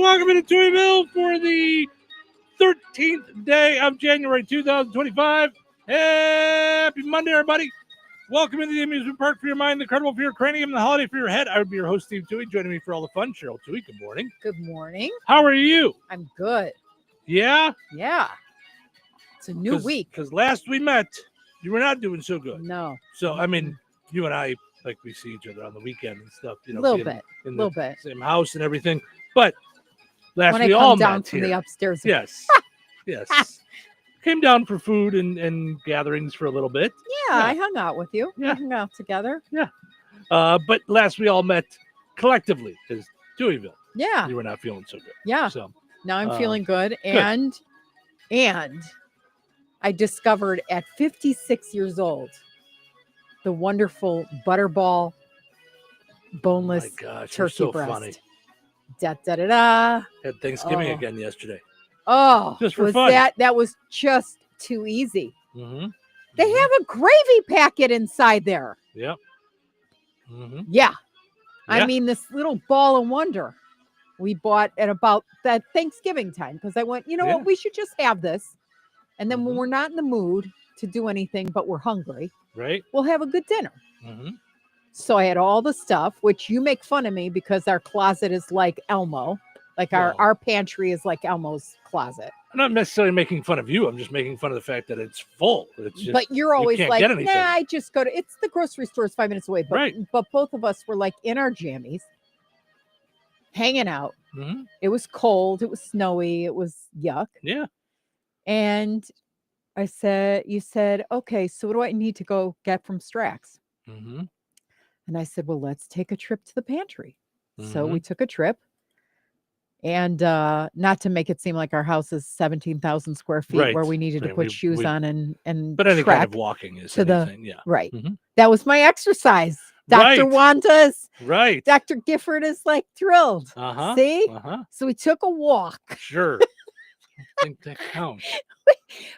Welcome to Touhyville for the 13th day of January 2025. Happy Monday, everybody. Welcome into the amusement park for your mind, the carnival for your cranium, the holiday for your head. I would be your host, Steve Touhy. Joining me for all the fun, Cheryl Touhy. Good morning. Good morning. How are you? I'm good. Yeah? Yeah. It's a new week. Because last we met, you were not doing so good. No. So, I mean, you and I, like, we see each other on the weekend and stuff. You know, little being bit. in Little the bit. same house and everything. But last When we I all come down met from here. the upstairs. Yes. Yes. Came down for food and gatherings for a little bit. Yeah, I hung out with you. Yeah. We hung out together. Yeah. But last we all met collectively as Touhyville. Yeah. You were not feeling so good. Yeah. So Now I'm feeling good. And I discovered at 56 years old the wonderful Butterball boneless oh my gosh, turkey so breast. funny. Da da da da. Had Thanksgiving again yesterday. Oh, Just for was fun. that was just too easy. Mm-hmm. They have a gravy packet inside there. Yep. Mm-hmm. Yeah. I mean, this little ball of wonder we bought at about that Thanksgiving time because I went, you know what, we should just have this. And then when we're not in the mood to do anything, but we're hungry, right? We'll have a good dinner. Mm-hmm. So I had all the stuff, which you make fun of me because our closet is like Elmo. Like our pantry is like Elmo's closet. I'm not necessarily making fun of you. I'm just making fun of the fact that it's full. It's just, but you're always you like, nah, I just go to, it's the grocery store is 5 minutes away. But, but both of us were like in our jammies, hanging out. Mm-hmm. It was cold. It was snowy. It was yuck. Yeah. And you said, okay, so what do I need to go get from Strax? Mm-hmm. And I said, well, let's take a trip to the pantry. Mm-hmm. So we took a trip. And not to make it seem like our house is 17,000 square feet where we needed to put shoes on and but any kind of walking is to anything, right. Mm-hmm. That was my exercise. Dr. Wanda's right. Dr. Gifford is like thrilled. Uh-huh. See? Uh-huh. So we took a walk. Sure. I think that counts.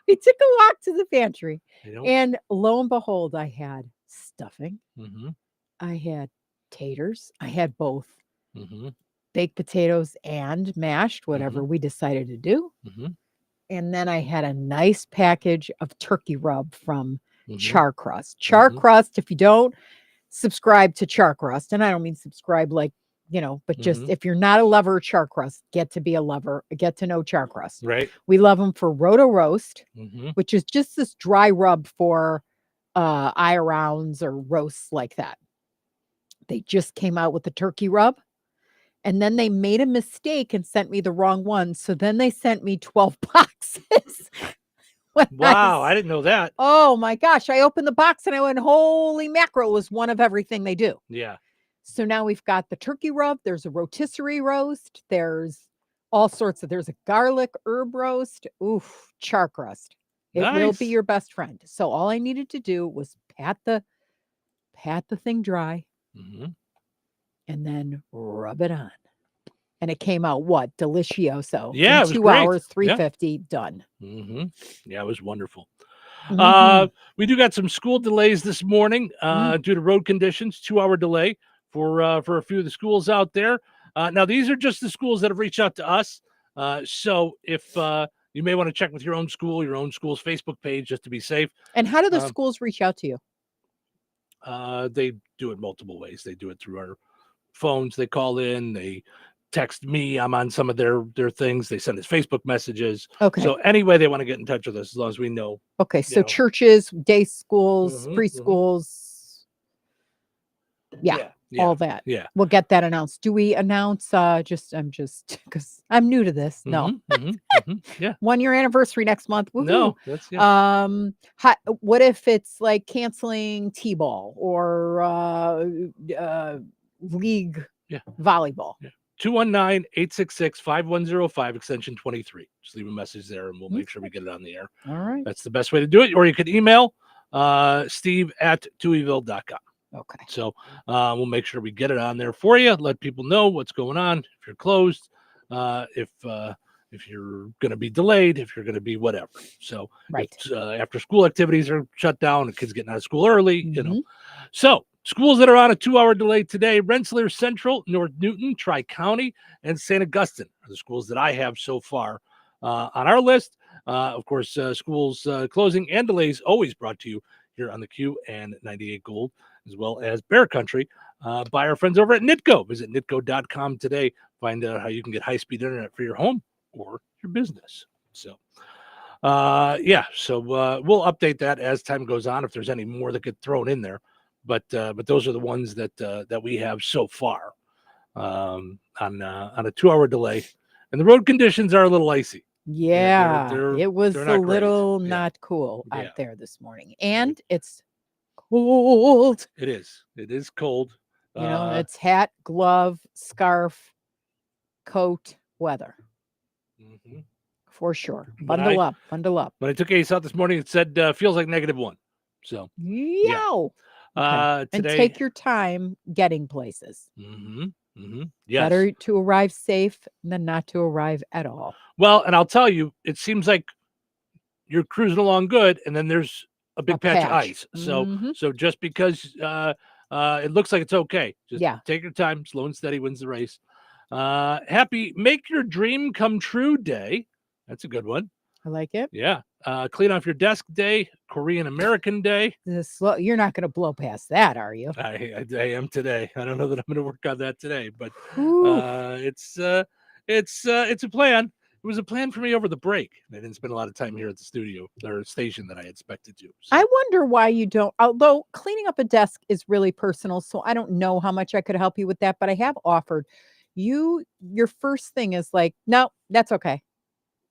We took a walk to the pantry. And lo and behold, I had stuffing. Mm-hmm. I had taters. I had both. Mm-hmm. Baked potatoes and mashed, whatever we decided to do. Mm-hmm. And then I had a nice package of turkey rub from Char Crust. Char Crust, if you don't subscribe to Char Crust, and I don't mean subscribe like, but just if you're not a lover of Char Crust, get to be a lover, get to know Char Crust. Right. We love them for Roto Roast, mm-hmm. which is just this dry rub for eye rounds or roasts like that. They just came out with the turkey rub. And then they made a mistake and sent me the wrong one. So then they sent me 12 boxes. Wow, I didn't know that. Oh my gosh. I opened the box and I went, holy mackerel, was one of everything they do. Yeah. So now we've got the turkey rub. There's a rotisserie roast. There's all sorts of, there's a garlic herb roast. Oof, Char Crust. It will be your best friend. So all I needed to do was pat the thing dry. Mm-hmm. And then rub it on. And it came out what? Delicioso. Yeah. In 2 hours, $3.50, done. Mm-hmm. Yeah, it was wonderful. Mm-hmm. We do got some school delays this morning due to road conditions, 2-hour delay for a few of the schools out there. Now, these are just the schools that have reached out to us. So if you may want to check with your own school's Facebook page just to be safe. And how do the schools reach out to you? They do it multiple ways. They do it through our phones. They call in, they text me. I'm on some of their things. They send us Facebook messages. Okay. So any way they want to get in touch with us, as long as we know. Okay. So churches, day schools, preschools. Yeah. All that. Yeah. We'll get that announced. Do we announce I'm just because I'm new to this. No. Yeah. 1-year anniversary next month. Woo-hoo. No. That's what if it's like canceling T-ball or league volleyball? Yeah. 219-866-5105 extension 23. Just leave a message there and we'll make sure we get it on the air. All right. That's the best way to do it. Or you could email steve@touhyville.com. Okay. So we'll make sure we get it on there for you. Let people know what's going on. If you're closed, if you're going to be delayed, if you're going to be whatever. So right. After school activities are shut down, the kids getting out of school early, So Schools that are on a 2-hour delay today: Rensselaer Central, North Newton, Tri-County, and St. Augustine are the schools that I have so far on our list. Of course, schools closing and delays always brought to you here on the Q and 98 Gold, as well as Bear Country, by our friends over at Nitco. Visit nitco.com today. Find out how you can get high-speed internet for your home or your business. So, so we'll update that as time goes on if there's any more that get thrown in there. But those are the ones that we have so far on a 2-hour delay, and the road conditions are a little icy. Yeah, it was they're a not great. little Yeah. not cool Yeah. out there this morning, and it's cold. It is cold. It's hat, glove, scarf, coat weather Mhm. for sure. But Bundle up. When I took Ace out this morning, it said feels like -1. So Yow. Okay. today, And take your time getting places. Yes. Better to arrive safe than not to arrive at all. Well, and I'll tell you, it seems like you're cruising along good, and then there's a big patch of ice. So just because it looks like it's okay, just take your time. Slow and steady wins the race. Happy Make Your Dream Come True Day. That's a good one. I like it. Yeah. Clean off your desk day, Korean American Day. You're not going to blow past that, are you? I am today. I don't know that I'm going to work on that today, but it's a plan. It was a plan for me over the break. I didn't spend a lot of time here at the studio or station that I expected to. So. I wonder why you don't, although cleaning up a desk is really personal, so I don't know how much I could help you with that, but I have offered your first thing is like, no, that's okay.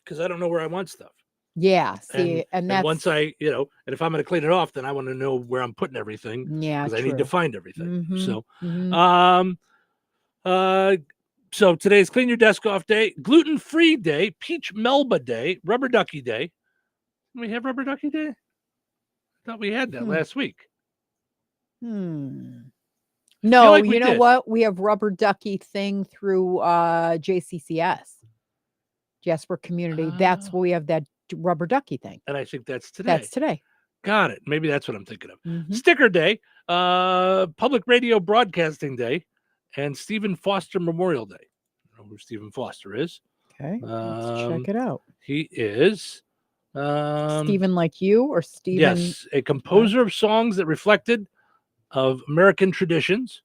Because I don't know where I want stuff. Yeah. See, and that's once and if I'm going to clean it off, then I want to know where I'm putting everything. Yeah. Because I need to find everything. So, so today's Clean Your Desk Off Day, Gluten-Free Day, Peach Melba Day, Rubber Ducky Day. We have Rubber Ducky Day? I thought we had that last week. No, like you know what? We have Rubber Ducky thing through JCCS, Jasper Community. That's where we have that Rubber Ducky thing. And I think that's today. That's today. Got it. Maybe that's what I'm thinking of. Sticker Day, Public Radio Broadcasting Day, and Stephen Foster Memorial Day. I don't know who Stephen Foster is. Okay, let's check it out. He is Stephen like you or Stephen? Yes, a composer of songs that reflected of American traditions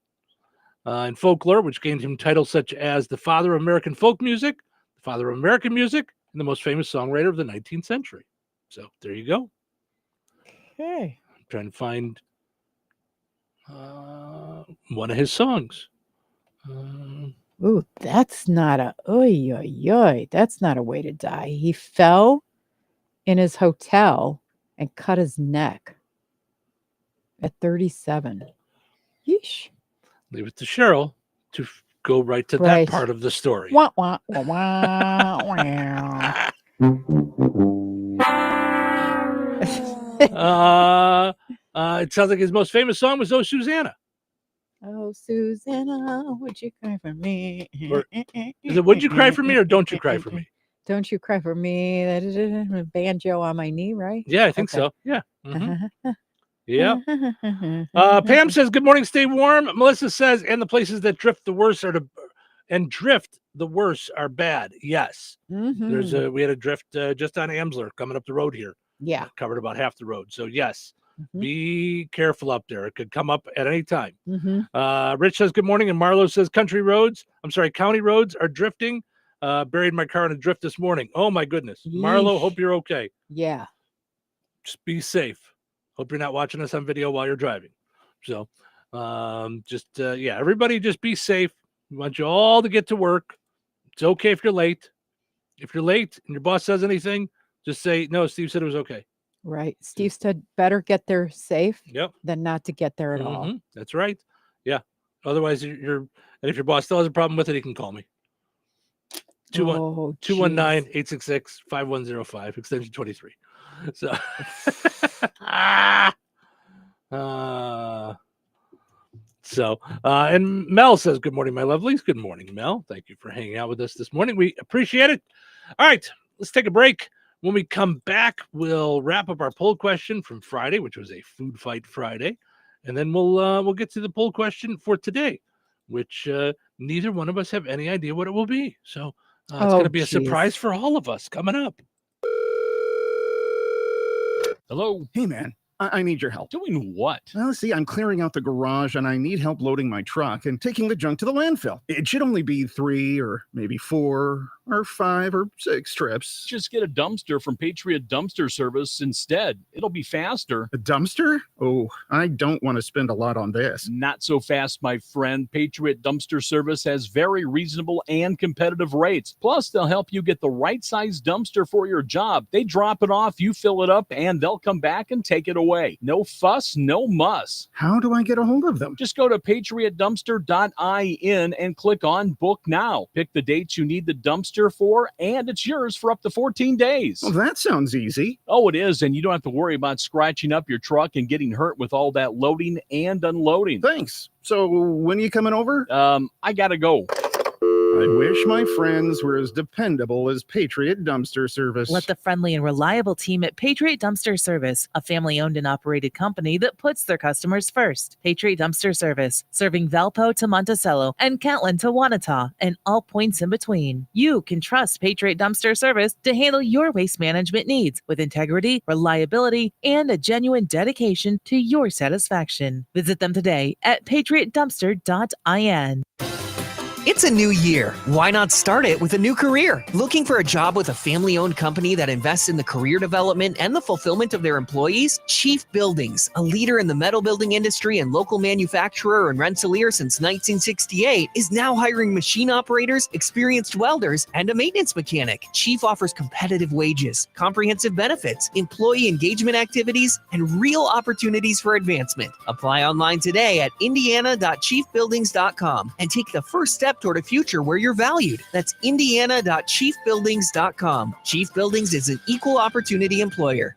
and folklore, which gained him titles such as the father of American folk music, the father of American music, and the most famous songwriter of the 19th century. So there you go. Okay. I'm trying to find one of his songs. Ooh, that's not a that's not a way to die. He fell in his hotel and cut his neck at 37. Yeesh. Leave it to Cheryl to go right to that part of the story. Wah, wah, wah, wah, wah. It sounds like his most famous song was "Oh Susanna." Oh Susanna, would you cry for me? Or, is it "Would you cry for me" or "Don't you cry for me"? Don't you cry for me? Banjo on my knee, right? Yeah, I think so. Yeah. Yeah. Pam says, "Good morning, stay warm." Melissa says, "And the places that drift the worst are bad." Yes. We had a drift just on Amsler coming up the road here. Yeah. Covered about half the road. So yes, be careful up there. It could come up at any time. Rich says, "Good morning." And Marlo says, county roads are drifting. Buried my car in a drift this morning. Oh my goodness. Yeesh. Marlo, hope you're okay. Yeah. Just be safe. Hope you're not watching us on video while you're driving. So everybody just be safe. We want you all to get to work. It's okay if you're late. If you're late and your boss says anything, just say, "No, Steve said it was okay." Right. Steve said better get there safe Yep. than not to get there at all. That's right. Yeah. Otherwise, and if your boss still has a problem with it, he can call me. 219-866-5105, extension 23. So, and Mel says, "Good morning, my lovelies." Good morning, Mel. Thank you for hanging out with us this morning. We appreciate it. All right, let's take a break. When we come back, we'll wrap up our poll question from Friday, which was a food fight Friday. and then we'll get to the poll question for today, which neither one of us have any idea what it will be. So it's going to be a surprise for all of us coming up. Hello. Hey, man, I need your help. Doing what? Well, see, I'm clearing out the garage and I need help loading my truck and taking the junk to the landfill. It should only be 3 or maybe 4 or 5 or 6 trips. Just get a dumpster from Patriot Dumpster Service instead. It'll be faster. A dumpster? Oh, I don't want to spend a lot on this. Not so fast, my friend. Patriot Dumpster Service has very reasonable and competitive rates. Plus, they'll help you get the right size dumpster for your job. They drop it off, you fill it up, and they'll come back and take it away. No fuss, no muss. How do I get a hold of them? Just go to patriotdumpster.in and click on Book Now. Pick the dates you need the dumpster for, and it's yours for up to 14 days. Well, that sounds easy. Oh, it is, and you don't have to worry about scratching up your truck and getting hurt with all that loading and unloading. Thanks. So when are you coming over? I gotta go. I wish my friends were as dependable as Patriot Dumpster Service. Let the friendly and reliable team at Patriot Dumpster Service, a family-owned and operated company that puts their customers first. Patriot Dumpster Service, serving Valpo to Monticello and Catlin to Wanata and all points in between. You can trust Patriot Dumpster Service to handle your waste management needs with integrity, reliability, and a genuine dedication to your satisfaction. Visit them today at patriotdumpster.in. It's a new year. Why not start it with a new career? Looking for a job with a family-owned company that invests in the career development and the fulfillment of their employees? Chief Buildings, a leader in the metal building industry and local manufacturer and rensselaer since 1968, is now hiring machine operators, experienced welders, and a maintenance mechanic. Chief offers competitive wages, comprehensive benefits, employee engagement activities, and real opportunities for advancement. Apply online today at indiana.chiefbuildings.com and take the first step toward a future where you're valued. That's indiana.chiefbuildings.com. Chief Buildings is an equal opportunity employer.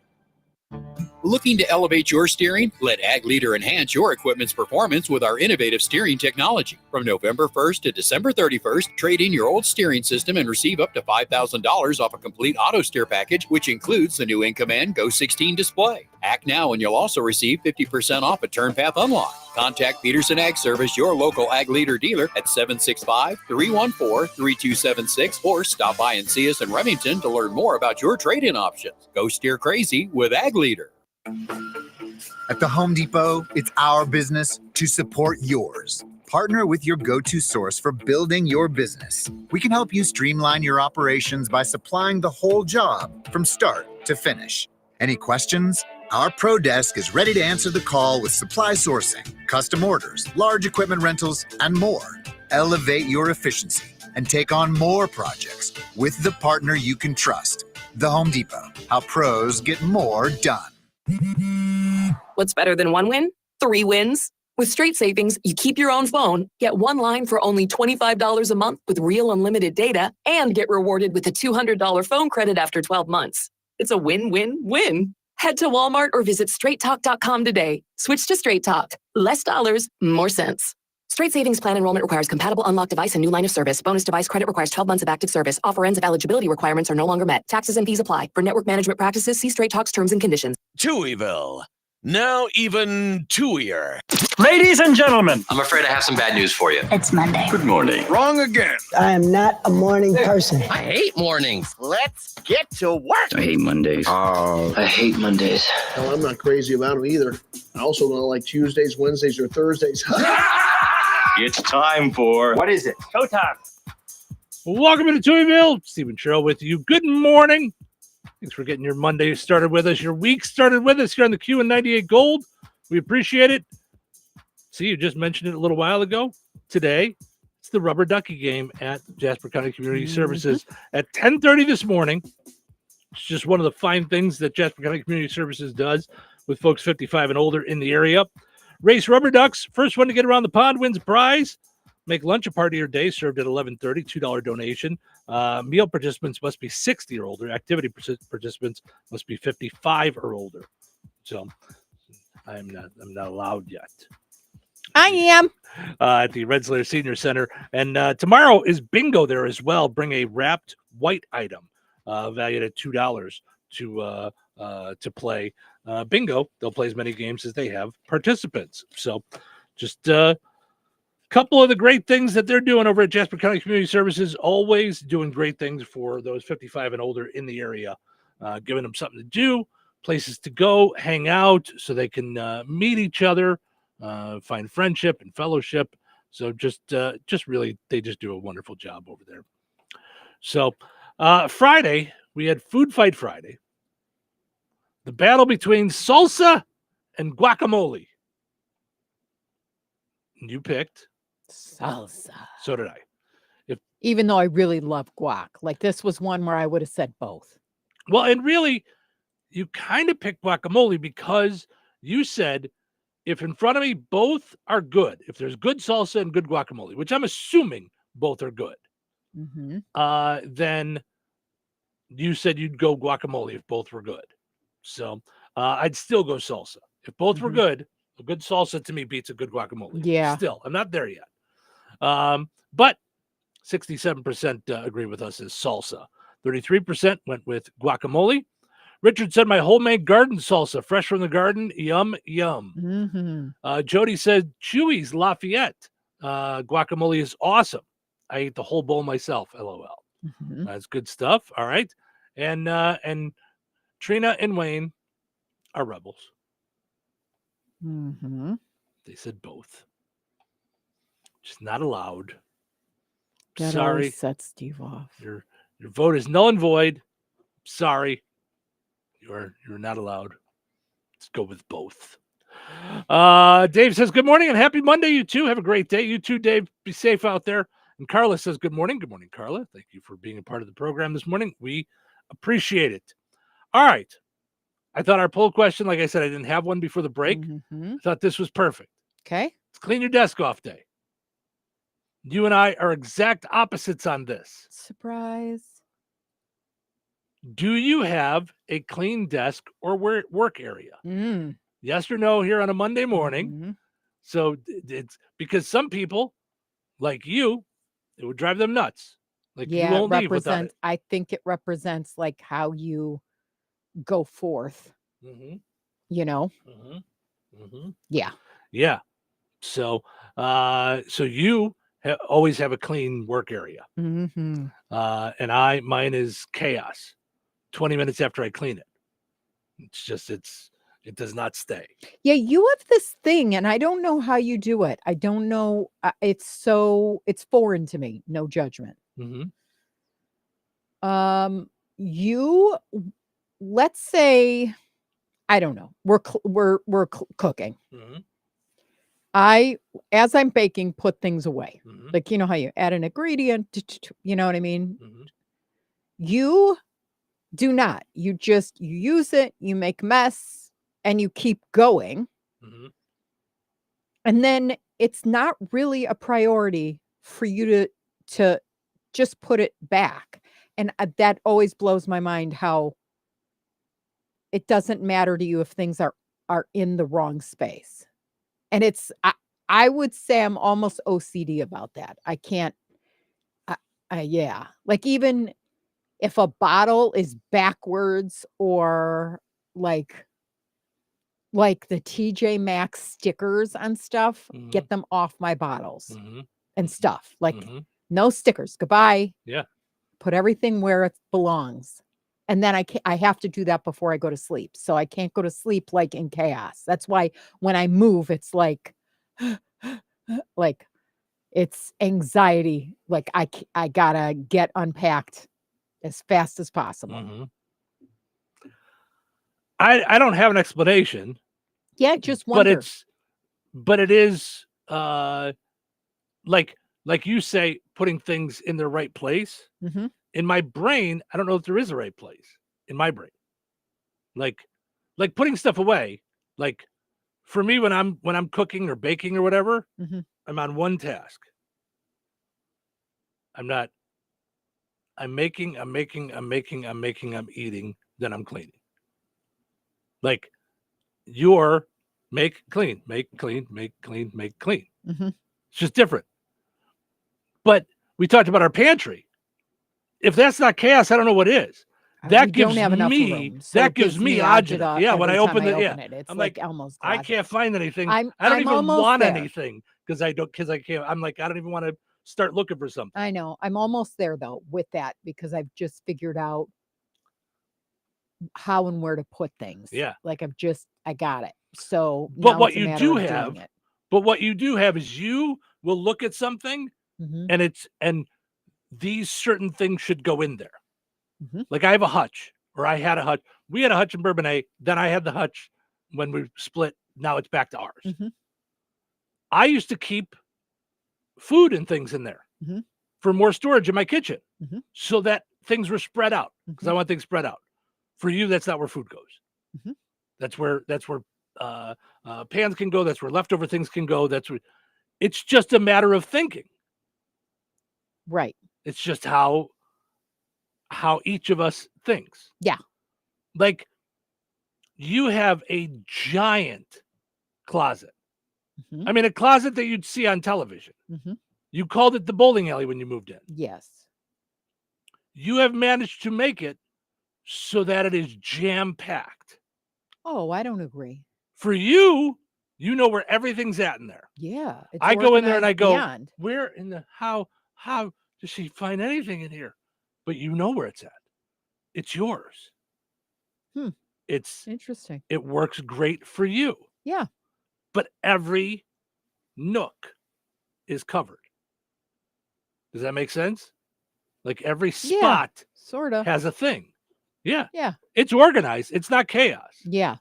Looking to elevate your steering? Let Ag Leader enhance your equipment's performance with our innovative steering technology. From November 1st to December 31st, trade in your old steering system and receive up to $5,000 off a complete auto steer package, which includes the new InCommand Go 16 display. Act now and you'll also receive 50% off a TurnPath Unlock. Contact Peterson Ag Service, your local Ag Leader dealer at 765-314-3276 or stop by and see us in Remington to learn more about your trade-in options. Go steer crazy with Ag Leader. At the Home Depot, it's our business to support yours. Partner with your go-to source for building your business. We can help you streamline your operations by supplying the whole job from start to finish. Any questions? Our Pro Desk is ready to answer the call with supply sourcing, custom orders, large equipment rentals, and more. Elevate your efficiency and take on more projects with the partner you can trust. The Home Depot, how pros get more done. What's better than one win? 3 wins. With Straight Savings, you keep your own phone, get one line for only $25 a month with real unlimited data, and get rewarded with a $200 phone credit after 12 months. It's a win-win-win. Head to Walmart or visit straighttalk.com today. Switch to Straight Talk. Less dollars, more sense. Straight Savings Plan enrollment requires compatible unlocked device and new line of service. Bonus device credit requires 12 months of active service. Offer ends if eligibility requirements are no longer met. Taxes and fees apply. For network management practices, see Straight Talk's terms and conditions. Touhyville. Now even Touhier. Ladies and gentlemen, I'm afraid I have some bad news for you. It's Monday. Good morning. Wrong again. I am not a morning person. I hate mornings. Let's get to work. I hate Mondays. I hate Mondays. No, I'm not crazy about them either. I also don't like Tuesdays, Wednesdays, or Thursdays. It's time for... What is it? Showtime. Welcome to Touhyville. Stephen Sherrill with you. Good morning. Thanks for getting your Monday started with us, your week started with us here on the Q and 98 Gold. We appreciate it. See, you just mentioned it a little while ago. Today, it's the Rubber Ducky game at Jasper County Community Services at 10:30 this morning. It's just one of the fine things that Jasper County Community Services does with folks 55 and older in the area. Race rubber ducks. First one to get around the pond wins a prize. Make lunch a part of your day, served at 11:30, $2 donation. Meal participants must be 60 or older. Activity participants must be 55 or older. So I'm not allowed yet. I am. At the Rensselaer Senior Center. And tomorrow is bingo there as well. Bring a wrapped white item valued at $2 to play. bingo, they'll play as many games as they have participants. So just a couple of the great things that they're doing over at Jasper County Community Services, always doing great things for those 55 and older in the area, giving them something to do, places to go, hang out so they can meet each other, find friendship and fellowship. So just really, they just do a wonderful job over there. So Friday, we had Food Fight Friday. The battle between salsa and guacamole. You picked salsa. So did I. Even though I really love guac. Like this was one where I would have said both. Well, and really, you kind of picked guacamole because you said, if in front of me both are good, if there's good salsa and good guacamole, which I'm assuming both are good, then you said you'd go guacamole if both were good. So I'd still go salsa. If both were good, a good salsa to me beats a good guacamole. Yeah. Still, I'm not there yet. But 67% agree with us as salsa. 33% went with guacamole. Richard said, my homemade garden salsa, fresh from the garden. Yum, yum. Jody said, Chewy's Lafayette. Guacamole is awesome. I ate the whole bowl myself, LOL. That's good stuff. All right. And Trina and Wayne are rebels. They said both. Just not allowed. That Sorry. always sets Steve off. Your vote is null and void. Sorry. You're not allowed. Let's go with both. Dave says, good morning and happy Monday, you two. Have a great day. You too, Dave. Be safe out there. And Carla says, good morning. Good morning, Carla. Thank you for being a part of the program this morning. We appreciate it. All right. I thought our poll question, like I said, I didn't have one before the break. I thought this was perfect. Okay. It's clean your desk off day. You and I are exact opposites on this. Surprise. Do you have a clean desk or work area? Yes or no here on a Monday morning. So it's because some people, like you, it would drive them nuts. Like you won't leave without it. I think it represents like how you go forth. You know? Yeah. Yeah. So so you always have a clean work area. And mine is chaos. 20 minutes after I clean it. It's just, it does not stay. Yeah, you have this thing, and I don't know how you do it. I don't know. It's foreign to me. No judgment. Let's say, I don't know. We're cooking. As I'm baking, put things away. Like, you know how you add an ingredient, you know what I mean? You do not. You use it, you make mess, and you keep going. And then it's not really a priority for you to just put it back. And that always blows my mind how it doesn't matter to you if things are in the wrong space. And I would say I'm almost OCD about that. I can't, yeah. Like even if a bottle is backwards or like the TJ Maxx stickers on stuff, get them off my bottles and stuff. Like no stickers. Goodbye. Yeah. Put everything where it belongs. And then I have to do that before I go to sleep. So I can't go to sleep like in chaos. That's why when I move, it's like it's anxiety. Like I gotta get unpacked as fast as possible. I don't have an explanation. Yeah, just wonder. But it is like you say, putting things in their right place. In my brain, I don't know if there is a right place in my brain. Like putting stuff away. Like for me, when I'm cooking or baking or whatever, I'm on one task. I'm making, I'm eating, then I'm cleaning. Like you're make clean. It's just different. But we talked about our pantry. If that's not chaos, I don't know what is. that we gives don't have enough me room, so that it gives me agita. Yeah, when I every open time the open it. It's I'm like Elmo's I garage. can't find anything. I'm I don't even almost want there. anything because I can't. I'm like, I don't even want to start looking for something. I know. I'm almost there though with that because I've just figured out how and where to put things. Yeah. Like I got it. So But now what it's a you matter do of have, doing it. but what you do have is you will look at something Mhm. and these certain things should go in there. Mhm. Like I have a hutch, or I had a hutch. We had a hutch in Bourbonnais. Then I had the hutch when we split. Now it's back to ours. Mhm. I used to keep food and things in there Mhm. for more storage in my kitchen, Mhm. so that things were spread out because I Mhm. want things spread out. For you, that's not where food goes. Mhm. That's where pans can go. That's where leftover things can go. That's where it's just a matter of thinking. Right. It's just how each of us thinks. Yeah. Like you have a giant closet. Mhm. I mean, a closet that you'd see on television. Mhm. You called it the bowling alley when you moved in. Yes. You have managed to make it so that it is jam-packed. Oh, I don't agree. For you, you know where everything's at in there. Yeah. It's I go in there and I organized go, beyond. where in the how does she find anything in here? But you know where it's at. It's yours. Hmm. It's Interesting. it works great for you. Yeah. But every nook is covered. Does that make sense? Like every Yeah. spot Sort of. has a thing. Yeah. Yeah. It's organized. It's not chaos. Yeah.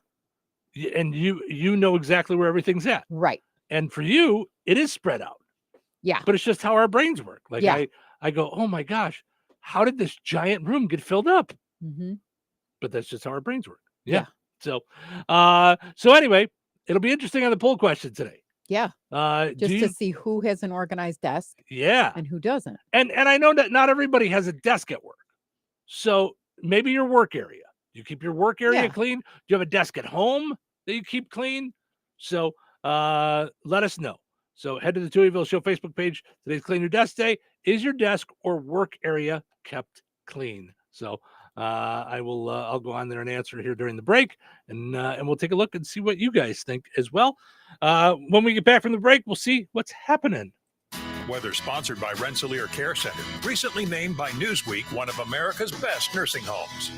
And you know exactly where everything's at. Right. And for you, it is spread out. Yeah. But it's just how our brains work. Like Yeah. I go, oh my gosh, how did this giant room get filled up? Mm-hmm. But that's just how our brains work. Yeah. So anyway, it'll be interesting on the poll question today. Yeah. Just to see who has an organized desk. Yeah. And who doesn't. And I know that not everybody has a desk at work. So maybe your work area. You keep your work area clean. Do you have a desk at home that you keep clean? So let us know. So head to the Touhyville Show Facebook page. Today's Clean Your Desk Day. Is your desk or work area kept clean? So I'll go on there and answer here during the break, and we'll take a look and see what you guys think as well. When we get back from the break, we'll see what's happening. Weather sponsored by Rensselaer Care Center, recently named by Newsweek one of America's best nursing homes.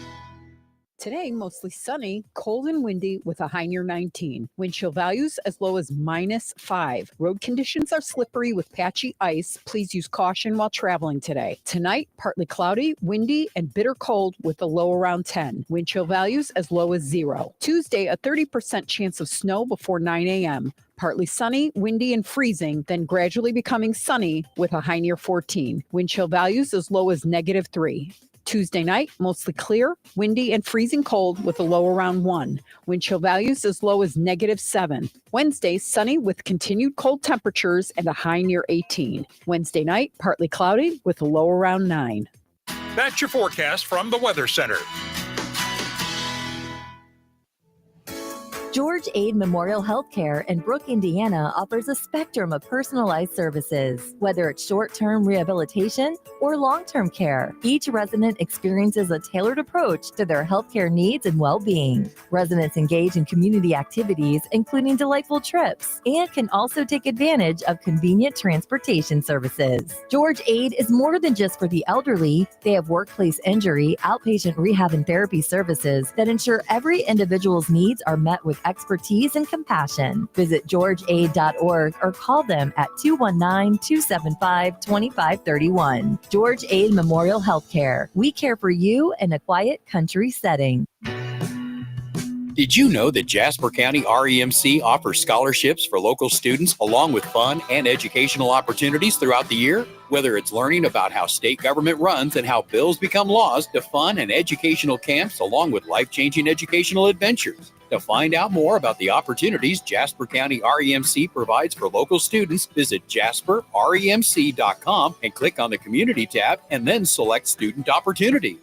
Today, mostly sunny, cold and windy with a high near 19. Wind chill values as low as -5. Road conditions are slippery with patchy ice. Please use caution while traveling today. Tonight, partly cloudy, windy, and bitter cold with a low around 10. Wind chill values as low as 0. Tuesday, a 30% chance of snow before 9 a.m. Partly sunny, windy, and freezing, then gradually becoming sunny with a high near 14. Wind chill values as low as -3. Tuesday night, mostly clear, windy, and freezing cold with a low around 1. Wind chill values as low as -7. Wednesday, sunny with continued cold temperatures and a high near 18. Wednesday night, partly cloudy with a low around 9. That's your forecast from the Weather Center. George Aid Memorial Healthcare in Brooke, Indiana offers a spectrum of personalized services, whether it's short-term rehabilitation or long-term care. Each resident experiences a tailored approach to their healthcare needs and well-being. Residents engage in community activities, including delightful trips, and can also take advantage of convenient transportation services. George Aid is more than just for the elderly. They have workplace injury, outpatient rehab and therapy services that ensure every individual's needs are met with expertise and compassion. Visit georgeaid.org or call them at 219-275-2531. George Aid Memorial Healthcare. We care for you in a quiet country setting. Did you know that Jasper County REMC offers scholarships for local students along with fun and educational opportunities throughout the year? Whether it's learning about how state government runs and how bills become laws, to fun and educational camps along with life-changing educational adventures. To find out more about the opportunities Jasper County REMC provides for local students, visit jasperremc.com and click on the Community tab and then select Student Opportunities.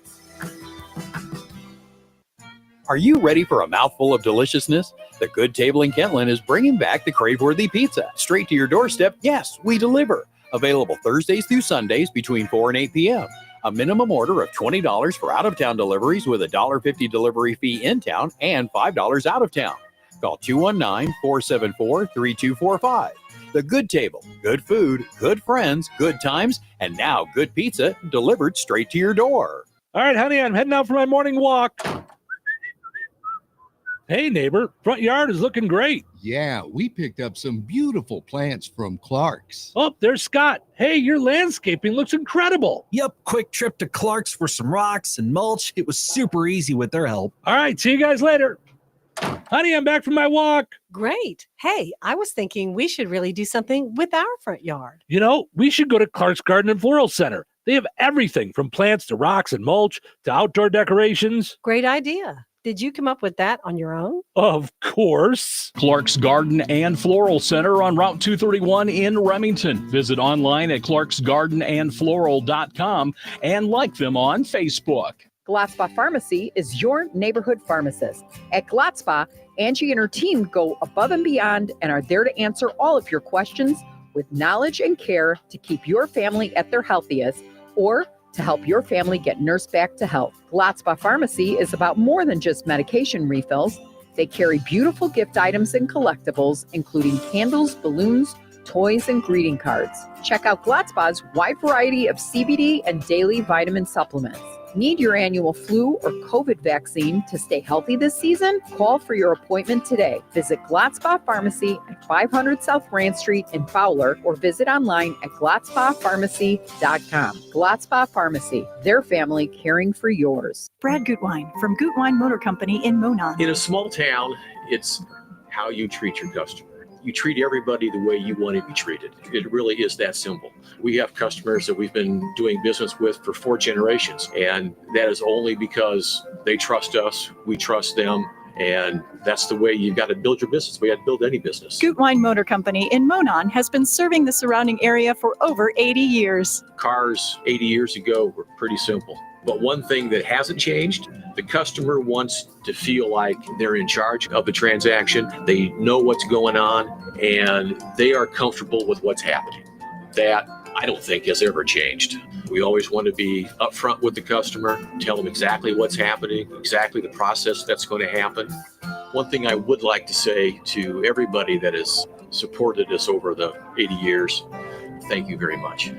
Are you ready for a mouthful of deliciousness? The Good Table in Kentland is bringing back the crave-worthy pizza straight to your doorstep. Yes, we deliver. Available Thursdays through Sundays between 4 and 8 p.m. A minimum order of $20 for out-of-town deliveries with a $1.50 delivery fee in town and $5 out of town. Call 219-474-3245. The Good Table. Good food, good friends, good times, and now good pizza delivered straight to your door. All right, honey, I'm heading out for my morning walk. Hey, neighbor, front yard is looking great. Yeah, we picked up some beautiful plants from Clark's. Oh, there's Scott. Hey, your landscaping looks incredible. Yep, quick trip to Clark's for some rocks and mulch. It was super easy with their help. All right, see you guys later. Honey, I'm back from my walk. Great. Hey, I was thinking we should really do something with our front yard. You know, we should go to Clark's Garden and Floral Center. They have everything from plants to rocks and mulch to outdoor decorations. Great idea. Did you come up with that on your own? Of course. Clark's Garden and Floral Center on Route 231 in Remington. Visit online at clarksgardenandfloral.com and like them on Facebook. Glotzba Pharmacy is your neighborhood pharmacist. At Glotzba, Angie and her team go above and beyond and are there to answer all of your questions with knowledge and care to keep your family at their healthiest or to help your family get nursed back to health. Glotzba Pharmacy is about more than just medication refills. They carry beautiful gift items and collectibles, including candles, balloons, toys, and greeting cards. Check out Glotzba's wide variety of CBD and daily vitamin supplements. Need your annual flu or COVID vaccine to stay healthy this season? Call for your appointment today. Visit Glotzba Pharmacy at 500 South Grand Street in Fowler or visit online at glotzbapharmacy.com. Glotzba Pharmacy, their family caring for yours. Brad Gutwein from Gutwein Motor Company in Monon. In a small town, it's how you treat your customer. You treat everybody the way you want to be treated. It really is that simple. We have customers that we've been doing business with for 4 generations, and that is only because they trust us, we trust them, and that's the way you've got to build your business. We have to build any business. Gutwein Motor Company in Monon has been serving the surrounding area for over 80 years. Cars 80 years ago were pretty simple. But one thing that hasn't changed, the customer wants to feel like they're in charge of the transaction. They know what's going on and they are comfortable with what's happening. That I don't think has ever changed. We always want to be upfront with the customer, tell them exactly what's happening, exactly the process that's going to happen. One thing I would like to say to everybody that has supported us over the 80 years, thank you very much.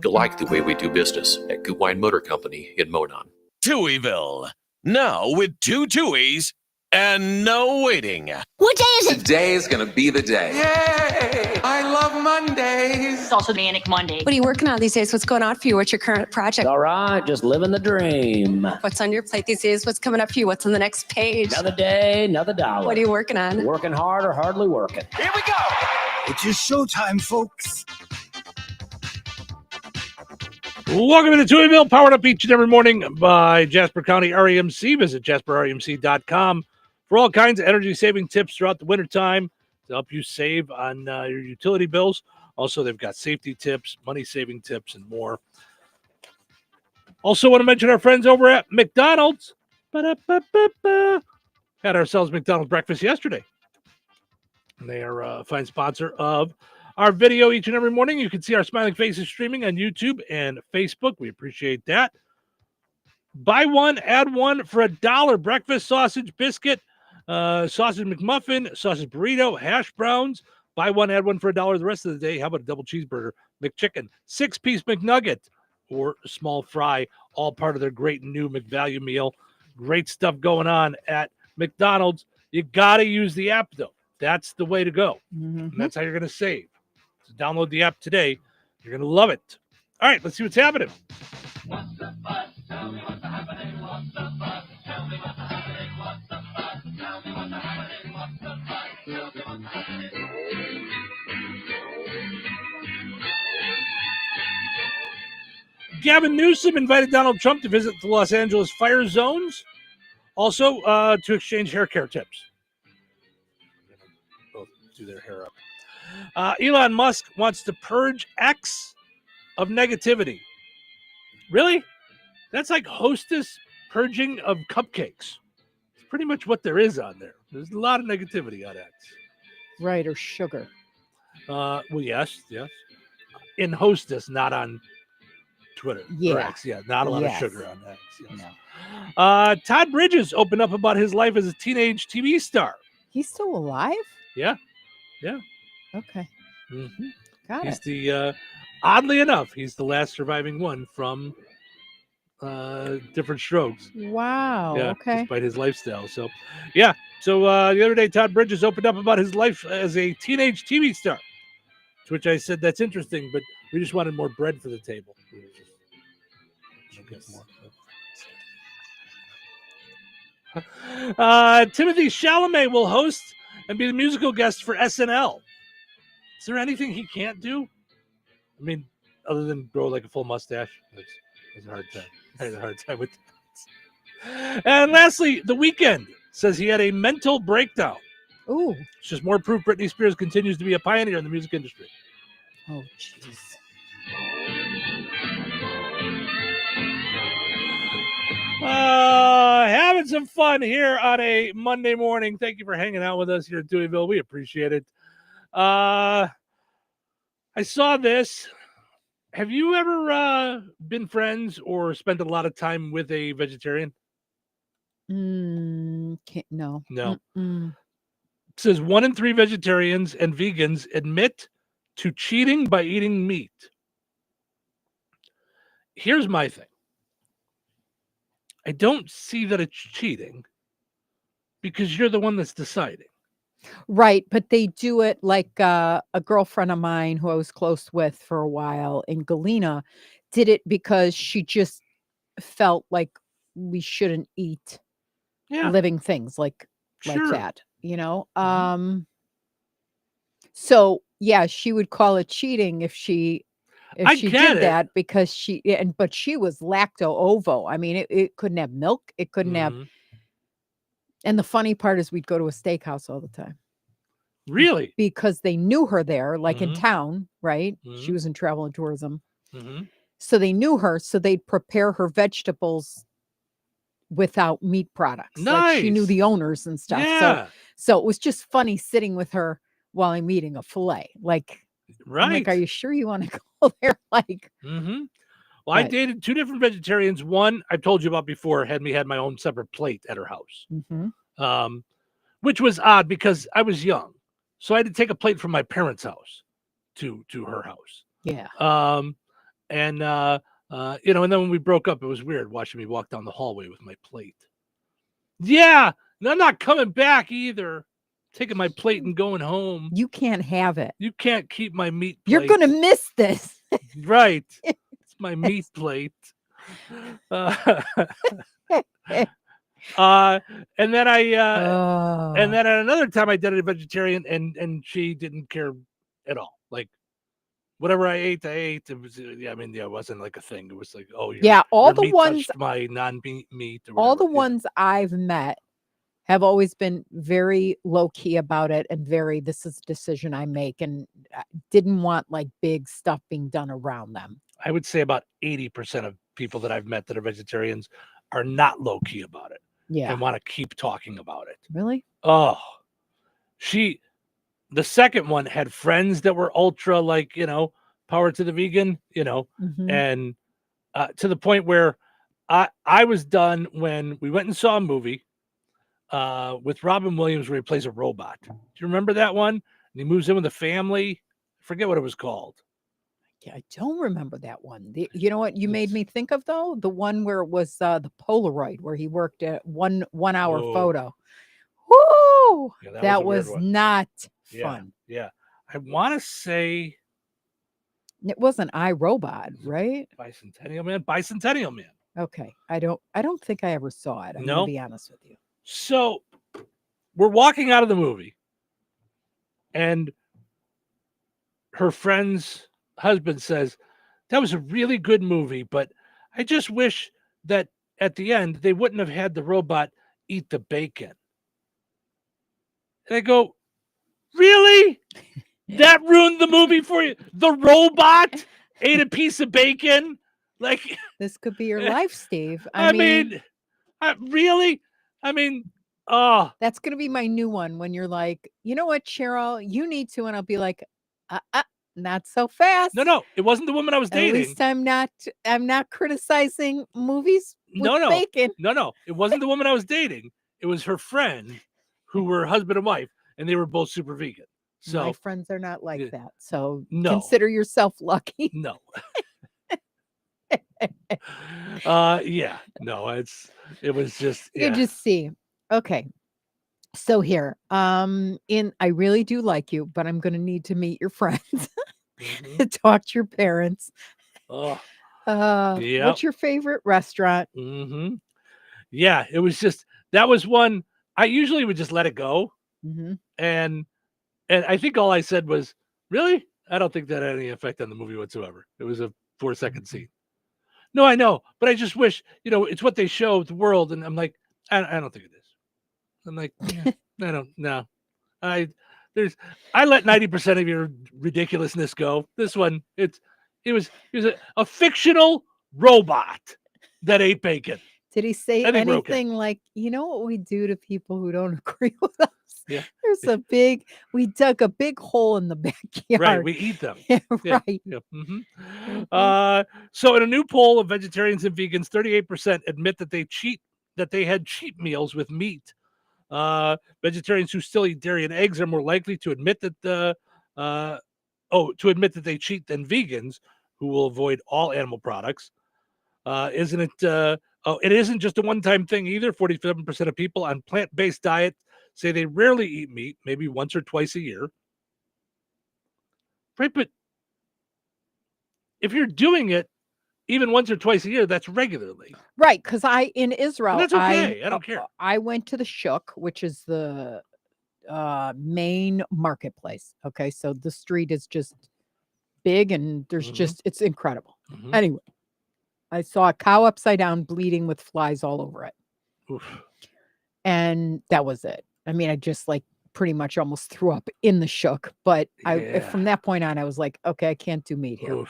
You like the way we do business at Gutwein Motor Company in Monon. Touhyville. Now with 2 Touhies and no waiting. What day is it? Today is going to be the day. Yay! I love Mondays. It's also Manic Monday. What are you working on these days? What's going on for you? What's your current project? All right, just living the dream. What's on your plate these days? What's coming up for you? What's on the next page? Another day, another dollar. What are you working on? Working hard or hardly working. Here we go! It's your showtime, folks. Welcome to Touhyville, powered up each and every morning by Jasper County REMC. Visit jasperremc.com for all kinds of energy-saving tips throughout the wintertime to help you save on your utility bills. Also, they've got safety tips, money-saving tips, and more. Also want to mention our friends over at McDonald's. Ba-da-ba-ba-ba. Had ourselves McDonald's breakfast yesterday. And they are a fine sponsor of our video each and every morning. You can see our smiling faces streaming on YouTube and Facebook. We appreciate that. Buy one, add one for $1. Breakfast sausage biscuit, sausage McMuffin, sausage burrito, hash browns. Buy one, add one for $1 the rest of the day. How about a double cheeseburger, McChicken, 6-piece McNugget, or a small fry, all part of their great new McValue meal. Great stuff going on at McDonald's. You got to use the app, though. That's the way to go. Mm-hmm. And that's how you're going to save. So download the app today. You're going to love it. All right, let's see what's happening. What's the buzz? Tell me what's happening. What's the buzz? Tell me what's happening. What's the buzz? Tell me what's happening. What's the buzz? Tell me what's happening. Gavin Newsom invited Donald Trump to visit the Los Angeles fire zones. Also, to exchange hair care tips. Both do their hair up. Elon Musk wants to purge X of negativity. Really? That's like Hostess purging of cupcakes. It's pretty much what there is on there. There's a lot of negativity on X. Right, or sugar. Well, yes. In Hostess, not on Twitter. Yeah. Or X, yeah. Not a lot of Yes. sugar on X. Yes. No. Todd Bridges opened up about his life as a teenage TV star. He's still alive? Yeah. Yeah. Okay. Mm-hmm. Got He's it. the oddly enough, he's the last surviving one from Different Strokes. Wow. Yeah, Okay. despite his lifestyle. So, yeah. So the other day, Todd Bridges opened up about his life as a teenage TV star. To which I said, "That's interesting, but we just wanted more bread for the table." Timothy Chalamet will host and be the musical guest for SNL. Is there anything he can't do? I mean, other than grow like a full mustache, it's a hard time. I had a hard time with that. And lastly, The Weeknd says he had a mental breakdown. Ooh. It's just more proof Britney Spears continues to be a pioneer in the music industry. Oh, jeez. Having some fun here on a Monday morning. Thank you for hanging out with us here at Touhyville. We appreciate it. I saw this. Have you ever been friends or spent a lot of time with a vegetarian? No. No. Mm-mm. It says 1 in 3 vegetarians and vegans admit to cheating by eating meat. Here's my thing. I don't see that it's cheating because you're the one that's deciding. Right, but they do it like a girlfriend of mine who I was close with for a while in Galena did it because she just felt like we shouldn't eat living things like Sure. that, So yeah, she would call it cheating if she I did get it. that because but she was lacto-ovo. I mean, it couldn't have milk, it couldn't have. And the funny part is we'd go to a steakhouse all the time. Really? Because they knew her there, like in Mhm. town, right? She Mhm. was in travel and tourism. Mhm. So they knew her, so they'd prepare her vegetables without meat products. Like she knew Nice. the owners and stuff. Yeah. So it was just funny sitting with her while I'm eating a fillet. Like, I'm like, Right. are you sure you want to go there? Like, Mm-hmm. Well, I But- dated 2 different vegetarians. One I've told you about before had my own separate plate at her house, which was odd because I was young, so I had to take a plate from my parents' house to her house. yeah. And and then when we broke up, it was weird watching me walk down the hallway with my plate. Yeah, and I'm not coming back either. Taking my plate and going home. You can't have it. You can't keep my meat plate. You're gonna miss this. Right. It's my meat plate. And then and then at another time I dated a vegetarian and she didn't care at all. Like whatever I ate. It was it wasn't like a thing. It was like, oh Yeah, all your the meat ones- touched my non-meat meat or All the whatever, ones I've met have always been very low key about it and very, this is a decision I make, and didn't want like big stuff being done around them. I would say about 80% of people that I've met that are vegetarians are not low key about it. Yeah. And want to keep talking about it. Really? Oh, the second one had friends that were ultra like, power to the vegan, Mhm. and to the point where I was done when we went and saw a movie with Robin Williams where he plays a robot. Do you remember that one? And he moves in with a family. I forget what it was called. Yeah, I don't remember that one. You know what you made me think of though? The one where it was the Polaroid where he worked at 1 hour Oh. photo. Woo! Yeah, that was was a weird one. not Yeah, fun. yeah. I want to say It wasn't iRobot, right? Bicentennial Man. Okay. I don't think I ever saw it. I'm No? gonna be honest with you. So we're walking out of the movie, and her friend's husband says, "That was a really good movie, but I just wish that at the end they wouldn't have had the robot eat the bacon." And I go, "Really? That ruined the movie for you? The robot ate a piece of bacon? Like, This could be your life, Steve. I mean, really? I mean, oh, that's gonna be my new one when you're like, you know what, Cheryl, you need to, and I'll be like, not so fast. No, it wasn't the woman I was At dating. least I'm not criticizing movies with No, bacon. no, it wasn't the woman I was dating. It was her friend, who were husband and wife, and they were both super vegan. So My friends are not like that. So No. consider yourself lucky. no. Yeah, no, it was just You yeah. just see. Okay. So here, I really do like you, but I'm gonna need to meet your friends, talk to your parents. Oh, What's your favorite restaurant? yeah, it was just that was one I usually would just let it go, Mhm. and I think all I said was, "Really? I don't think that had any effect on the movie whatsoever." It was a 4-second scene. No, I know, but I just wish it's what they show the world, and I'm like, I don't think it is. I'm like, yeah, I don't know. I let 90% of your ridiculousness go. This one, it was a fictional robot that ate bacon. Did he say I think we're okay. anything like, you know what we do to people who don't agree with us? Yeah. We dug a big hole in the backyard. Right, we eat them. Yeah, Yeah, right. yeah, so in a new poll of vegetarians and vegans, 38% admit that they had cheat meals with meat. Vegetarians who still eat dairy and eggs are more likely to admit that they cheat than vegans who will avoid all animal products. Isn't it? It isn't just a one-time thing either. 47% of people on plant-based diets say they rarely eat meat, maybe once or twice a year. Right, but if you're doing it even once or twice a year, that's regularly. Right, because in Israel, And that's okay. I don't care. I went to the Shuk, which is the main marketplace. Okay, so the street is just big, and there's it's incredible. Anyway, I saw a cow upside down, bleeding with flies all over it, and that was it. I mean, I just pretty much almost threw up in the Shuk. But from that point on, I was like, okay, I can't do meat here.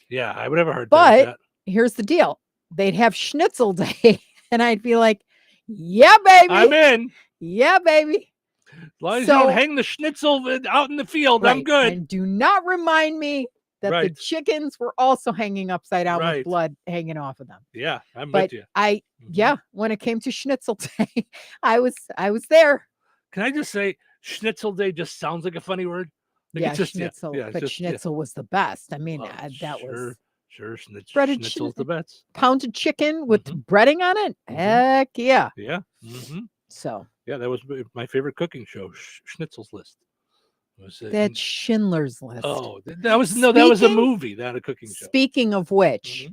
Yeah, I would have a hard time But with that. here's the deal. They'd have schnitzel day, and I'd be like, yeah, baby. I'm in. Yeah, baby. As long as you don't hang the schnitzel out in the field, I'm good. And do not remind me that the Right. chickens were also hanging upside down Right. with blood hanging off of them. Yeah, I'm But with you. when it came to schnitzel day, I was there. Can I just say, schnitzel day just sounds like a funny word? Like, Yeah, it's just, schnitzel. it's but just, schnitzel was the best. I mean, that was sure. breaded Schnitzel's the best. pounded chicken with breading on it. Heck yeah. Yeah. So Yeah, that was my favorite cooking show, Schnitzel's List. that's Schindler's List. Oh, that was a movie, not a cooking show. Speaking of which,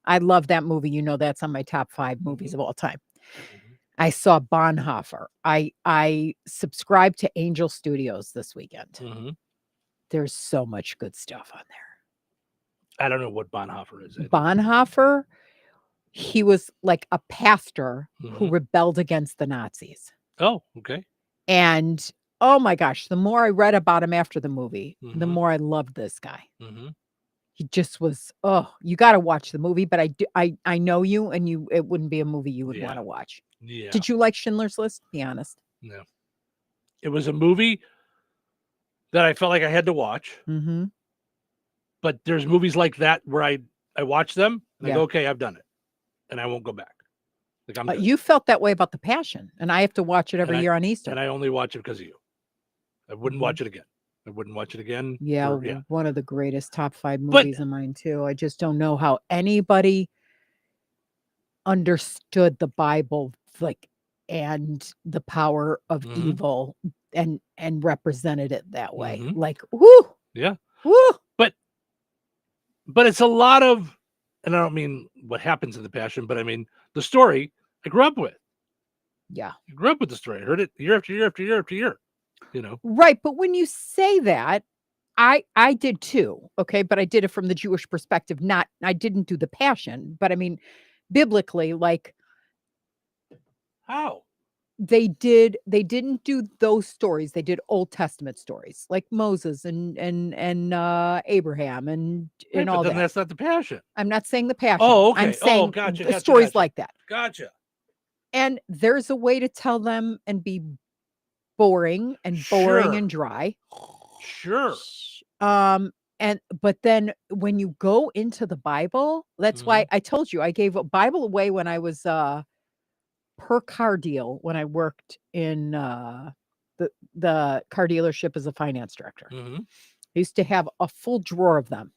I love that movie. You know, that's on my top 5 movies of all time. I saw Bonhoeffer. I subscribed to Angel Studios this weekend. There's so much good stuff on there. I don't know what Bonhoeffer is. Bonhoeffer, he was like a pastor who rebelled against the Nazis. Oh, okay. And oh my gosh, the more I read about him after the movie, the more I loved this guy. He just was, you got to watch the movie, but I know you, and it wouldn't be a movie you would want to watch. Yeah. Did you like Schindler's List? Be honest. No. It was a movie that I felt like I had to watch. But there's movies like that where I watch them and I go, okay, I've done it, and I won't go back. Like I'm You felt that way about The Passion, and I have to watch it every year on Easter. And I only watch it because of you. I wouldn't watch it again. I wouldn't watch it again. Yeah, one of the greatest top 5 movies of mine too. I just don't know how anybody understood the Bible and the power of evil and represented it that way. Like, whoo. Yeah. Woo. But it's a lot of, and I don't mean what happens in The Passion, but I mean the story I grew up with. Yeah. I grew up with the story. I heard it year after year after year after year. Right. But when you say that, I did too. Okay. But I did it from the Jewish perspective. I didn't do The Passion, but I mean, biblically, like how they didn't do those stories. They did Old Testament stories like Moses and Abraham and all but then that. that's not The Passion. I'm not saying The Passion. Oh, okay. I'm saying Gotcha. stories like that. Gotcha. And there's a way to tell them and be boring and dry. Sure. But then when you go into the Bible, that's why I told you I gave a Bible away when I was per car deal when I worked in the car dealership as a finance director. I used to have a full drawer of them.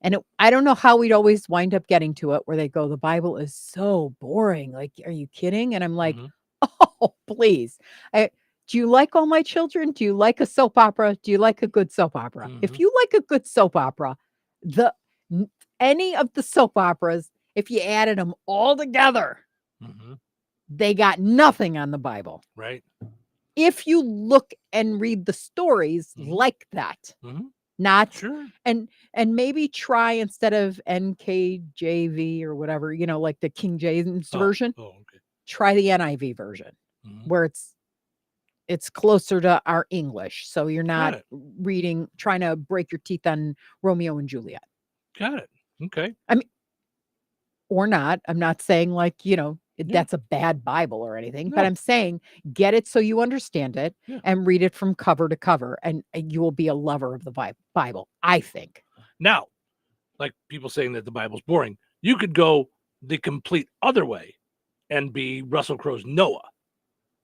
And I don't know how we'd always wind up getting to it where they go, the Bible is so boring. Like, are you kidding? And I'm like, oh, please. Do you like All My Children? Do you like a soap opera? Do you like a good soap opera? If you like a good soap opera, any of the soap operas, if you added them all together, they got nothing on the Bible. Right. If you look and read the stories like that, not sure. And maybe try instead of NKJV or whatever, like the King James version, try the NIV version where it's closer to our English. So you're not trying to break your teeth on Romeo and Juliet. Got it. Okay. I mean, or not. I'm not saying like, that's a bad Bible or anything, but I'm saying get it so you understand it and read it from cover to cover, and you will be a lover of the Bible, I think. Now, like people saying that the Bible's boring, you could go the complete other way and be Russell Crowe's Noah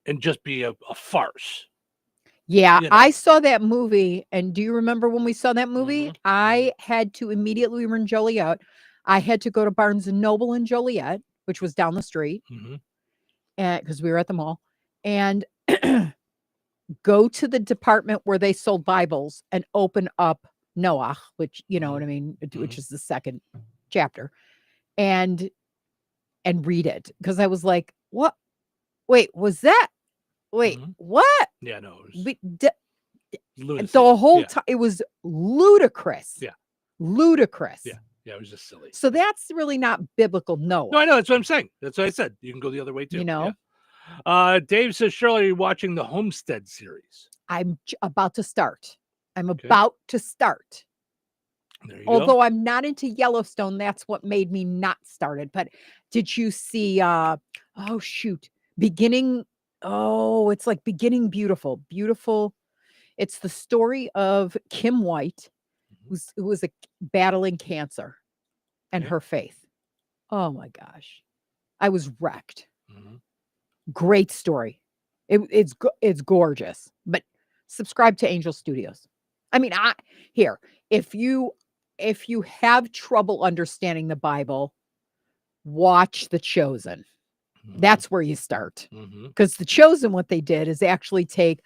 and just be a farce. Yeah, I saw that movie, and do you remember when we saw that movie? I had to immediately, we were in Joliet. I had to go to Barnes & Noble in Joliet, which was down the street, and because we were at the mall, and go to the department where they sold Bibles and open up Noah, which you know what I mean, which is the second chapter, and read it because I was like, "What? Wait, was that? Wait, what? Yeah, no, the whole time it was ludicrous. Yeah, ludicrous. Yeah, it was just silly. So that's really not biblical Noah. No, I know. That's what I'm saying. That's what I said. You can go the other way too. Yeah. Dave says, Shirley, are you watching the Homestead series? I'm about to start. About to start. There you Although go. I'm not into Yellowstone, that's what made me not start it. But did you see, Beginning, it's like Beginning Beautiful. Beautiful. It's the story of Kim White, who was battling cancer and her faith. Oh my gosh. I was wrecked. Great story. It's gorgeous. But subscribe to Angel Studios. I mean, if you have trouble understanding the Bible, watch The Chosen. That's where you start. Because The Chosen, what they did is actually take,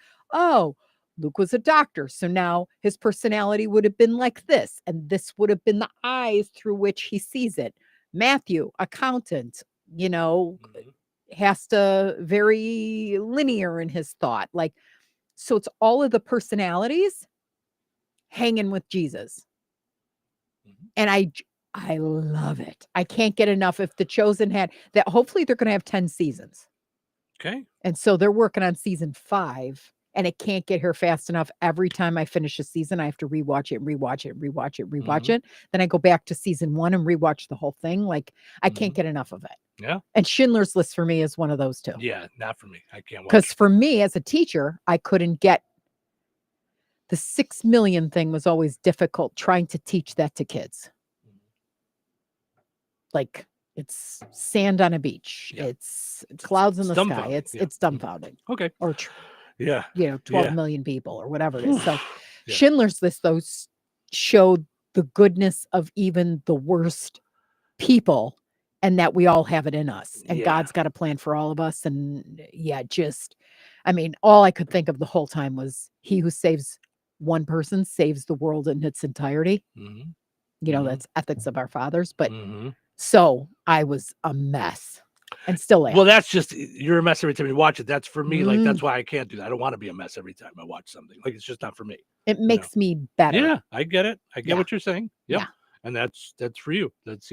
Luke was a doctor, so now his personality would have been like this, and this would have been the eyes through which he sees it. Matthew, accountant, has to very linear in his thought. Like, so it's all of the personalities hanging with Jesus. And I love it. I can't get enough. If The Chosen had that, hopefully they're going to have 10 seasons. Okay. And so they're working on season 5. And it can't get here fast enough. Every time I finish a season, I have to rewatch it. Then I go back to season 1 and rewatch the whole thing. Like, I can't get enough of it. Yeah. And Schindler's List for me is one of those too. Yeah, not for me. I can't watch. Because for me as a teacher, I couldn't get the 6 million thing was always difficult trying to teach that to kids. Like, it's sand on a beach. It's clouds in the sky. It's dumbfounding. Okay. Or 12 million people or whatever it is. So Schindler's List, though, showed the goodness of even the worst people and that we all have it in us. And God's got a plan for all of us. And all I could think of the whole time was he who saves one person saves the world in its entirety. That's ethics of our fathers. But so I was a mess. And still am. Well, that's just, you're a mess every time you watch it. That's for me. Like, that's why I can't do that. I don't want to be a mess every time I watch something. Like, it's just not for me. It makes me better. Yeah, I get it. I get what you're saying. Yep. Yeah. And that's for you. That's.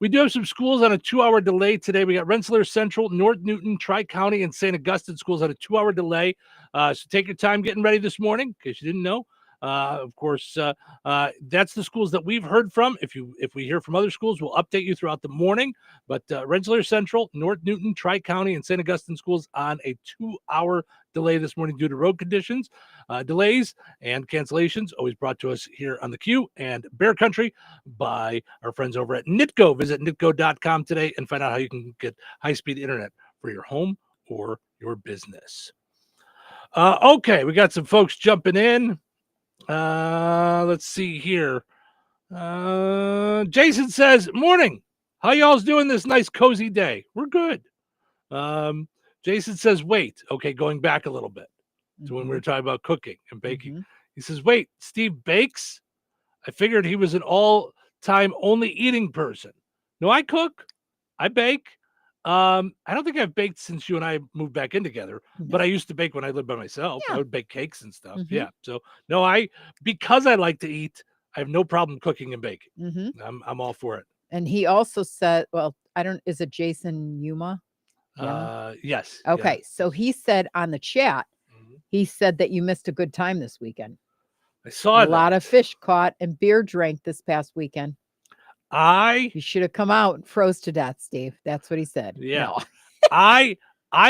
We do have some schools on a 2-hour delay today. We got Rensselaer Central, North Newton, Tri-County, and St. Augustine schools on a 2-hour delay. So take your time getting ready this morning, in case you didn't know. Of course, that's the schools that we've heard from. If we hear from other schools, we'll update you throughout the morning. But Rensselaer Central, North Newton, Tri-County, and St. Augustine schools on a 2-hour delay this morning due to road conditions. Delays and cancellations always brought to us here on the Q and Bear Country by our friends over at Nitco. Visit nitco.com today and find out how you can get high-speed internet for your home or your business. Okay, we got some folks jumping in. Let's see here. Jason says, morning. How y'all's doing this nice cozy day? We're good. Jason says, wait. Okay, going back a little bit to when we were talking about cooking and baking. He says, wait, Steve bakes? I figured he was an all-time only eating person. No, I cook. I bake. I don't think I've baked since you and I moved back in together, but I used to bake when I lived by myself. I would bake cakes and stuff. Yeah. So no, because I like to eat, I have no problem cooking and baking. I'm all for it. And he also said, well, is it Jason Yuma? Yes. Okay. Yeah. So he said on the chat, he said that you missed a good time this weekend. I saw a lot of fish caught and beer drank this past weekend. You should have come out and froze to death, Steve. That's what he said. Yeah. No. I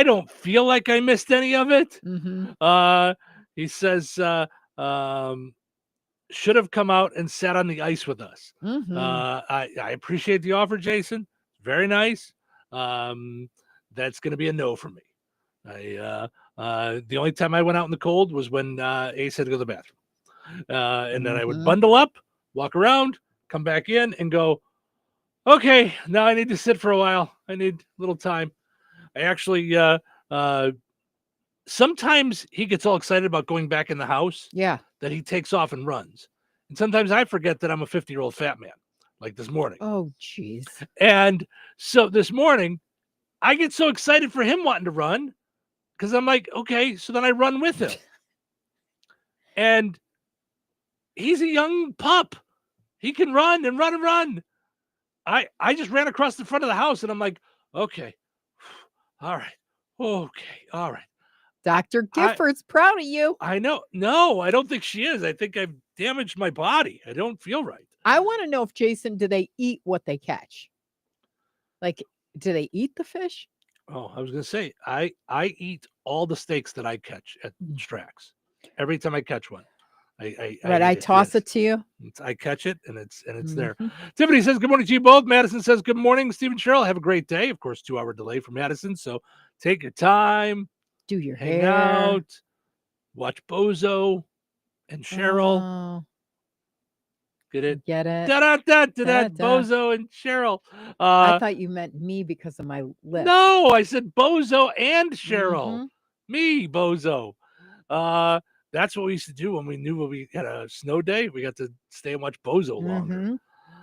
don't feel like I missed any of it. He says should have come out and sat on the ice with us. I appreciate the offer, Jason. Very nice. That's going to be a no for me. The only time I went out in the cold was when Ace had to go to the bathroom. And then I would bundle up, walk around, come back in and go, okay, now I need to sit for a while. I need a little time. I actually, sometimes he gets all excited about going back in the house. Yeah. That he takes off and runs. And sometimes I forget that I'm a 50-year-old fat man, like this morning. Oh, jeez. And so this morning, I get so excited for him wanting to run because I'm like, okay, so then I run with him. And he's a young pup. He can run and run and run. I just ran across the front of the house and I'm like, okay, all right, okay, all right. Dr. Gifford's proud of you. I know. No, I don't think she is. I think I've damaged my body. I don't feel right. I want to know if Jason, do they eat what they catch? Like, do they eat the fish? Oh, I was going to say, I eat all the steaks that I catch at Strax. Every time I catch one. I toss it to you. I catch it and it's there. Tiffany says good morning to you both. Madison says good morning. Stephen Cheryl, have a great day. Of course, 2-hour delay for Madison. So take your time. Do your hang hair. out. Watch Bozo and Cheryl. Get it? Get it? Da-da-da-da-da, Bozo and Cheryl. I thought you meant me because of my lips. No, I said Bozo and Cheryl. Me, Bozo. That's what we used to do when we knew when we had a snow day. We got to stay and watch Bozo longer.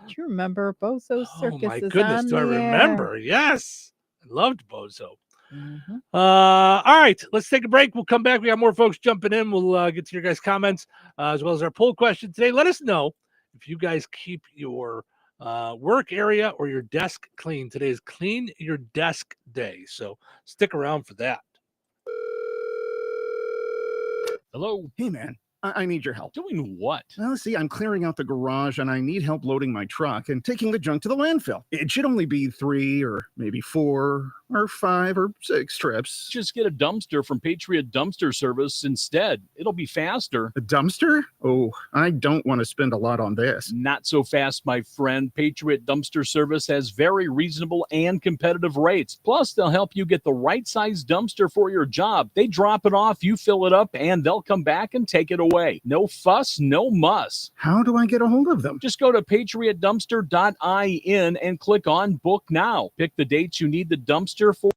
Do you remember Bozo Circus? Oh my goodness, do I remember? Yes. I loved Bozo. All right, let's take a break. We'll come back. We got more folks jumping in. We'll get to your guys' comments as well as our poll question today. Let us know if you guys keep your work area or your desk clean. Today is Clean Your Desk Day, so stick around for that. Hello. Hey, man. I need your help. Doing what? Well, see, I'm clearing out the garage and I need help loading my truck and taking the junk to the landfill. It should only be 3 or maybe 4 or 5 or 6 trips. Just get a dumpster from Patriot Dumpster Service instead. It'll be faster. A dumpster? Oh, I don't want to spend a lot on this. Not so fast, my friend. Patriot Dumpster Service has very reasonable and competitive rates. Plus, they'll help you get the right size dumpster for your job. They drop it off, you fill it up, and they'll come back and take it away. No fuss, no muss. How do I get a hold of them? Just go to patriotdumpster.in and click on Book Now. Pick the dates you need the dumpster for.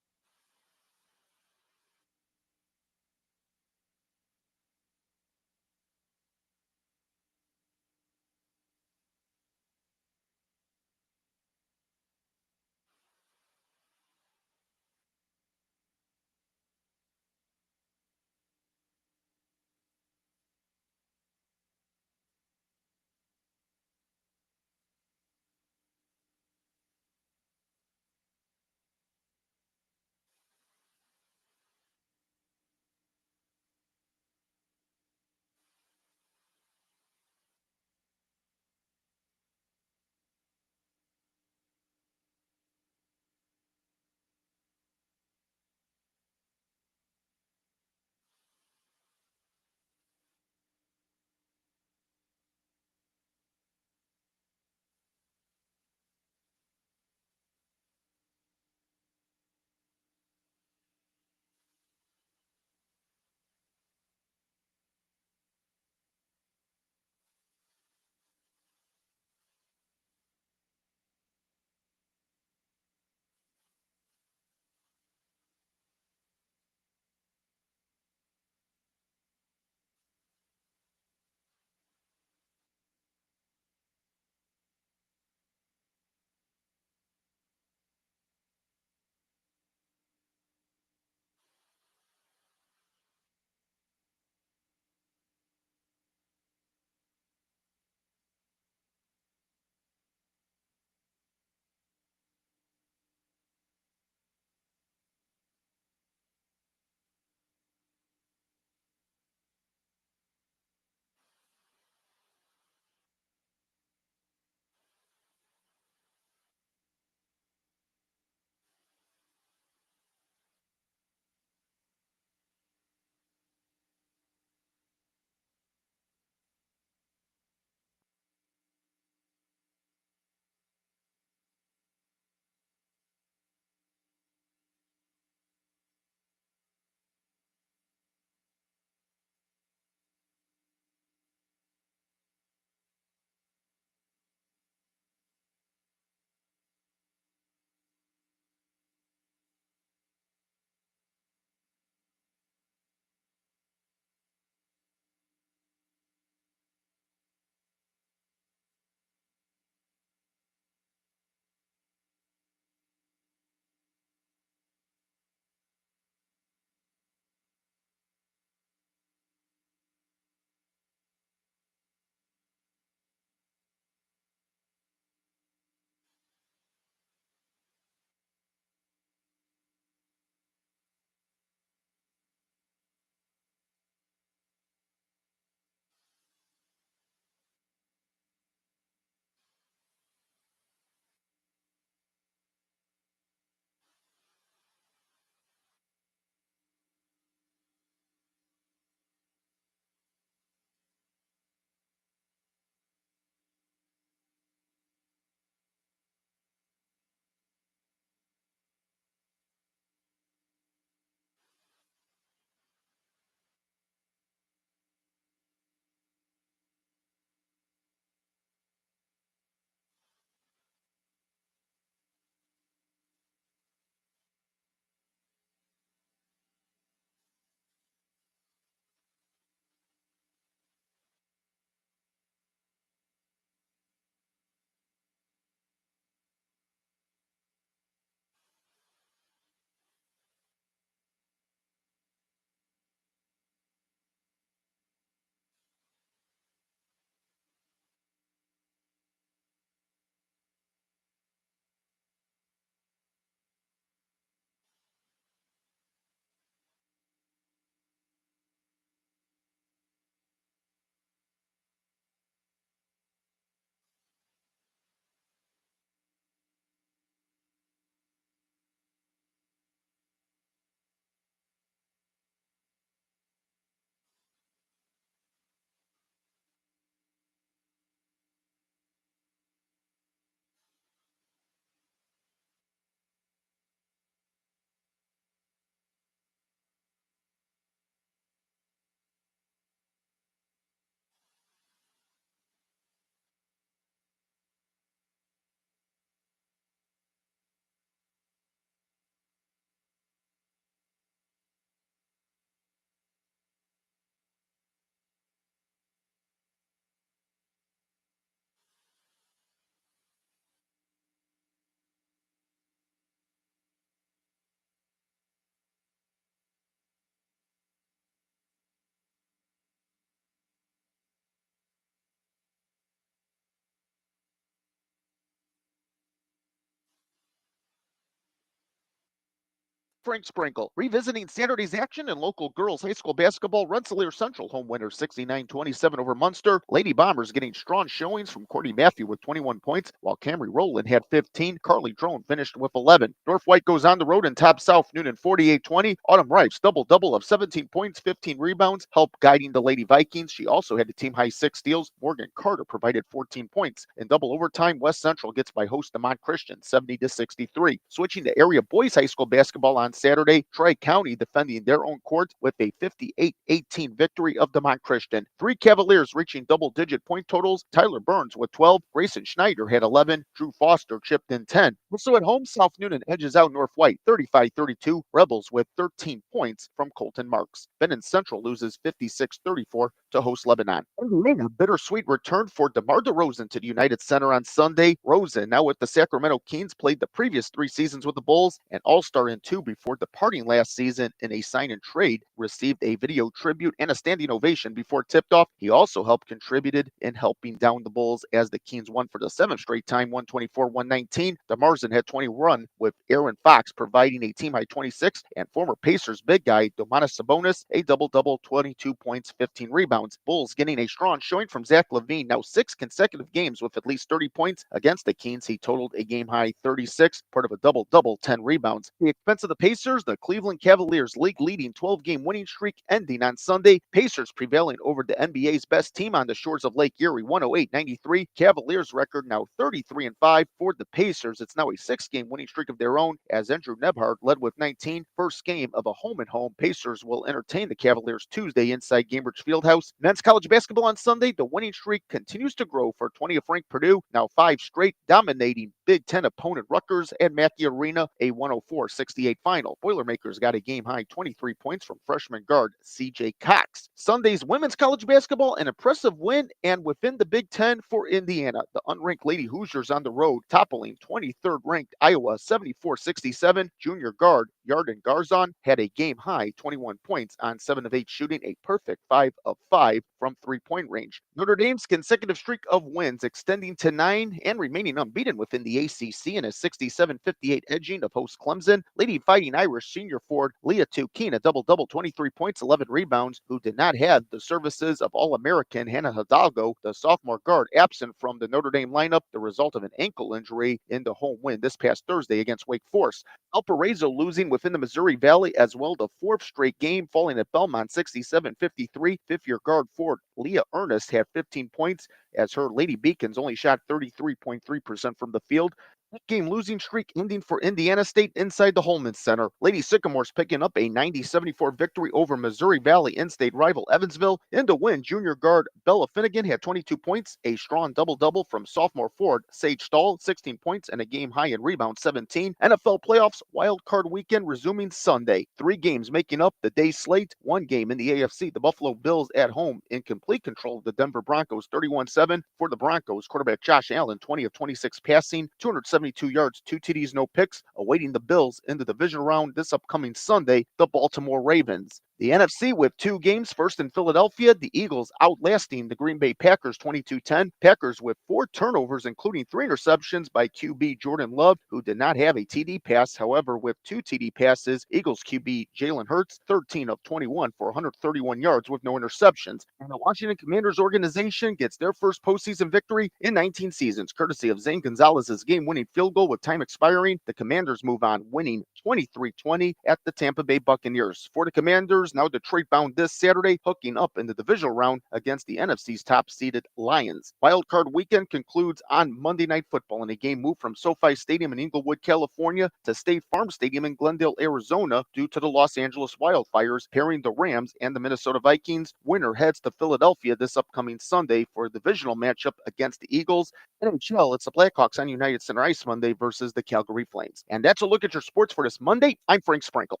Frank Sprinkle, revisiting Saturday's action in local girls high school basketball. Rensselaer Central home winner 69-27 over Munster. Lady Bombers getting strong showings from Courtney Matthew with 21 points, while Camry Rowland had 15. Carly Drone finished with 11. North White goes on the road and tops South Noonan 48-20. Autumn Ripes double-double of 17 points, 15 rebounds, help guiding the Lady Vikings. She also had a team-high 6 steals. Morgan Carter provided 14 points. In double overtime, West Central gets by host Demont Christian 70-63. Switching to area boys high school basketball on Saturday, Tri-County defending their own court with a 58-18 victory of Demont Christian. 3 Cavaliers reaching double-digit point totals. Tyler Burns with 12. Grayson Schneider had 11. Drew Foster chipped in 10. Also at home, South Noonan edges out North White 35-32. Rebels with 13 points from Colton Marks. Benton Central loses 56-34 to host Lebanon. A bittersweet return for DeMar DeRozan to the United Center on Sunday. Rosen, now with the Sacramento Kings, played the previous 3 seasons with the Bulls, an All-Star in 2 before departing last season in a sign and trade, received a video tribute and a standing ovation before tipped off. He also contributed in helping down the Bulls as the Kings won for the 7th straight time, 124-119. DeMarzin had 21, with Aaron Fox providing a team-high 26, and former Pacers big guy Domantas Sabonis a double-double, 22 points, 15 rebounds. Bulls getting a strong showing from Zach LaVine, now 6 consecutive games with at least 30 points. Against the Kings, he totaled a game-high 36, part of a double-double, 10 rebounds. At the expense of the Pacers, the Cleveland Cavaliers league-leading 12-game winning streak ending on Sunday. Pacers prevailing over the NBA's best team on the shores of Lake Erie, 108-93. Cavaliers record now 33-5 for the Pacers. It's now a 6-game winning streak of their own, as Andrew Nebhard led with 19. First game of a home-and-home. Pacers will entertain the Cavaliers Tuesday inside Gainbridge Fieldhouse. Men's college basketball on Sunday. The winning streak continues to grow for 20th ranked Purdue, now 5 straight, dominating Big Ten opponent Rutgers and Mackey Arena, a 104-68 final. Boilermakers got a game-high 23 points from freshman guard C.J. Cox. Sunday's women's college basketball, an impressive win and within the Big Ten for Indiana. The unranked Lady Hoosiers on the road, toppling 23rd ranked Iowa 74-67. Junior guard Yarden Garzon had a game-high 21 points on 7 of 8 shooting, a perfect 5 of 5 from three-point range. Notre Dame's consecutive streak of wins extending to 9 and remaining unbeaten within the ACC in a 67-58 edging of host Clemson. Lady Fighting Irish senior forward Leah Tukeen, a double-double, 23 points, 11 rebounds, who did not have the services of All-American Hannah Hidalgo, the sophomore guard, absent from the Notre Dame lineup, the result of an ankle injury in the home win this past Thursday against Wake Forest. Valparaiso losing within the Missouri Valley as well, the 4th straight game, falling at Belmont 67-53. Fifth-year guard forward Leah Ernest had 15 points as her Lady Beacons only shot 33.3% from the field. That game losing streak ending for Indiana State inside the Holman Center. Lady Sycamores picking up a 90-74 victory over Missouri Valley in-state rival Evansville. In the win, junior guard Bella Finnegan had 22 points, a strong double-double from sophomore forward Sage Stahl, 16 points, and a game high in rebound 17. NFL playoffs wild card weekend resuming Sunday. 3 games making up the day slate. 1 game in the AFC. The Buffalo Bills at home in complete control of the Denver Broncos, 31-7. For the Broncos, quarterback Josh Allen, 20 of 26 passing, 272 yards, 2 TDs, no picks, awaiting the Bills in the division round this upcoming Sunday, the Baltimore Ravens. The NFC with 2 games, first in Philadelphia, the Eagles outlasting the Green Bay Packers 22-10. Packers with 4 turnovers, including 3 interceptions by QB Jordan Love, who did not have a TD pass. However, with 2 TD passes, Eagles QB Jalen Hurts, 13 of 21 for 131 yards with no interceptions. And the Washington Commanders organization gets their first postseason victory in 19 seasons, courtesy of Zane Gonzalez's game-winning field goal with time expiring. The Commanders move on, winning 23-20 at the Tampa Bay Buccaneers. For the Commanders, now Detroit bound this Saturday, hooking up in the divisional round against the NFC's top-seeded Lions. Wild card weekend concludes on Monday Night Football in a game moved from SoFi Stadium in Inglewood, California to State Farm Stadium in Glendale, Arizona due to the Los Angeles wildfires pairing the Rams and the Minnesota Vikings. Winner heads to Philadelphia this upcoming Sunday for a divisional matchup against the Eagles. NHL, it's the Blackhawks on United Center Ice Monday versus the Calgary Flames. And that's a look at your sports for this Monday. I'm Frank Sprinkle.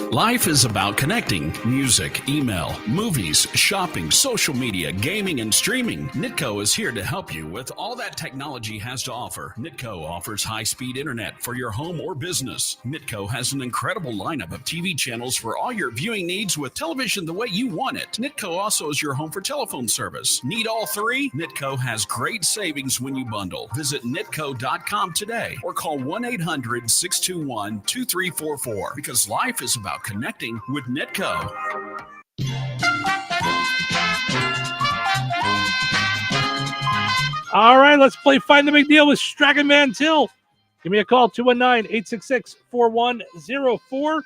Life is about connecting. Music, email, movies, shopping, social media, gaming, and streaming. Nitco is here to help you with all that technology has to offer. Nitco offers high-speed internet for your home or business. Nitco has an incredible lineup of TV channels for all your viewing needs with television the way you want it. Nitco also is your home for telephone service. Need all three? Nitco has great savings when you bundle. Visit nitco.com today or call 1-800-621-2344 because life is about connecting with Nitco. All right, let's play Find the Big Deal with Strachan Mantil. Give me a call, 219-866-4104.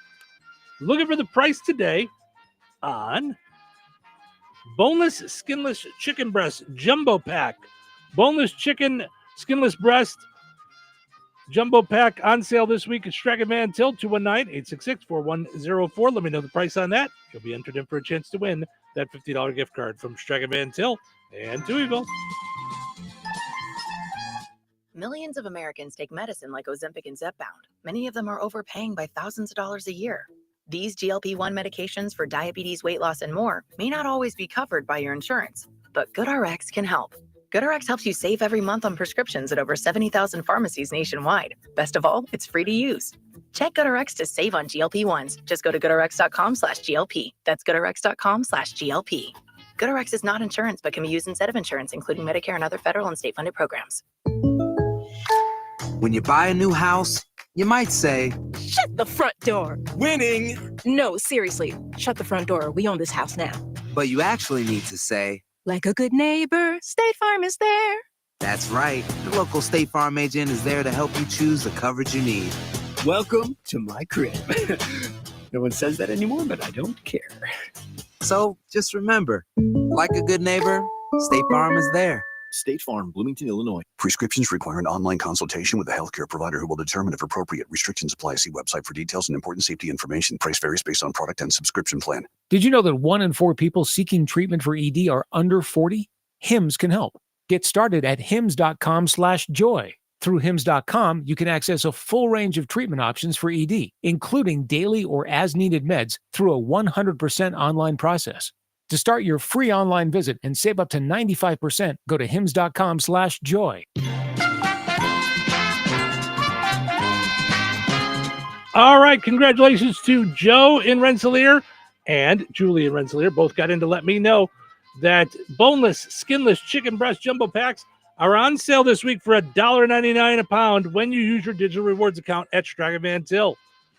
Looking for the price today on boneless, skinless chicken breast jumbo pack. Boneless chicken, skinless breast jumbo pack on sale this week at Strachan Mantil, 219-866-4104. Let me know the price on that. You'll be entered in for a chance to win that $50 gift card from Strachan Mantil and Touhyville. Millions of Americans take medicine like Ozempic and Zepbound. Many of them are overpaying by thousands of dollars a year. These GLP-1 medications for diabetes, weight loss, and more may not always be covered by your insurance, but GoodRx can help. GoodRx helps you save every month on prescriptions at over 70,000 pharmacies nationwide. Best of all, it's free to use. Check GoodRx to save on GLP-1s. Just go to GoodRx.com/GLP. That's GoodRx.com/GLP. GoodRx is not insurance, but can be used instead of insurance, including Medicare and other federal and state-funded programs. When you buy a new house, you might say, "Shut the front door." Winning! No, seriously, shut the front door. We own this house now. But you actually need to say, "Like a good neighbor, State Farm is there." that's right. The local State Farm agent is there to help you choose the coverage you need. Welcome to my crib. No one says that anymore, but I don't care. So just remember, like a good neighbor, State Farm is there. State Farm, Bloomington, Illinois. Prescriptions require an online consultation with a healthcare provider who will determine if appropriate. Restrictions apply. See website for details and important safety information. Price varies based on product and subscription plan. Did you know that 1 in 4 people seeking treatment for ED are under 40? HIMS can help. Get started at hims.com/joy. Through hims.com, you can access a full range of treatment options for ED, including daily or as-needed meds through a 100% online process. To start your free online visit and save up to 95%, go to hims.com/joy. All right, congratulations to Joe in Rensselaer and Julie in Rensselaer. Both got in to let me know that boneless, skinless chicken breast jumbo packs are on sale this week for $1.99 a pound when you use your digital rewards account at Strachan Mantil.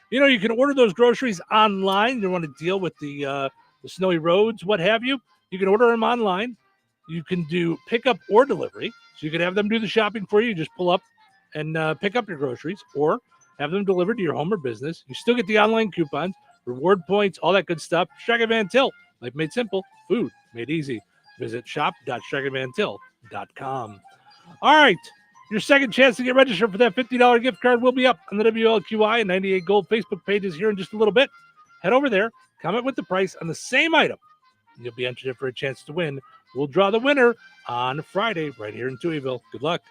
You know, you can order those groceries online. You don't want to deal with the snowy roads, what have you. You can order them online. You can do pickup or delivery. So you can have them do the shopping for you. You just pull up and pick up your groceries or have them delivered to your home or business. You still get the online coupons, reward points, all that good stuff. Strachan Mantil, life made simple, food made easy. Visit shop.strachanmantil.com. All right, your second chance to get registered for that $50 gift card will be up on the WLQI and 98 Gold Facebook pages here in just a little bit. Head over there, comment with the price on the same item. You'll be entered in for a chance to win. We'll draw the winner on Friday right here in Touhyville. Good luck.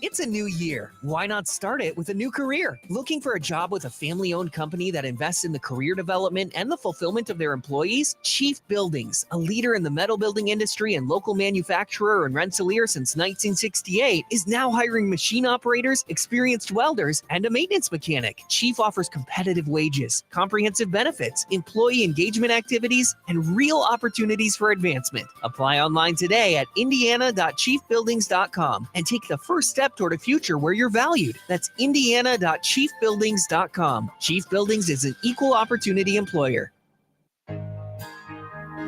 It's a new year. Why not start it with a new career? Looking for a job with a family-owned company that invests in the career development and the fulfillment of their employees? Chief Buildings, a leader in the metal building industry and local manufacturer in Rensselaer since 1968, is now hiring machine operators, experienced welders, and a maintenance mechanic. Chief offers competitive wages, comprehensive benefits, employee engagement activities, and real opportunities for advancement. Apply online today at indiana.chiefbuildings.com and take the first step toward a future where you're valued. That's indiana.chiefbuildings.com. Chief Buildings is an equal opportunity employer.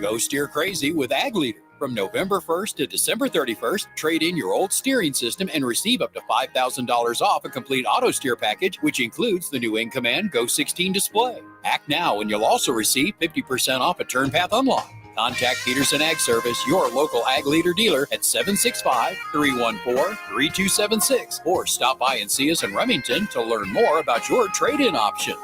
Go steer crazy with Ag Leader. From November 1st to December 31st, trade in your old steering system and receive up to $5,000 off a complete auto steer package, which includes the new In Command Go 16 display. Act now and you'll also receive 50% off a Turn Path Unlock. Contact Peterson Ag Service, your local Ag Leader dealer at 765-314-3276 or stop by and see us in Remington to learn more about your trade-in options.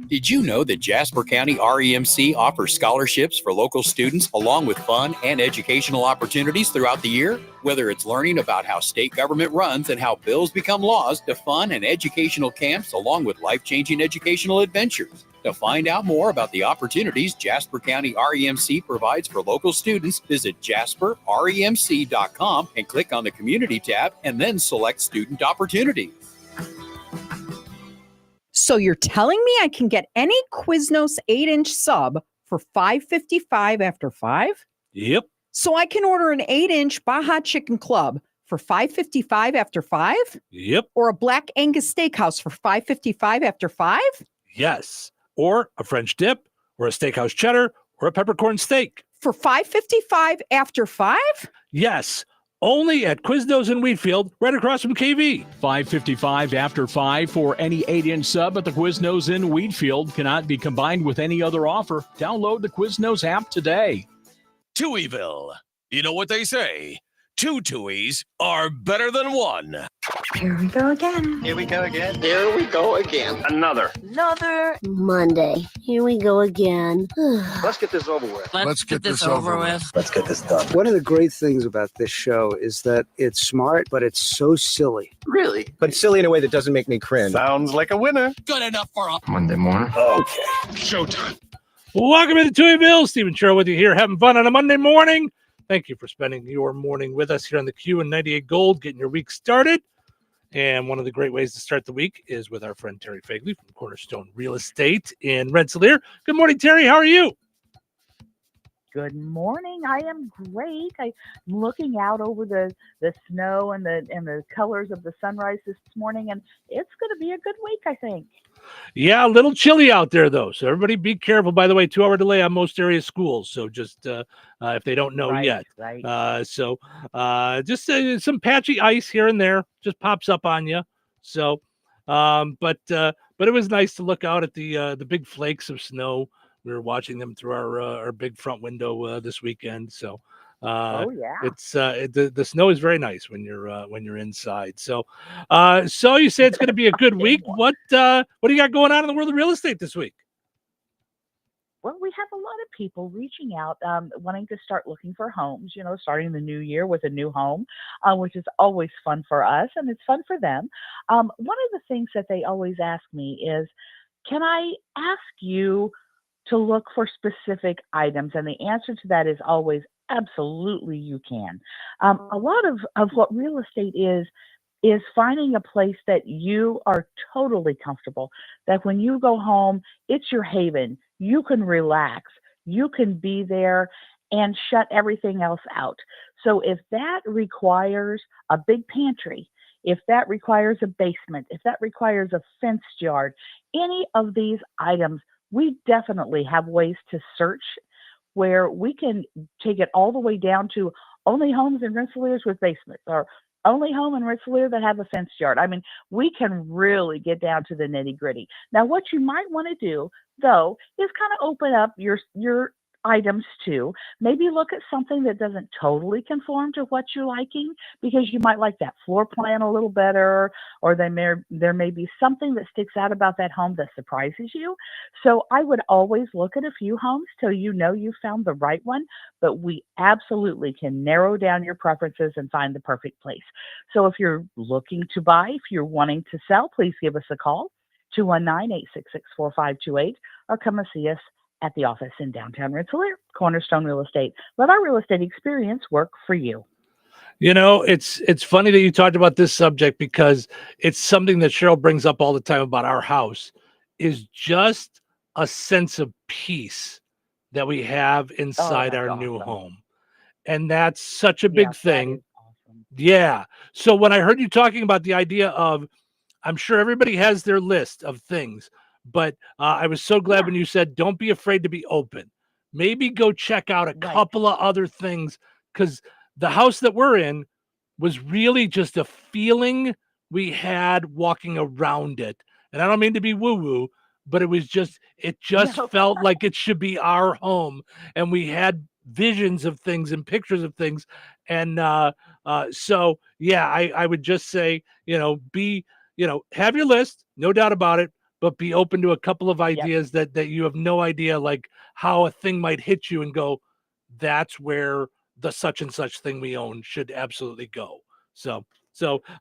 Did you know that Jasper County REMC offers scholarships for local students along with fun and educational opportunities throughout the year? Whether it's learning about how state government runs and how bills become laws, to fun and educational camps along with life-changing educational adventures. To find out more about the opportunities Jasper County REMC provides for local students, visit jasperremc.com and click on the Community tab and then select Student Opportunities. So you're telling me I can get any Quiznos 8-inch sub for $5.55 after 5? Yep. So I can order an 8-inch Baja Chicken Club for $5.55 after 5? Yep. Or a Black Angus Steakhouse for $5.55 after 5? Yes. Or a French dip, or a steakhouse cheddar, or a peppercorn steak. For $5.55 after 5? Yes. Only at Quiznos in Wheatfield, right across from KV. $5.55 after 5 for any 8-inch sub at the Quiznos in Wheatfield. Cannot be combined with any other offer. Download the Quiznos app today. Touhyville. You know what they say? 2 Touhies are better than 1. Here we go again. Here we go again. Here we go again. Another Monday. Here we go again. Let's get this over with. Let's get this over with. Let's get this done. One of the great things about this show is that it's smart, but it's so silly. Really? But silly in a way that doesn't make me cringe. Sounds like a winner. Good enough for a Monday morning. Okay. Showtime. Welcome to Touhyville. Stephen Sherrill with you here, having fun on a Monday morning. Thank you for spending your morning with us here on the Q and 98 Gold, getting your week started. And one of the great ways to start the week is with our friend Terry Fagley from Cornerstone Real Estate in Rensselaer. Good morning, Terry. How are you? Good morning. I am great. I'm looking out over the snow and the colors of the sunrise this morning, and it's going to be a good week, I think. Yeah, a little chilly out there, though. So everybody be careful. By the way, 2-hour delay on most area schools. So just if they don't know yet. Right. Just some patchy ice here and there just pops up on you. So, but it was nice to look out at the big flakes of snow. We were watching them through our big front window this weekend. So, oh yeah, it's the snow is very nice when you're inside. So you say it's going to be a good week. What do you got going on in the world of real estate this week? Well, we have a lot of people reaching out, wanting to start looking for homes, starting the new year with a new home, which is always fun for us and it's fun for them. One of the things that they always ask me is, can I ask you to look for specific items? And the answer to that is always absolutely you can. A lot of what real estate is finding a place that you are totally comfortable, that when you go home, it's your haven. You can relax. You can be there and shut everything else out. So if that requires a big pantry, if that requires a basement, if that requires a fenced yard, any of these items, we definitely have ways to search where we can take it all the way down to only homes in Rensselaer with basements, or only home in Rensselaer that have a fenced yard. I mean, we can really get down to the nitty gritty. Now, what you might want to do, though, is kind of open up your items too. Maybe look at something that doesn't totally conform to what you're liking, because you might like that floor plan a little better, or there may be something that sticks out about that home that surprises you. So I would always look at a few homes till you know you found the right one, but we absolutely can narrow down your preferences and find the perfect place. So if you're looking to buy, if you're wanting to sell, please give us a call, 219-866-4528, or come and see us at the office in downtown Rensselaer, Cornerstone Real Estate. Let our real estate experience work for you. It's funny that you talked about this subject, because it's something that Cheryl brings up all the time about our house, is just a sense of peace that we have inside our new home. And that's such a big thing. Awesome. Yeah. So when I heard you talking about the idea of, I'm sure everybody has their list of things, but I was so glad when you said, don't be afraid to be open. Maybe go check out a couple of other things, because the house that we're in was really just a feeling we had walking around it. And I don't mean to be woo-woo, but it just felt like it should be our home. And we had visions of things and pictures of things. And so, yeah, I would just say, have your list, no doubt about it. but be open to a couple of ideas that you have no idea, like how a thing might hit you and go, that's where the such and such thing we own should absolutely go. So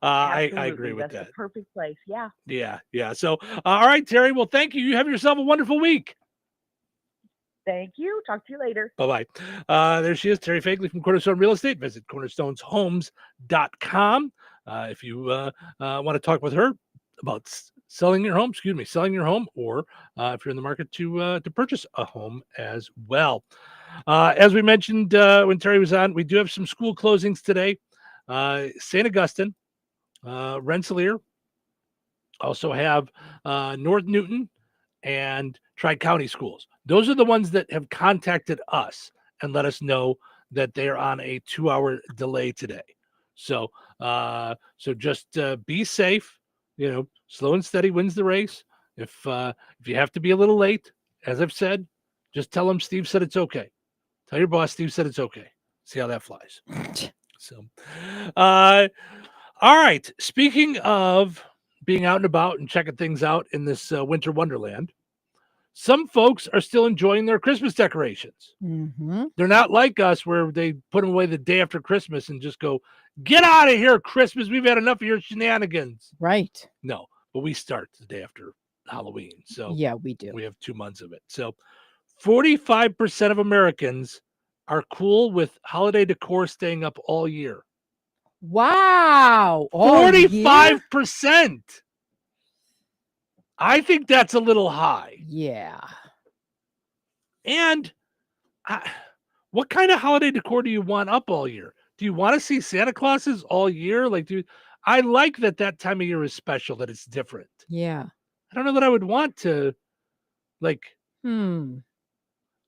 I agree with That's that. the perfect place. Yeah. Yeah. So all right, Terry. Well, thank you. You have yourself a wonderful week. Thank you. Talk to you later. Bye-bye. There she is, Terry Fagley from Cornerstone Real Estate. Visit cornerstoneshomes.com if you want to talk with her about selling your home, or if you're in the market to purchase a home as well. As we mentioned when Terry was on, we do have some school closings today. St. Augustine, Rensselaer, also have North Newton and Tri-County schools. Those are the ones that have contacted us and let us know that they're on a 2-hour delay today. So just be safe. Slow and steady wins the race. If you have to be a little late, as I've said, just tell them Steve said it's okay. Tell your boss Steve said it's okay. See how that flies. So, all right. Speaking of being out and about and checking things out in this winter wonderland, some folks are still enjoying their Christmas decorations. Mm-hmm. They're not like us where they put them away the day after Christmas and just go, get out of here, Christmas. We've had enough of your shenanigans. Right. No, but we start the day after Halloween. So yeah, we do. We have 2 months of it. So 45% of Americans are cool with holiday decor staying up all year. Wow. 45%. I think that's a little high. Yeah. And what kind of holiday decor do you want up all year? Do you want to see Santa Clauses all year? I like that time of year is special, that it's different. Yeah. I don't know that I would want to,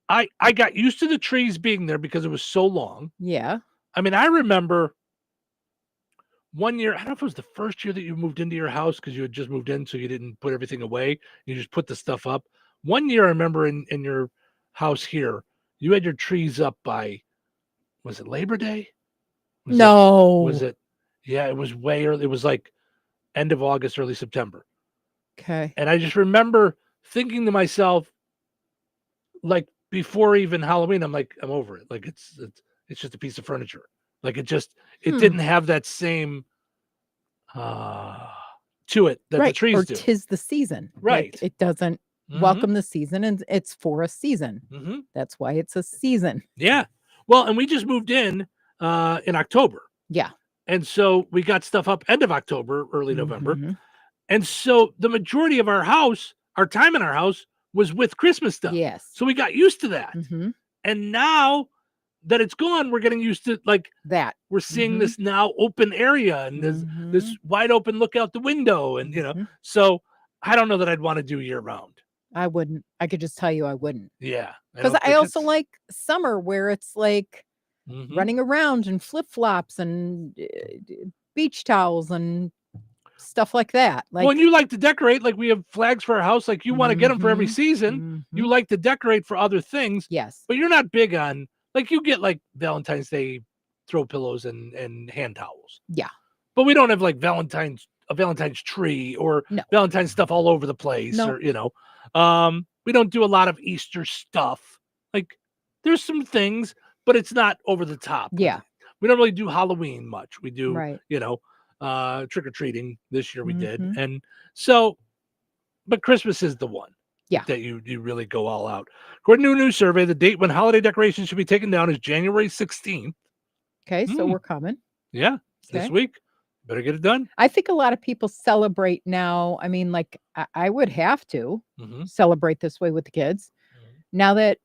I got used to the trees being there because it was so long. Yeah. I mean, I remember one year, I don't know if it was the first year that you moved into your house because you had just moved in, so you didn't put everything away. You just put the stuff up. One year, I remember in your house here, you had your trees up by, was it Labor Day? Was it? Yeah, it was way early. It was like end of August, early September. Okay. And I just remember thinking to myself, before even Halloween, I'm like, I'm over it. It's just a piece of furniture. It didn't have that same to it that the trees do. 'Tis the season. Right. It doesn't welcome the season, and it's for a season. Mm-hmm. That's why it's a season. Yeah. Well, and we just moved in October. Yeah. And so we got stuff up end of October, early November. Mhm. And so the majority of our time in our house was with Christmas stuff. Yes. So we got used to that. Mhm. And now that it's gone, we're getting used to that. We're seeing this now open area and this wide open look out the window. And, so I don't know that I'd want to do year round. I wouldn't. I could just tell you I wouldn't. Yeah. Because I also like summer where it's running around in flip-flops and beach towels and stuff like that. When you like to decorate, we have flags for our house, you want to get them for every season. You like to decorate for other things. Yes. But you're not big on, you get Valentine's Day throw pillows and hand towels. Yeah. But we don't have a Valentine's tree or Valentine's stuff all over the place. No. Or, we don't do a lot of Easter stuff. There's some things, but it's not over the top. Yeah. We don't really do Halloween much. We do, Right. trick-or-treating this year we did. And so, but Christmas is the one. Yeah. That you really go all out. According to a new survey, the date when holiday decorations should be taken down is January 16th. Okay, so we're coming. Yeah. This Okay. week. Better get it done. I think a lot of people celebrate now. I mean, I would have to celebrate this way with the kids. Now that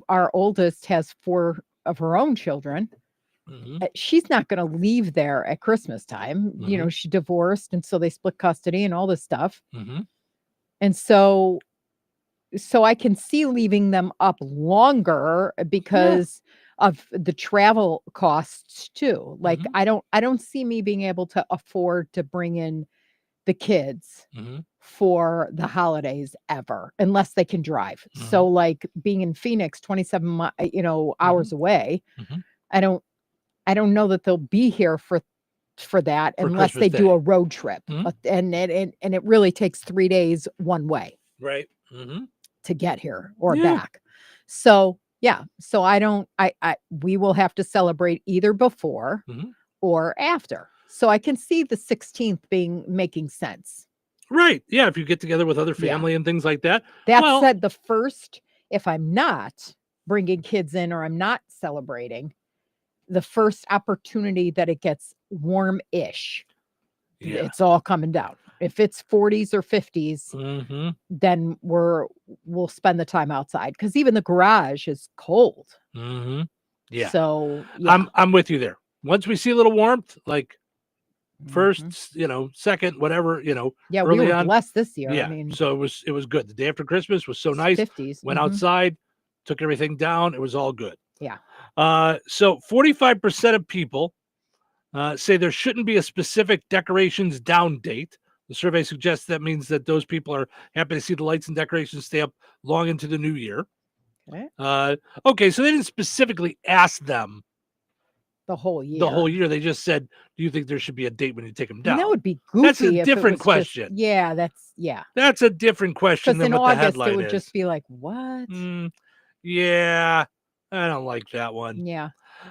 our oldest has 4 of her own children, she's not going to leave there at Christmas time. She divorced, and so they split custody and all this stuff. And so I can see leaving them up longer because of the travel costs too. I don't see me being able to afford to bring in the kids for the holidays ever, unless they can drive. So being in Phoenix, 27 hours away, I don't know that they'll be here for for that For unless Christmas they do Day. a road trip. Mhm. And it really takes 3 days one way Right. Mm-hmm. to get here or Yeah. back. So, yeah. So we will have to celebrate either before Mhm. or after. So I can see the 16th making sense. Right. Yeah. If you get together with other Yeah. family and things like that. That well, said, the first, if I'm not bringing kids in or I'm not celebrating, the first opportunity that it gets warm-ish, yeah. it's all coming down. If it's 40s or 50s, Mm-hmm. then we'll spend the time outside because even the garage is cold. Mm-hmm. Yeah. So yeah. I'm with you there. Once we see a little warmth, like first, Mhm. second, whatever, Yeah, we early were on. blessed this year. Yeah. I mean, So it was good. The day after Christmas was so nice. 50s. Went Mhm. outside, took everything down. It was all good. Yeah. So 45% of people say there shouldn't be a specific decorations down date. The survey suggests that means that those people are happy to see the lights and decorations stay up long into the new year. Okay. Okay, so they didn't specifically ask them The whole year. the whole year. They just said, "Do you think there should be a date when you take them I down?" mean, that would be That's goofy a if it different was question. yeah, yeah. That's a different question Because than in what the August headline it would is. just be like, what? Yeah, I don't like that one. Yeah.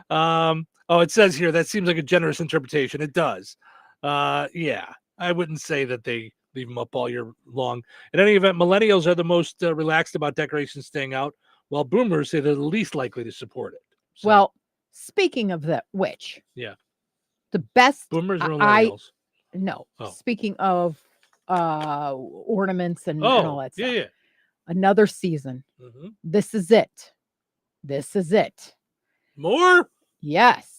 Oh, it says here that seems like a generous interpretation. It does. Yeah, I wouldn't say that they leave them up all year long. In any event, millennials are the most relaxed about decorations staying out, while boomers say they're the least likely to support it. So, Well, speaking of which, yeah, the best boomers or I millennials? no. Oh. Speaking of ornaments and all that stuff. Yeah. Another season. Mhm. This is it. This is it. More? Yes.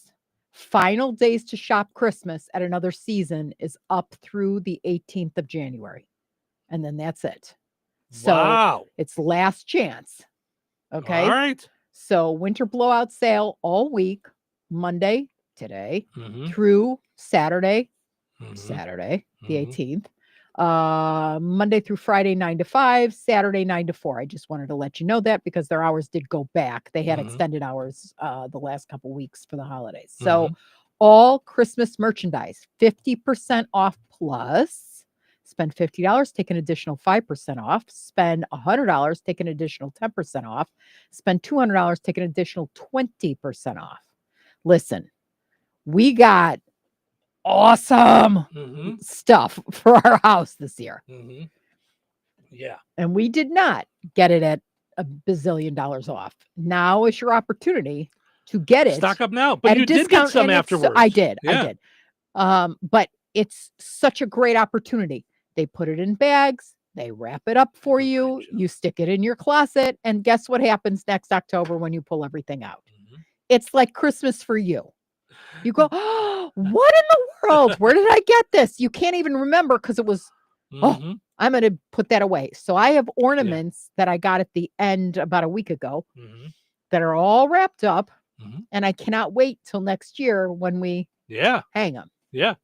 Final days to shop Christmas at another season is up through the 18th of January. And then that's it. So Wow. it's last chance. Okay. All right. So winter blowout sale all week, Monday, today, Mhm. through Saturday, Mhm. the 18th. Monday through Friday, 9 to 5, Saturday, 9 to 4. I just wanted to let you know that because their hours did go back. They had Mhm. extended hours the last couple weeks for the holidays. Mm-hmm. So all Christmas merchandise, 50% off plus. Spend $50, take an additional 5% off. Spend $100, take an additional 10% off. Spend $200, take an additional 20% off. Listen, we got awesome Mhm. stuff for our house this year. Mhm. Yeah. And we did not get it at a bazillion dollars off. Now is your opportunity to get it. Stock up now. But at a you did get discount, some and I afterwards. did. Yeah. I did. But it's such a great opportunity. They put it in bags, they wrap it up for you, you stick it in your closet, and guess what happens next October when you pull everything out? Mm-hmm. It's like Christmas for you. You go, oh, what in the world? Where did I get this? You can't even remember because it was, Mhm. I'm going to put that away. So I have ornaments that I got at the end about a week ago Mhm. that are all wrapped up, Mhm. and I cannot wait till next year when we Yeah. hang them. Yeah.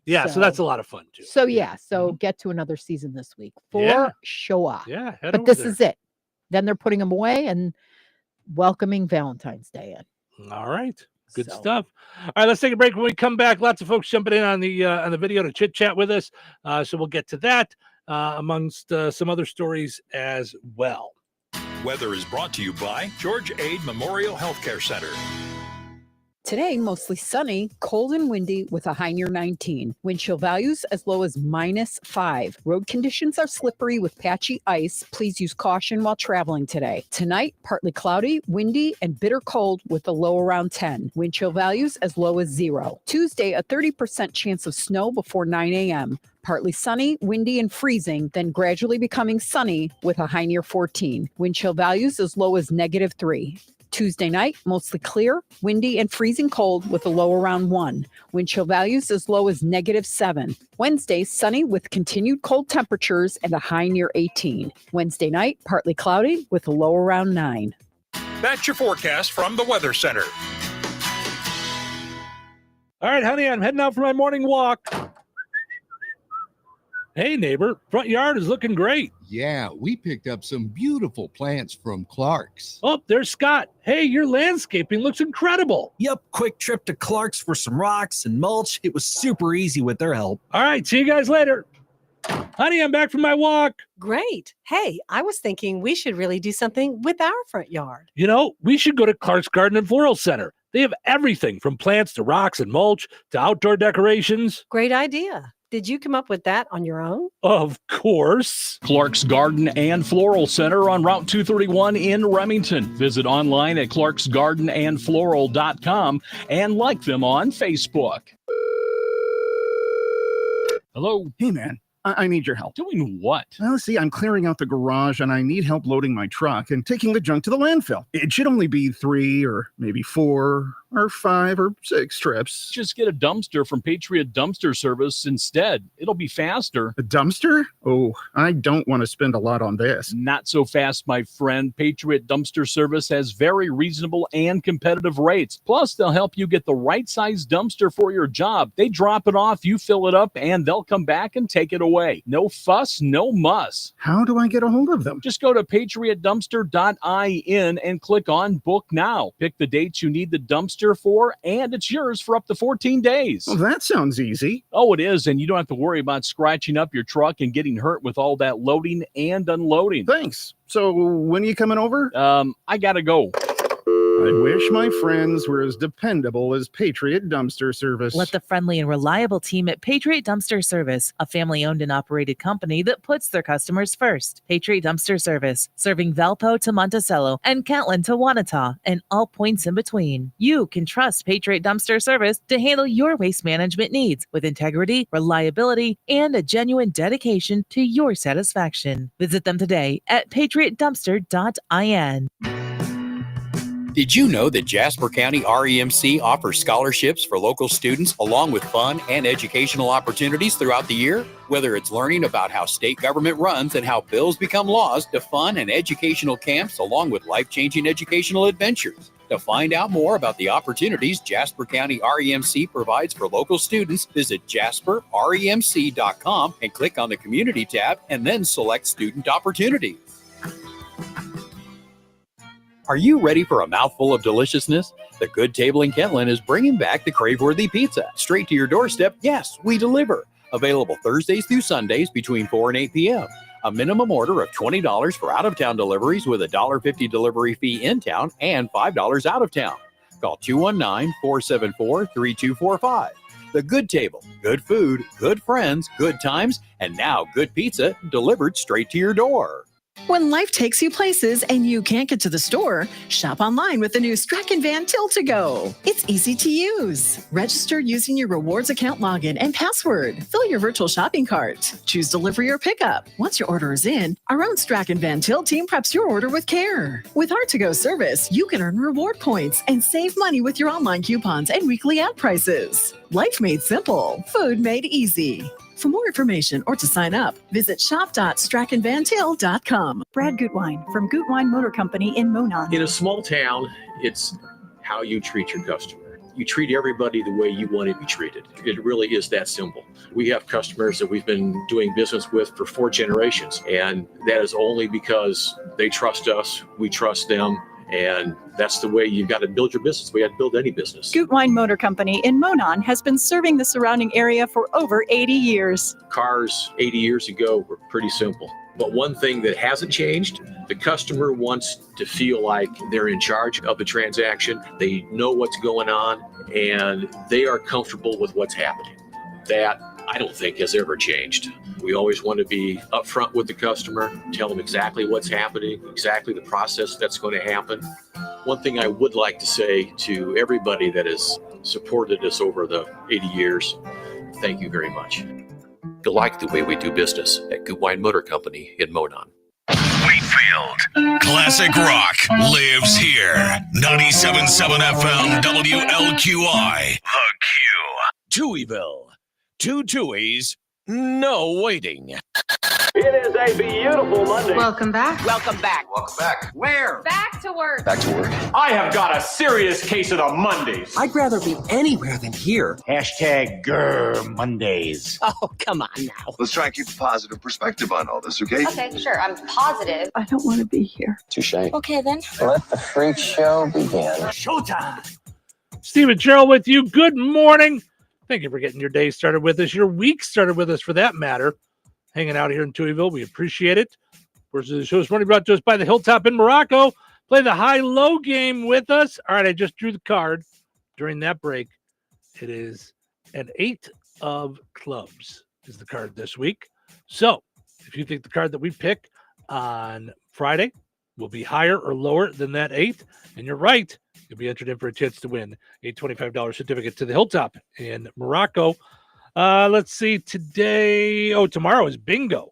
Yeah. So that's a lot of fun too. So get to another season this week for Yeah. sure. Yeah. Head But over this there. is it. Then they're putting them away and welcoming Valentine's Day in. All right. Good So- stuff. All right, let's take a break. When we come back, lots of folks jumping in on the video to chit chat with us. So we'll get to that amongst some other stories as well. Weather is brought to you by George Ade Memorial Healthcare Center. Today, mostly sunny, cold and windy with a high near 19. Wind chill values as low as -5. Road conditions are slippery with patchy ice. Please use caution while traveling today. Tonight, partly cloudy, windy, and bitter cold with a low around 10. Wind chill values as low as 0. Tuesday, a 30% chance of snow before 9 a.m. Partly sunny, windy, and freezing, then gradually becoming sunny with a high near 14. Wind chill values as low as -3. Tuesday night, mostly clear, windy, and freezing cold with a low around 1. Wind chill values as low as -7. Wednesday, sunny with continued cold temperatures and a high near 18. Wednesday night, partly cloudy with a low around 9. That's your forecast from the Weather Center. All right, honey, I'm heading out for my morning walk. Hey, neighbor, front yard is looking great. Yeah, we picked up some beautiful plants from Clark's. Oh, there's Scott. Hey, your landscaping looks incredible. Yep, quick trip to Clark's for some rocks and mulch. It was super easy with their help. All right, see you guys later. Honey, I'm back from my walk. Great. Hey, I was thinking we should really do something with our front yard. You know, we should go to Clark's Garden and Floral Center. They have everything from plants to rocks and mulch to outdoor decorations. Great idea. Did you come up with that on your own? Of course. Clark's Garden and Floral Center on Route 231 in Remington. Visit online at clarksgardenandfloral.com and like them on Facebook. Hello? Hey, man. I need your help. Doing what? Well, see, I'm clearing out the garage and I need help loading my truck and taking the junk to the landfill. It should only be 3 or maybe 4 or 5 or 6 trips. Just get a dumpster from Patriot Dumpster Service instead. It'll be faster. A dumpster? Oh, I don't want to spend a lot on this. Not so fast, my friend. Patriot Dumpster Service has very reasonable and competitive rates. Plus, they'll help you get the right size dumpster for your job. They drop it off, you fill it up, and they'll come back and take it away. No fuss, no muss. How do I get a hold of them? Just go to patriotdumpster.in and click on Book Now. Pick the dates you need the dumpster for, and it's yours for up to 14 days. Well, that sounds easy. Oh, it is, and you don't have to worry about scratching up your truck and getting hurt with all that loading and unloading. Thanks. So when are you coming over? I gotta go. I wish my friends were as dependable as Patriot Dumpster Service. Let the friendly and reliable team at Patriot Dumpster Service, a family-owned and operated company that puts their customers first. Patriot Dumpster Service, serving Valpo to Monticello and Catlin to Wanata and all points in between. You can trust Patriot Dumpster Service to handle your waste management needs with integrity, reliability, and a genuine dedication to your satisfaction. Visit them today at patriotdumpster.in. Did you know that Jasper County REMC offers scholarships for local students along with fun and educational opportunities throughout the year? Whether it's learning about how state government runs and how bills become laws, to fun and educational camps along with life-changing educational adventures. To find out more about the opportunities Jasper County REMC provides for local students, visit jasperremc.com and click on the Community tab and then select Student Opportunities. Are you ready for a mouthful of deliciousness? The Good Table in Kentland is bringing back the crave-worthy pizza. Straight to your doorstep, yes, we deliver. Available Thursdays through Sundays between 4 and 8 p.m. A minimum order of $20 for out-of-town deliveries with a $1.50 delivery fee in town and $5 out of town. Call 219-474-3245. The Good Table. Good food, good friends, good times, and now good pizza delivered straight to your door. When life takes you places and you can't get to the store, shop online with the new Strachan Van Til to Go. It's easy to use. Register using your rewards account login and password. Fill your virtual shopping cart. Choose delivery or pickup. Once your order is in, our own Strachan Van Til team preps your order with care. With our to-go service, you can earn reward points and save money with your online coupons and weekly ad prices. Life made simple. Food made easy. For more information or to sign up, visit shop.strachanvantil.com. Brad Gutwein from Gutwein Motor Company in Monon. In a small town, it's how you treat your customer. You treat everybody the way you want to be treated. It really is that simple. We have customers that we've been doing business with for 4 generations, and that is only because they trust us, we trust them, and that's the way you've got to build your business. We had to build any business. Gutwein Motor Company in Monon has been serving the surrounding area for over 80 years. Cars 80 years ago were pretty simple. But one thing that hasn't changed, the customer wants to feel like they're in charge of the transaction. They know what's going on, and they are comfortable with what's happening. That, I don't think, has ever changed. We always want to be upfront with the customer, tell them exactly what's happening, exactly the process that's going to happen. One thing I would like to say to everybody that has supported us over the 80 years, thank you very much. You like the way we do business at Gutwein Motor Company in Monon. Wakefield. Classic rock lives here. 97.7 FM WLQI. The Q. Touhyville. 2 Touhies, no waiting. It is a beautiful Monday. Welcome back. Welcome back. Welcome back. Where? Back to work. Back to work. I have got a serious case of the Mondays. I'd rather be anywhere than here. Hashtag Grr Mondays. Oh, come on now. Let's try and keep a positive perspective on all this, okay? Okay, sure. I'm positive. I don't want to be here. Touche. Okay, then. Let the freak show begin. Showtime. Steve and Cheryl with you. Good morning. Thank you for getting your day started with us, your week started with us for that matter. Hanging out here in Touhyville. We appreciate it. Of course, the show is running brought to us by the Hilltop in Morocco. Play the high-low game with us. All right, I just drew the card during that break. It is an 8 of clubs is the card this week. So if you think the card that we pick on Friday will be higher or lower than that 8, and you're right, you'll be entered in for a chance to win a $25 certificate to the Hilltop in Morocco. Let's see today. Tomorrow is bingo.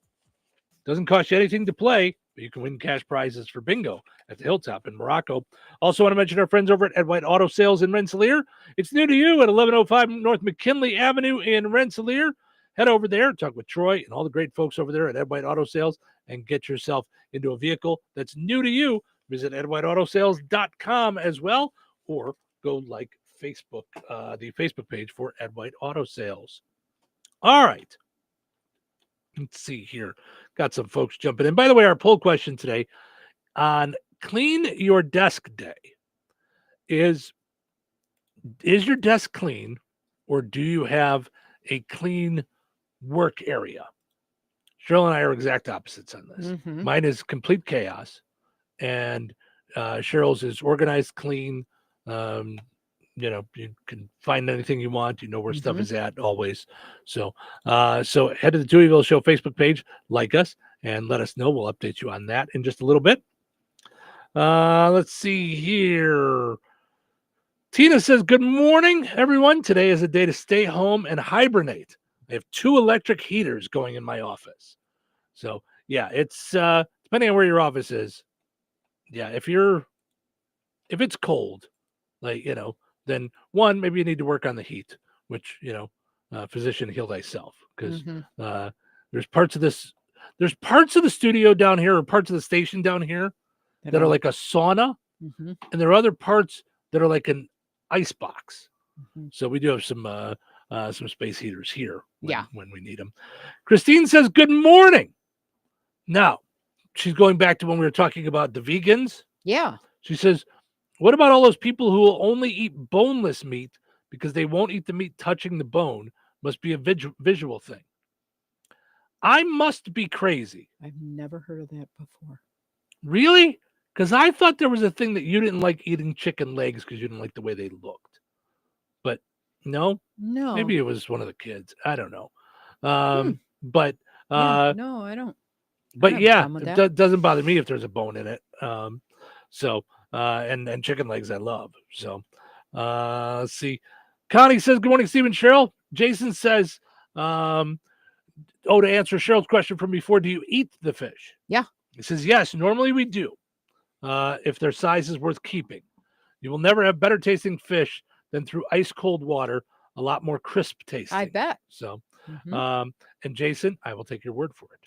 Doesn't cost you anything to play, but you can win cash prizes for bingo at the Hilltop in Morocco. Also want to mention our friends over at Ed White Auto Sales in Rensselaer. It's new to you at 1105 North McKinley Avenue in Rensselaer. Head over there, talk with Troy and all the great folks over there at Ed White Auto Sales and get yourself into a vehicle that's new to you. Visit edwhiteautosales.com as well, or go like Facebook, the Facebook page for Ed White Auto Sales. All right. Let's see here. Got some folks jumping in. By the way, our poll question today on Clean Your Desk Day is your desk clean, or do you have a clean work area? Cheryl and I are exact opposites on this. Mhm. Mine is complete chaos, and Cheryl's is organized, clean. You can find anything you want. You know where stuff is at always. So head to the Touhyville Show Facebook page, like us, and let us know. We'll update you on that in just a little bit. Let's see here. Tina says, good morning, everyone. Today is a day to stay home and hibernate. I have 2 electric heaters going in my office. So, yeah, it's depending on where your office is. Yeah, if it's cold, then one, maybe you need to work on the heat, which, physician heal thyself, because there's parts of the studio down here, or parts of the station down here that are like a sauna, and there are other parts that are like an ice box. So we do have some space heaters here when we need them. Christine says, good morning. Now, she's going back to when we were talking about the vegans. Yeah. She says, what about all those people who will only eat boneless meat because they won't eat the meat touching the bone? Must be a visual thing. I must be crazy. I've never heard of that before. Really? Because I thought there was a thing that you didn't like eating chicken legs because you didn't like the way they looked. But no? No. Maybe it was one of the kids. I don't know. But no, I don't. But yeah, it doesn't bother me if there's a bone in it. And chicken legs I love. So let's see. Connie says, good morning, Steve and Cheryl. Jason says, to answer Cheryl's question from before, do you eat the fish? Yeah. He says, yes, normally we do. If their size is worth keeping. You will never have better tasting fish than through ice cold water, a lot more crisp tasting. I bet. So, and Jason, I will take your word for it.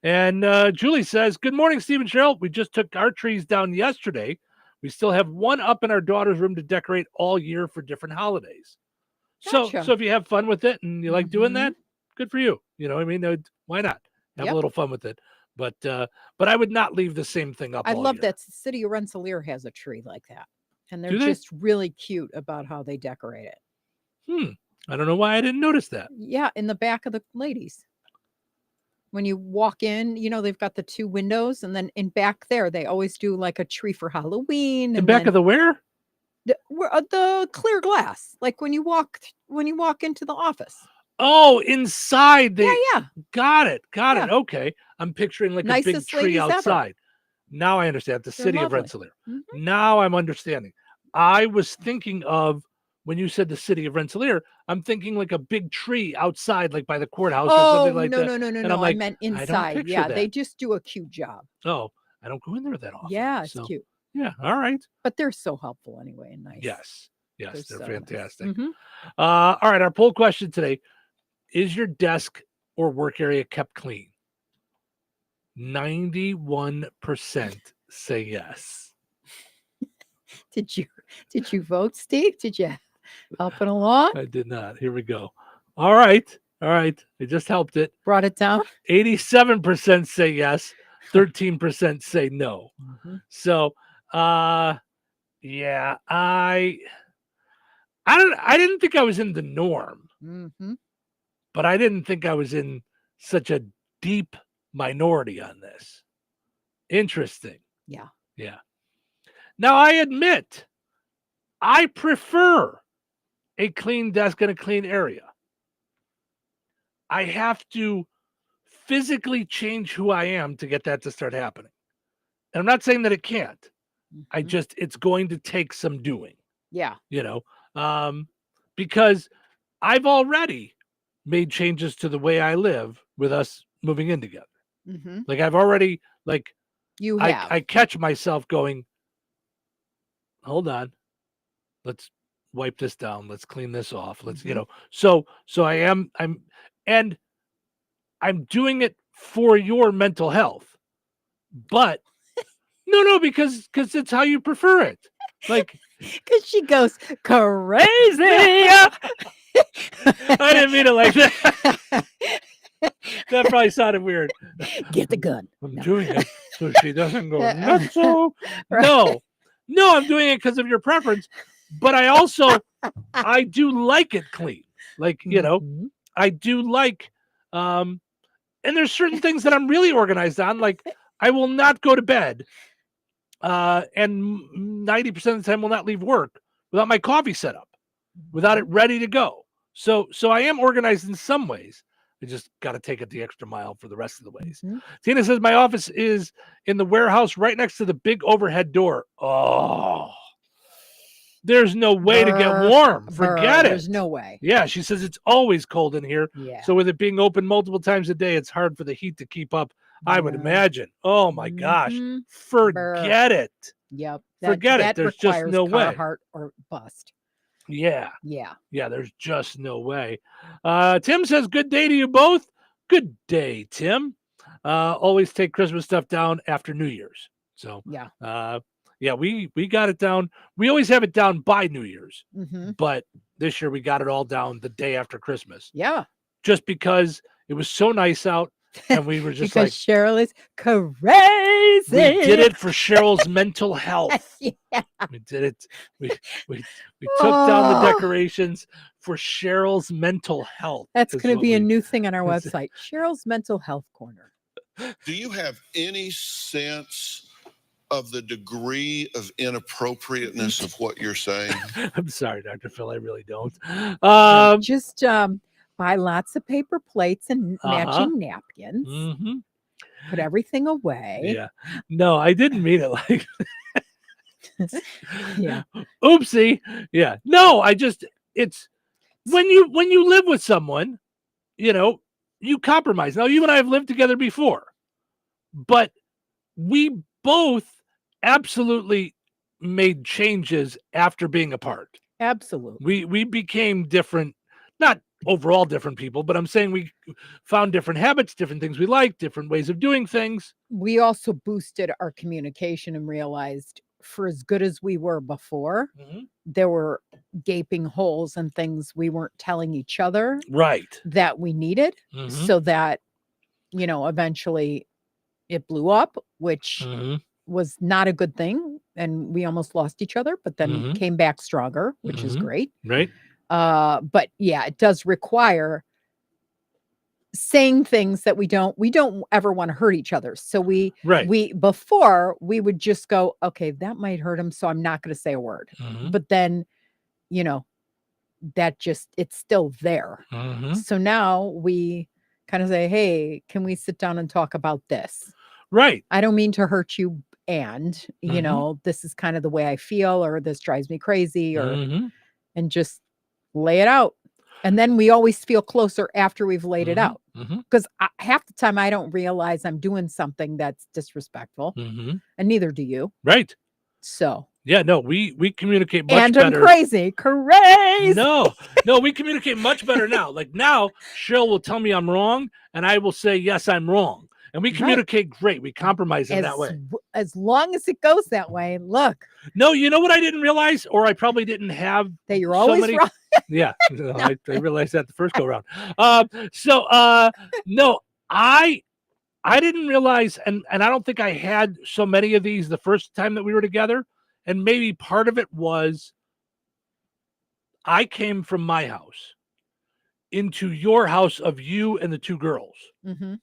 And Julie says, good morning, Steve and Cheryl. We just took our trees down yesterday. We still have one up in our daughter's room to decorate all year for different holidays. Gotcha. So if you have fun with it and you like doing that, good for you. You know what I mean? Why not? Have a little fun with it. But I would not leave the same thing up. I all love year. that City of Rensselaer has a tree like that. And they're Do they? just really cute about how they decorate it. I don't know why I didn't notice that. Yeah, in the back of the ladies. When you walk in, they've got the 2 windows, and then in back there, they always do like a tree for Halloween. The back of the where? The clear glass, like when you walk into the office. Oh, inside. Yeah. Got it. Okay. I'm picturing like a big tree outside. Now I understand. The City of Rensselaer. Now I'm understanding. I was thinking of, when you said the City of Rensselaer, I'm thinking like a big tree outside, like by the courthouse or something like that. No. I meant inside. Yeah, they just do a cute job. Oh, I don't go in there that often. Yeah, it's cute. Yeah, all right. But they're so helpful anyway and nice. Yes, they're so fantastic. Nice. All right, our poll question today: is your desk or work area kept clean? 91% say yes. Did you vote, Steve? Did you help it along? I did not. Here we go. All right. I just helped it. Brought it down. 87% say yes. 13% say no. So, yeah, I didn't think I was in the norm, but I didn't think I was in such a deep minority on this. Interesting. Yeah. Now, I admit, I prefer a clean desk and a clean area. I have to physically change who I am to get that to start happening. And I'm not saying that it can't. It's going to take some doing. Yeah. Because I've already made changes to the way I live with us moving in together. Like I've already, you have. I catch myself going, hold on, let's wipe this down. Let's clean this off. Let's, so I'm doing it for your mental health, but no, because it's how you prefer it. Like, because she goes crazy. I didn't mean it like that. That probably sounded weird. Get the gun. I'm doing it so she doesn't go nuts. No, I'm doing it because of your preference, but I do like it clean. Like, I do like, and there's certain things that I'm really organized on. Like, I will not go to bed, and 90% of the time will not leave work without my coffee set up, without it ready to go. So I am organized in some ways. I just got to take it the extra mile for the rest of the ways. Tina says, my office is in the warehouse right next to the big overhead door. Oh, there's no way to get warm. Forget it. There's no way. Yeah, she says it's always cold in here. Yeah. So with it being open multiple times a day, it's hard for the heat to keep up, I would imagine. Oh, my gosh. Forget it. Yep. Forget it. There's just no way. Carhartt or bust. Yeah. Yeah. There's just no way. Tim says, good day to you both. Good day, Tim. Always take Christmas stuff down after New Year's. So, we got it down. We always have it down by New Year's. But this year we got it all down the day after Christmas. Yeah. Just because it was so nice out. And we were just because Cheryl is crazy. We did it for Cheryl's mental health. Yeah. We did it. We took down the decorations for Cheryl's mental health. That's going to be a new thing on our website. Cheryl's Mental Health Corner. Do you have any sense of the degree of inappropriateness of what you're saying? I'm sorry, Dr. Phil. I really don't. Just buy lots of paper plates and matching napkins. Put everything away. Yeah. No, I didn't mean it like yeah. Oopsie. Yeah. No, it's when you live with someone, you compromise. Now, you and I have lived together before, but we both absolutely made changes after being apart. Absolutely. We became different, not overall different people, but I'm saying we found different habits, different things we like, different ways of doing things. We also boosted our communication and realized for as good as we were before, there were gaping holes and things we weren't telling each other that we needed, so that eventually it blew up, which was not a good thing, and we almost lost each other, but then came back stronger, which is great. Right. But yeah, it does require saying things that we don't ever want to hurt each other. So before we would just go, okay, that might hurt him, so I'm not going to say a word. But then, that it's still there. So now we kind of say, hey, can we sit down and talk about this? Right. I don't mean to hurt you. And, this is kind of the way I feel, or this drives me crazy, or, and just lay it out. And then we always feel closer after we've laid it out. Because half the time I don't realize I'm doing something that's disrespectful, and neither do you. Right. So. Yeah, no, we communicate much and better. I'm crazy. No, we communicate much better now. Like now, Cheryl will tell me I'm wrong, and I will say, yes, I'm wrong. and we communicate great. We compromise in that way. As long as it goes that way. Look. No, you know what I didn't realize, or I probably didn't have that you're always wrong. Yeah, no, I realized that the first go round. No, I didn't realize, and I don't think I had so many of these the first time that we were together. And maybe part of it was I came from my house into your house of you and the two girls. Mm-hmm.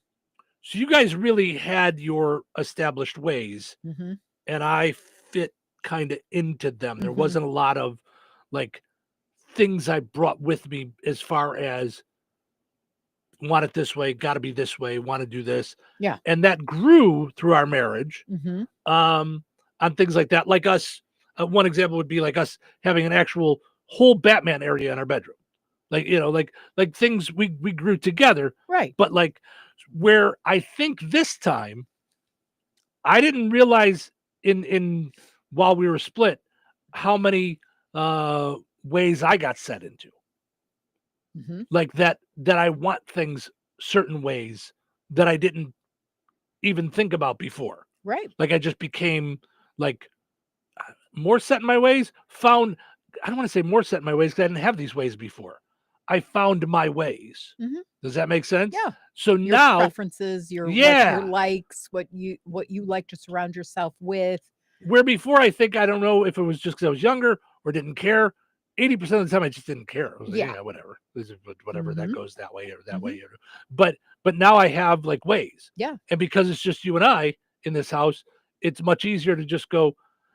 So you guys really had your established ways, Mm-hmm. and I fit kind of into them. There Mhm. wasn't a lot of like things I brought with me as far as want it this way, got to be this way, want to do this. Yeah. And that grew through our marriage. Mm-hmm. On things like that. Like us, one example would be like us having an actual whole Batman area in our bedroom. Like, like things we grew together. Right. But like where I think this time I didn't realize in while we were split how many ways I got set into. Mm-hmm. Like that I want things certain ways that I didn't even think about before. Right. Like I just became like more set in my ways. I don't want to say more set in my ways because I didn't have these ways before. I found my ways. Mm-hmm. Does that make sense? Yeah. So your now preferences, your likes, what you like to surround yourself with. Where before I think I don't know if it was just because I was younger or didn't care. 80% of the time I just didn't care. I was like, yeah, whatever. Whatever that goes that way or that way. But now I have like ways. Yeah. And because it's just you and I in this house, it's much easier to just go,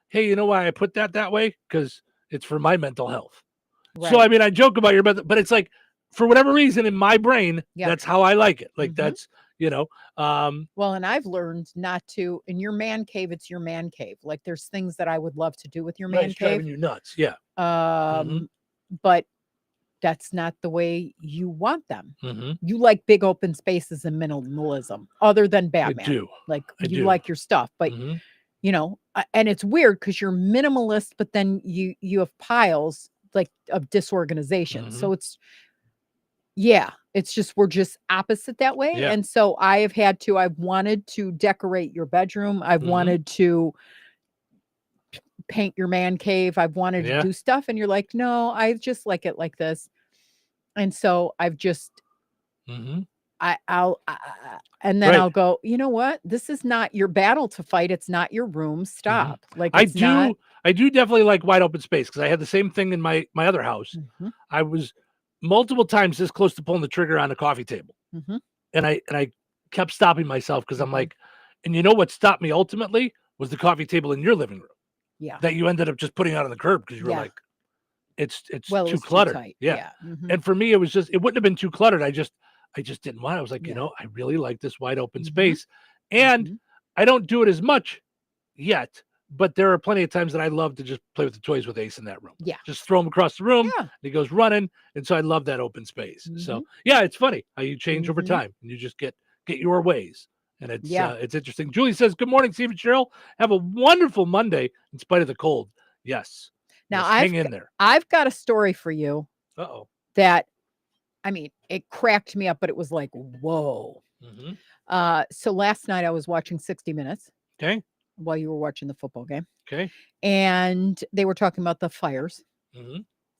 hey, you know why I put that way? Because it's for my mental health. Right. So I mean, I joke about your mental, but it's like for whatever reason in my brain, that's how I like it. Like that's well, and I've learned not to in your man cave, it's your man cave. Like there's things that I would love to do with your man cave. Driving you nuts. Yeah. But that's not the way you want them. Mm-hmm. You like big open spaces and minimalism other than Batman. I do. Like I you do. like your stuff, but and it's weird because you're minimalist, but then you have piles like of disorganization. So it's just we're just opposite that way. Yeah. And so I've wanted to decorate your bedroom. I've wanted to paint your man cave. I've wanted to do stuff. And you're like, no, I just like it like this. And so I've just, I'll go, you know what? This is not your battle to fight. It's not your room. Stop. Like I do definitely like wide open space because I had the same thing in my other house. I was multiple times this close to pulling the trigger on a coffee table. And I kept stopping myself because I'm like, and you know what stopped me ultimately was the coffee table in your living room. Yeah. That you ended up just putting out on the curb because you were like, it's too cluttered. Yeah. And for me, it wouldn't have been too cluttered. I just didn't want it. I was like, I really like this wide open space. And I don't do it as much yet, but there are plenty of times that I love to just play with the toys with Ace in that room. Yeah. Just throw him across the room and he goes running. And so I love that open space. So yeah, it's funny how you change over time and you just get your ways. And it's interesting. Julie says, good morning, Steve and Cheryl. Have a wonderful Monday in spite of the cold. Yes. Now hang in there. I've got a story for you. Uh-oh. That, I mean, it cracked me up, but it was like, whoa. So last night I was watching 60 Minutes. Okay. While you were watching the football game. Okay. And they were talking about the fires,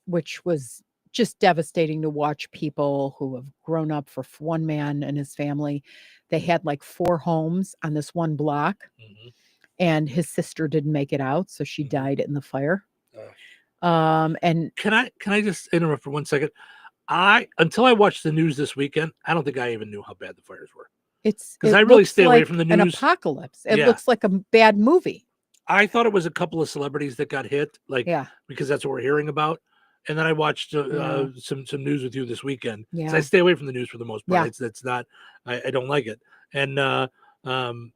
which was just devastating to watch people who have grown up for one man and his family. They had like 4 homes on this one block and his sister didn't make it out. So she died in the fire. And can I just interrupt for 1 second? Until I watched the news this weekend, I don't think I even knew how bad the fires were. It's because I really stay away like from the news. An apocalypse. It looks like a bad movie. I thought it was a couple of celebrities that got hit, because that's what we're hearing about. And then I watched some news with you this weekend. Yeah. So I stay away from the news for the most part. Yeah. It's not. I don't like it. And I don't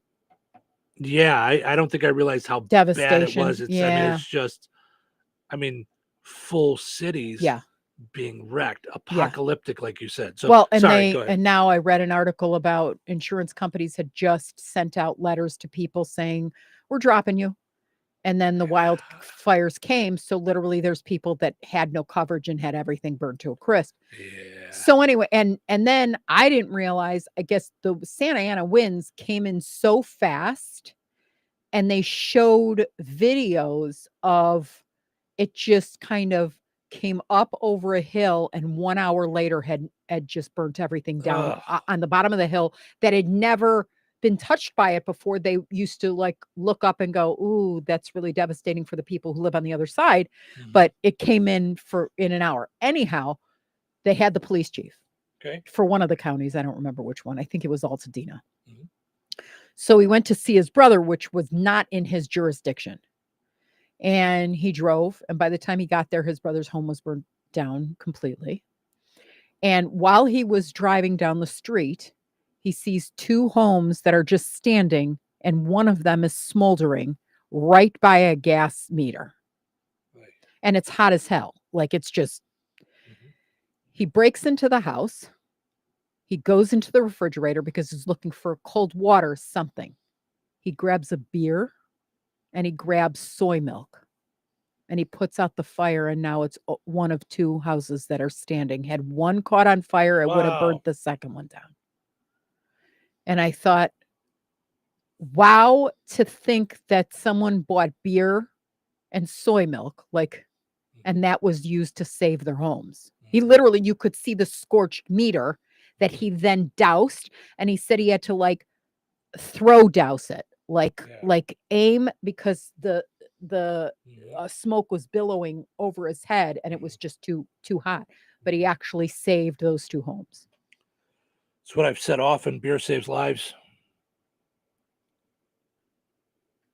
think I realized how bad it was. I mean, it's just, full cities. Being wrecked, apocalyptic, like you said. So and now I read an article about insurance companies had just sent out letters to people saying, we're dropping you. And then the wildfires came. So literally there's people that had no coverage and had everything burned to a crisp. So anyway, and then I didn't realize, I guess the Santa Ana winds came in so fast, and they showed videos of it just kind of came up over a hill, and 1 hour later had just burnt everything down on the bottom of the hill that had never been touched by it before. They used to like look up and go, ooh, that's really devastating for the people who live on the other side. But it came in in an hour. Anyhow, they had the police chief for one of the counties. I don't remember which one. I think it was Altadena. So he went to see his brother, which was not in his jurisdiction. And he drove. And by the time he got there, his brother's home was burned down completely. And while he was driving down the street, he sees two homes that are just standing, and one of them is smoldering right by a gas meter. And it's hot as hell. Like, it's just, he breaks into the house. He goes into the refrigerator because he's looking for cold water, something. He grabs a beer and he grabs soy milk and he puts out the fire. And now it's one of two houses that are standing. Had one caught on fire, it would have burnt the second one down. And I thought, wow, to think that someone bought beer and soy milk, and that was used to save their homes. He literally, you could see the scorched meter that he then doused, and he said he had to douse it, aim, because the smoke was billowing over his head and it was just too hot. But he actually saved those two homes. It's what I've said often: beer saves lives.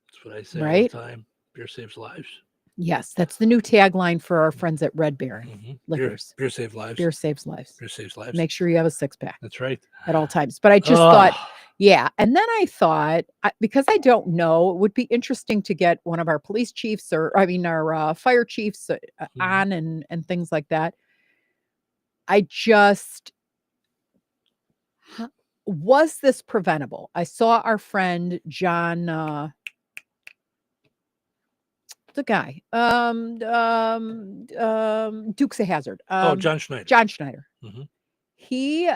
That's what I say all the time. Beer saves lives. Yes, that's the new tagline for our friends at Red Baron Liquors. Beer saves lives. Beer saves lives. Beer saves lives. Make sure you have a 6-pack. That's right. At all times. But I just thought, yeah. And then I thought, because I don't know, it would be interesting to get one of our police chiefs our fire chiefs on and things like that. Was this preventable? I saw our friend John, the guy, Dukes of Hazzard. John Schneider. John Schneider. He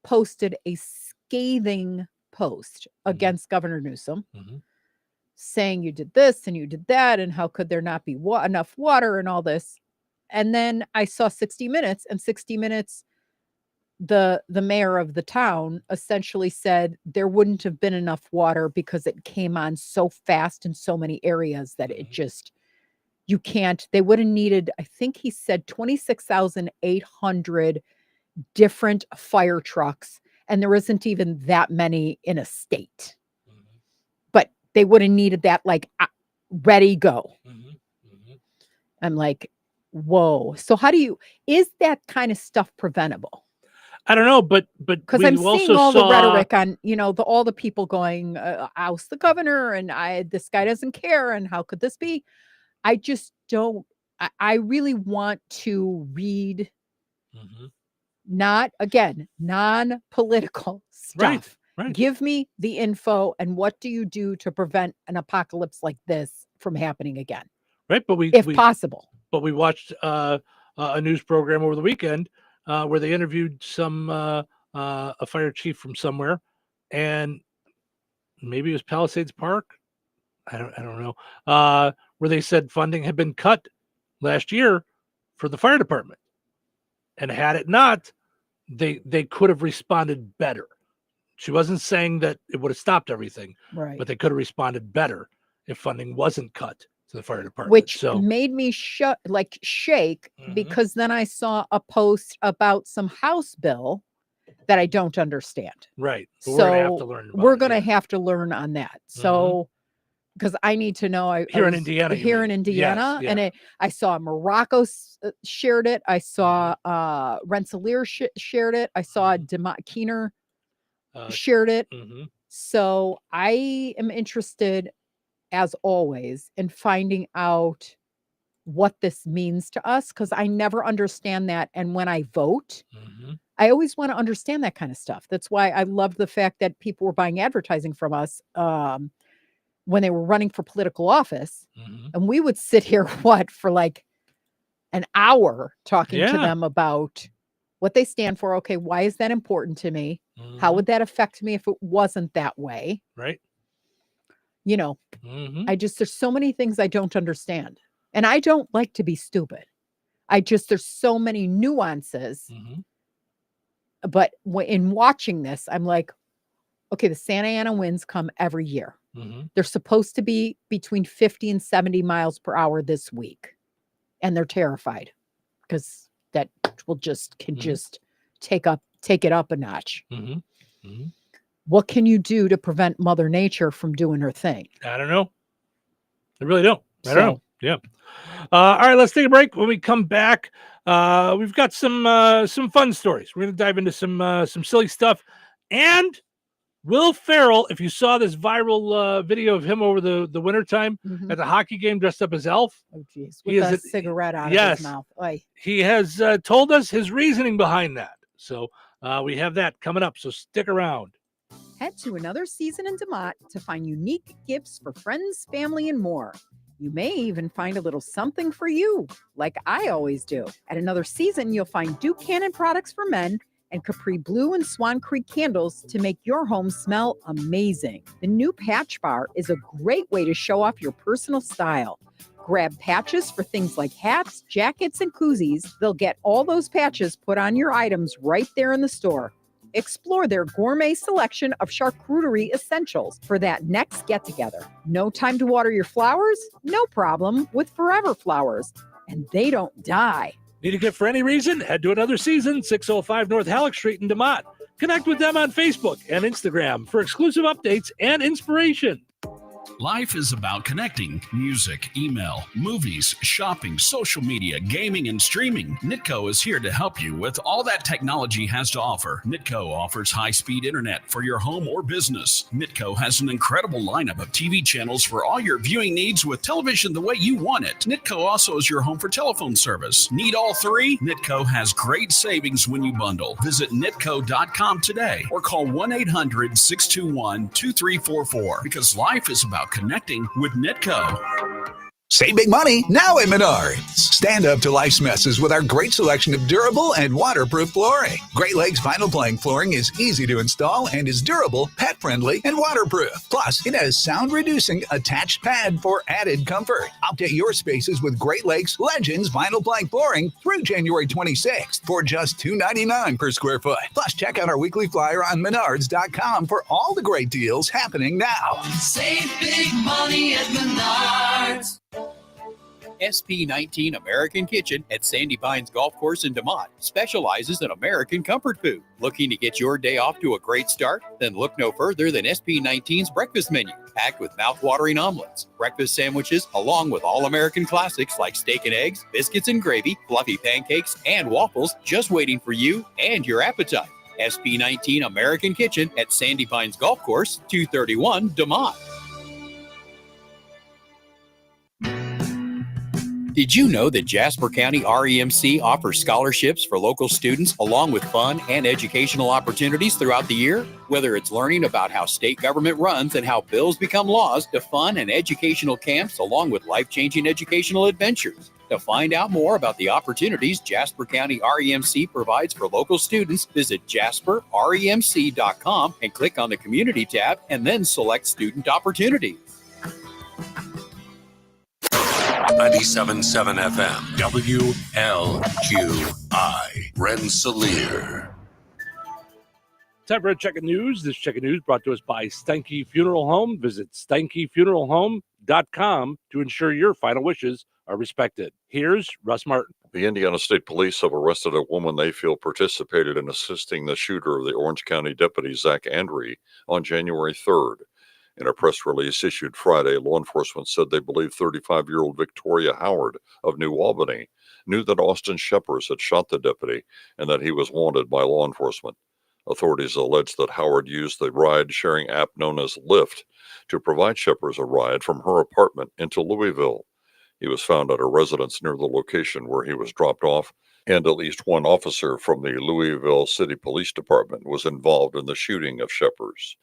posted a scathing post against Governor Newsom, saying you did this and you did that, and how could there not be enough water and all this. And then I saw 60 Minutes, and 60 Minutes, the mayor of the town essentially said there wouldn't have been enough water because it came on so fast in so many areas that it just, you can't, they would have needed, I think he said 26,800 different fire trucks, and there isn't even that many in a state. But they would have needed that ready, go. I'm like, whoa. So is that kind of stuff preventable? I don't know, but because I'm seeing all the rhetoric on, all the people going, oust the governor, and this guy doesn't care, and how could this be? I just don't. I really want to read, not again, non-political stuff. Right. Give me the info, and what do you do to prevent an apocalypse like this from happening again? Right, but if possible. But we watched a news program over the weekend where they interviewed a fire chief from somewhere, and maybe it was Palisades Park. I don't know. Where they said funding had been cut last year for the fire department, and had it not, they could have responded better. She wasn't saying that it would have stopped everything, right? But they could have responded better if funding wasn't cut to the fire department, which made me shake, because then I saw a post about some House bill that I don't understand. Right. But so we're going to have to learn on that. So, because I need to know. Here in Indiana. Yes, and I saw Morocco shared it. I saw Rensselaer shared it. I saw Keener shared it. So I am interested, as always, in finding out what this means to us, because I never understand that. And when I vote, I always want to understand that kind of stuff. That's why I love the fact that people were buying advertising from us when they were running for political office. And we would sit here, for an hour talking to them about what they stand for. Okay, why is that important to me? How would that affect me if it wasn't that way? Right. You know, Mm-hmm. there's so many things I don't understand. And I don't like to be stupid. There's so many nuances. Mm-hmm. But in watching this, I'm like, okay, the Santa Ana winds come every year. Mm-hmm. They're supposed to be between 50 and 70 miles per hour this week. And they're terrified because that will just take it up a notch. Mm-hmm. Mm-hmm. What can you do to prevent Mother Nature from doing her thing? I don't know. I really don't. I don't know. Yeah. All right, let's take a break. When we come back, we've got some fun stories. We're going to dive into some silly stuff. And Will Ferrell, if you saw this viral video of him over the wintertime at the hockey game dressed up as Elf. Oh, geez. With a cigarette out of his mouth. Oy. He has told us his reasoning behind that. So we have that coming up. So stick around. Head to Another Season in DeMott to find unique gifts for friends, family, and more. You may even find a little something for you, like I always do. At Another Season, you'll find Duke Cannon products for men and Capri Blue and Swan Creek candles to make your home smell amazing. The new patch bar is a great way to show off your personal style. Grab patches for things like hats, jackets, and koozies. They'll get all those patches put on your items right there in the store. Explore their gourmet selection of charcuterie essentials for that next get-together. No time to water your flowers? No problem with Forever Flowers. And they don't die. Need a gift for any reason? Head to Another Season, 605 North Halleck Street in DeMott. Connect with them on Facebook and Instagram for exclusive updates and inspiration. Life is about connecting. Music, email, movies, shopping, social media, gaming, and streaming. Nitco is here to help you with all that technology has to offer. Nitco offers high-speed internet for your home or business. Nitco has an incredible lineup of TV channels for all your viewing needs with television the way you want it. Nitco also is your home for telephone service. Need all three? Nitco has great savings when you bundle. Visit nitco.com today or call 1-800-621-2344 because life is about connecting with Nitco. Save big money now at Menards. Stand up to life's messes with our great selection of durable and waterproof flooring. Great Lakes vinyl plank flooring is easy to install and is durable, pet-friendly, and waterproof. Plus, it has sound-reducing attached pad for added comfort. Update your spaces with Great Lakes Legends vinyl plank flooring through January 26th for just $2.99 per square foot. Plus, check out our weekly flyer on Menards.com for all the great deals happening now. Save big money at Menards. SP19 American Kitchen at Sandy Pines Golf Course in DeMott specializes in American comfort food. Looking to get your day off to a great start? Then look no further than SP19's breakfast menu, packed with mouth-watering omelets, breakfast sandwiches, along with all-American classics like steak and eggs, biscuits and gravy, fluffy pancakes, and waffles just waiting for you and your appetite. SP19 American Kitchen at Sandy Pines Golf Course, 231 DeMott. Did you know that Jasper County REMC offers scholarships for local students along with fun and educational opportunities throughout the year? Whether it's learning about how state government runs and how bills become laws, to fun and educational camps along with life-changing educational adventures. To find out more about the opportunities Jasper County REMC provides for local students, visit jasperremc.com and click on the Community tab and then select Student Opportunities. 97.7 FM, WLQI, Rensselaer. Time for a check of news. This check of news brought to us by Steinke Funeral Home. Visit SteinkeFuneralHome.com to ensure your final wishes are respected. Here's Russ Martin. The Indiana State Police have arrested a woman they feel participated in assisting the shooter of the Orange County deputy, Zach Andry, on January 3rd. In a press release issued Friday, law enforcement said they believe 35-year-old Victoria Howard of New Albany knew that Austin Sheppers had shot the deputy and that he was wanted by law enforcement. Authorities allege that Howard used the ride-sharing app known as Lyft to provide Sheppers a ride from her apartment into Louisville. He was found at a residence near the location where he was dropped off, and at least one officer from the Louisville City Police Department was involved in the shooting of Sheppers.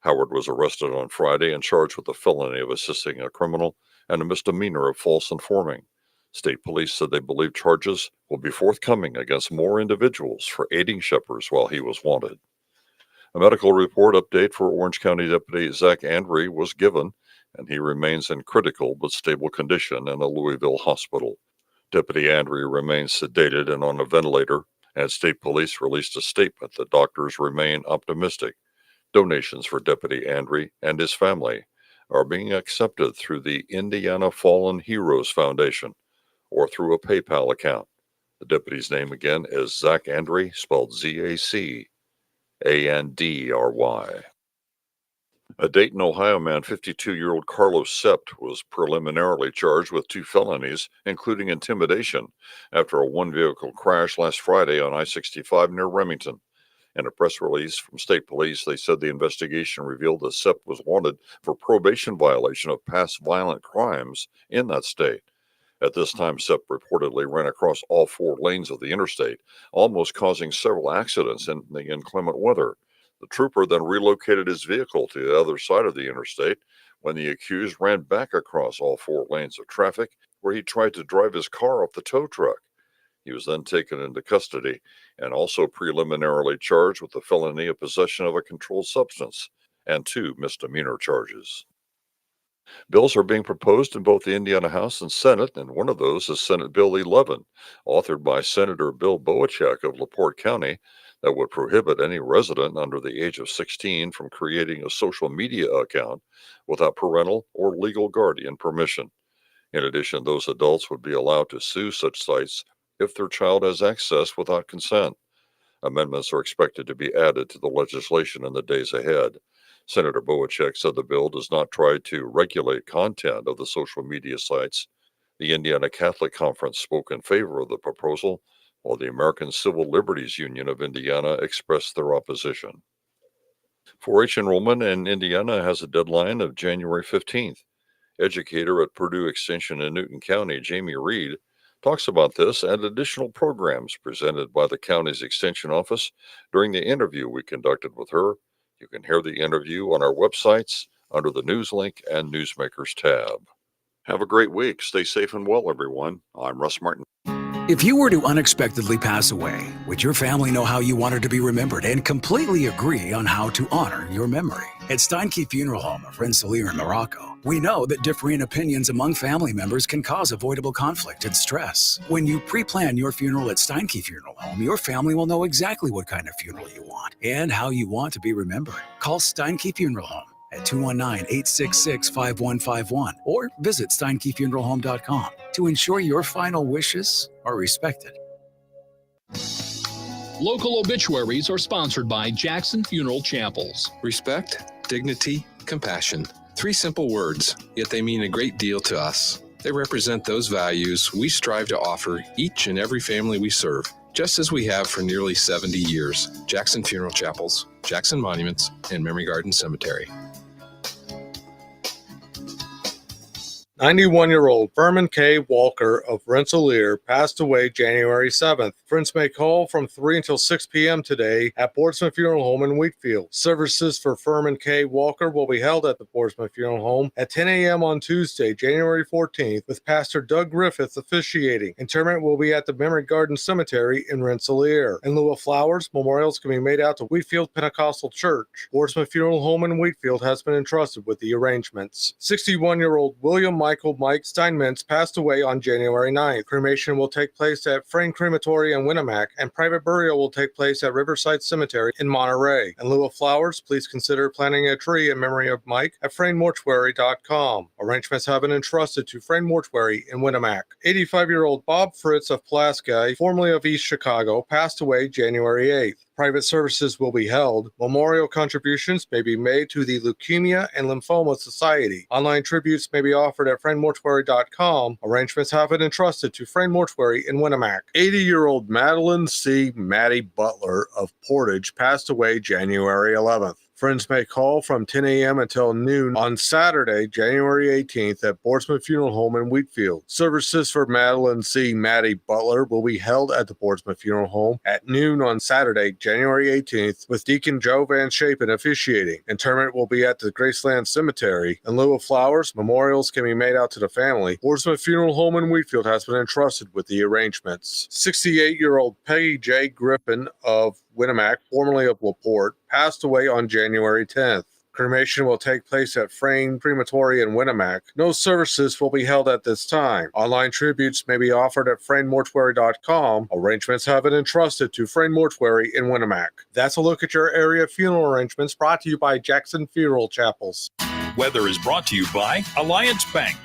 Howard was arrested on Friday and charged with a felony of assisting a criminal and a misdemeanor of false informing. State police said they believe charges will be forthcoming against more individuals for aiding Shepherd while he was wanted. A medical report update for Orange County Deputy Zach Andry was given, and he remains in critical but stable condition in a Louisville hospital. Deputy Andry remains sedated and on a ventilator, and state police released a statement that doctors remain optimistic. Donations for Deputy Andry and his family are being accepted through the Indiana Fallen Heroes Foundation or through a PayPal account. The deputy's name again is Zach Andry, spelled Z-A-C-A-N-D-R-Y. A Dayton, Ohio man, 52-year-old Carlos Sept, was preliminarily charged with 2 felonies, including intimidation, after a one-vehicle crash last Friday on I-65 near Remington. In a press release from state police, they said the investigation revealed that Sept was wanted for probation violation of past violent crimes in that state. At this time, Sepp reportedly ran across all 4 lanes of the interstate, almost causing several accidents in the inclement weather. The trooper then relocated his vehicle to the other side of the interstate when the accused ran back across all 4 lanes of traffic, where he tried to drive his car off the tow truck. He was then taken into custody and also preliminarily charged with the felony of possession of a controlled substance and 2 misdemeanor charges. Bills are being proposed in both the Indiana House and Senate, and one of those is Senate Bill 11, authored by Senator Bill Boachek of LaPorte County, that would prohibit any resident under the age of 16 from creating a social media account without parental or legal guardian permission. In addition, those adults would be allowed to sue such sites if their child has access without consent. Amendments are expected to be added to the legislation in the days ahead. Senator Boachek said the bill does not try to regulate content of the social media sites. The Indiana Catholic Conference spoke in favor of the proposal, while the American Civil Liberties Union of Indiana expressed their opposition. 4-H enrollment in Indiana has a deadline of January 15th. Educator at Purdue Extension in Newton County, Jamie Reed, talks about this and additional programs presented by the county's Extension office during the interview we conducted with her. You can hear the interview on our websites under the News link and Newsmakers tab. Have a great week. Stay safe and well, everyone. I'm Russ Martin. If you were to unexpectedly pass away, would your family know how you wanted to be remembered and completely agree on how to honor your memory? At Steinke Funeral Home of Rensselaer in Morocco, we know that differing opinions among family members can cause avoidable conflict and stress. When you pre-plan your funeral at Steinke Funeral Home, your family will know exactly what kind of funeral you want and how you want to be remembered. Call Steinke Funeral Home at 219-866-5151 or visit steinkefuneralhome.com to ensure your final wishes are respected. Local obituaries are sponsored by Jackson Funeral Chapels. Respect, dignity, compassion. 3 simple words, yet they mean a great deal to us. They represent those values we strive to offer each and every family we serve, just as we have for nearly 70 years. Jackson Funeral Chapels, Jackson Monuments, and Memory Garden Cemetery. 91-year-old Furman K. Walker of Rensselaer passed away January 7th. Friends may call from 3 until 6 p.m. today at Portsmouth Funeral Home in Wheatfield. Services for Furman K. Walker will be held at the Portsmouth Funeral Home at 10 a.m. on Tuesday, January 14th, with Pastor Doug Griffith officiating. Interment will be at the Memory Garden Cemetery in Rensselaer. In lieu of flowers, memorials can be made out to Wheatfield Pentecostal Church. Portsmouth Funeral Home in Wheatfield has been entrusted with the arrangements. 61-year-old William Michael Mike Steinmetz passed away on January 9th. Cremation will take place at Frayne Crematory in Winnemac, and private burial will take place at Riverside Cemetery in Monterey. In lieu of flowers, please consider planting a tree in memory of Mike at FrayneMortuary.com. Arrangements have been entrusted to Frayne Mortuary in Winnemac. 85-year-old Bob Fritz of Pulaski, formerly of East Chicago, passed away January 8th. Private services will be held. Memorial contributions may be made to the Leukemia and Lymphoma Society. Online tributes may be offered at FrayneMortuary.com. Arrangements have been entrusted to Frayne Mortuary in Winnemac. 80-year-old Madeline C. Maddie Butler of Portage passed away January 11th. Friends may call from 10 a.m. until noon on Saturday, January 18th at Boardsman Funeral Home in Wheatfield. Services for Madeline C. Maddie Butler will be held at the Boardsman Funeral Home at noon on Saturday, January 18th, with Deacon Joe Van Shapen officiating. Interment will be at the Graceland Cemetery. In lieu of flowers, memorials can be made out to the family. Boardsman Funeral Home in Wheatfield has been entrusted with the arrangements. 68-year-old Peggy J. Griffin of Winnemac, formerly of LaPorte, passed away on January 10th. Cremation will take place at Frayne Crematory in Winnemac. No services will be held at this time. Online tributes may be offered at FrayneMortuary.com. Arrangements have been entrusted to Frayne Mortuary in Winnemac. That's a look at your area funeral arrangements brought to you by Jackson Funeral Chapels. Weather is brought to you by Alliance Bank.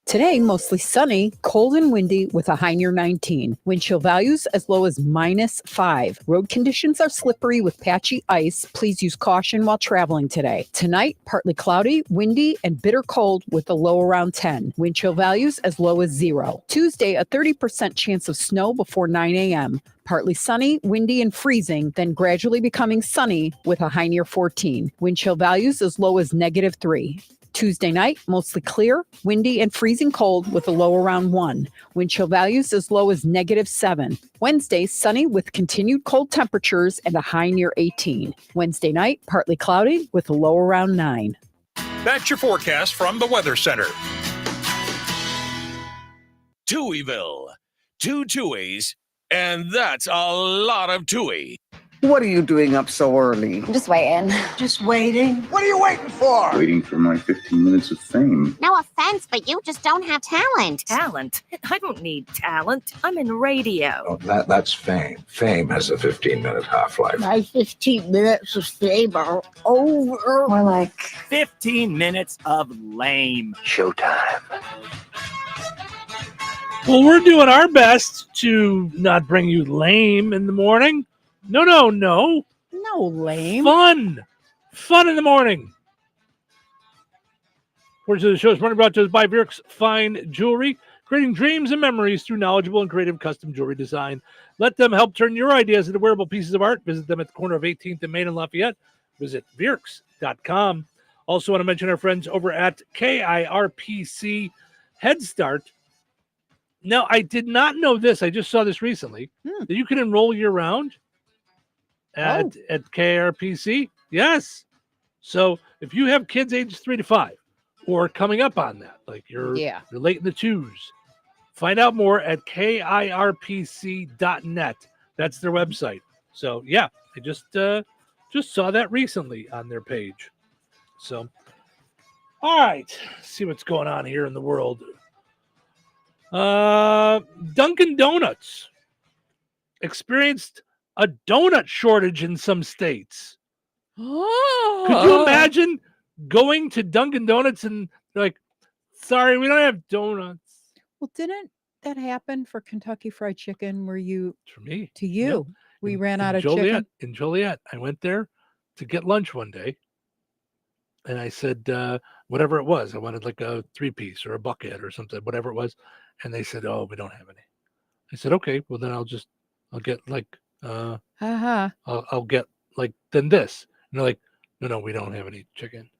Today, mostly sunny, cold and windy with a high near 19. Wind chill values as low as -5. Road conditions are slippery with patchy ice. Please use caution while traveling today. Tonight, partly cloudy, windy, and bitter cold with a low around 10. Wind chill values as low as 0. Tuesday, a 30% chance of snow before 9 a.m. Partly sunny, windy, and freezing, then gradually becoming sunny with a high near 14. Wind chill values as low as -3. Tuesday night, mostly clear, windy, and freezing cold with a low around 1. Wind chill values as low as -7. Wednesday, sunny with continued cold temperatures and a high near 18. Wednesday night, partly cloudy with a low around 9. That's your forecast from the Weather Center. Touhyville. 2 Touhies, and that's a lot of Touhy. What are you doing up so early? I'm just waiting. Just waiting? What are you waiting for? Waiting for my 15 minutes of fame. No offense, but you just don't have talent. Talent? I don't need talent. I'm in radio. Oh, that's fame. Fame has a 15-minute half-life. My 15 minutes of fame are over. More like 15 minutes of lame. Showtime. Well, we're doing our best to not bring you lame in the morning. No. No lame. Fun in the morning. Portion of the show is brought to us by Virk's Fine Jewelry, creating dreams and memories through knowledgeable and creative custom jewelry design. Let them help turn your ideas into wearable pieces of art. Visit them at the corner of 18th and Main in Lafayette. Visit Virks.com. Also want to mention our friends over at KIRPC Head Start. Now, I did not know this. I just saw this recently, that you can enroll year-round at KIRPC. Yes. So if you have kids ages 3 to 5 or coming up on that, like you're late in the 2s, find out more at KIRPC.net. That's their website. So, yeah, I just saw that recently on their page. So, all right, let's see what's going on here in the world. Dunkin' Donuts experienced a donut shortage in some states. Could you imagine going to Dunkin' Donuts and like, sorry, we don't have donuts? Well, didn't that happen for Kentucky Fried Chicken? Where you for me to you? Yeah. We ran out of Joliet, chicken in Joliet. I went there to get lunch one day, and I said whatever it was. I wanted like a 3-piece or a bucket or something, whatever it was. And they said, "Oh, we don't have any." I said, "Okay, well then I'll get like I'll get like then this." And they're like, "No, we don't have any chicken."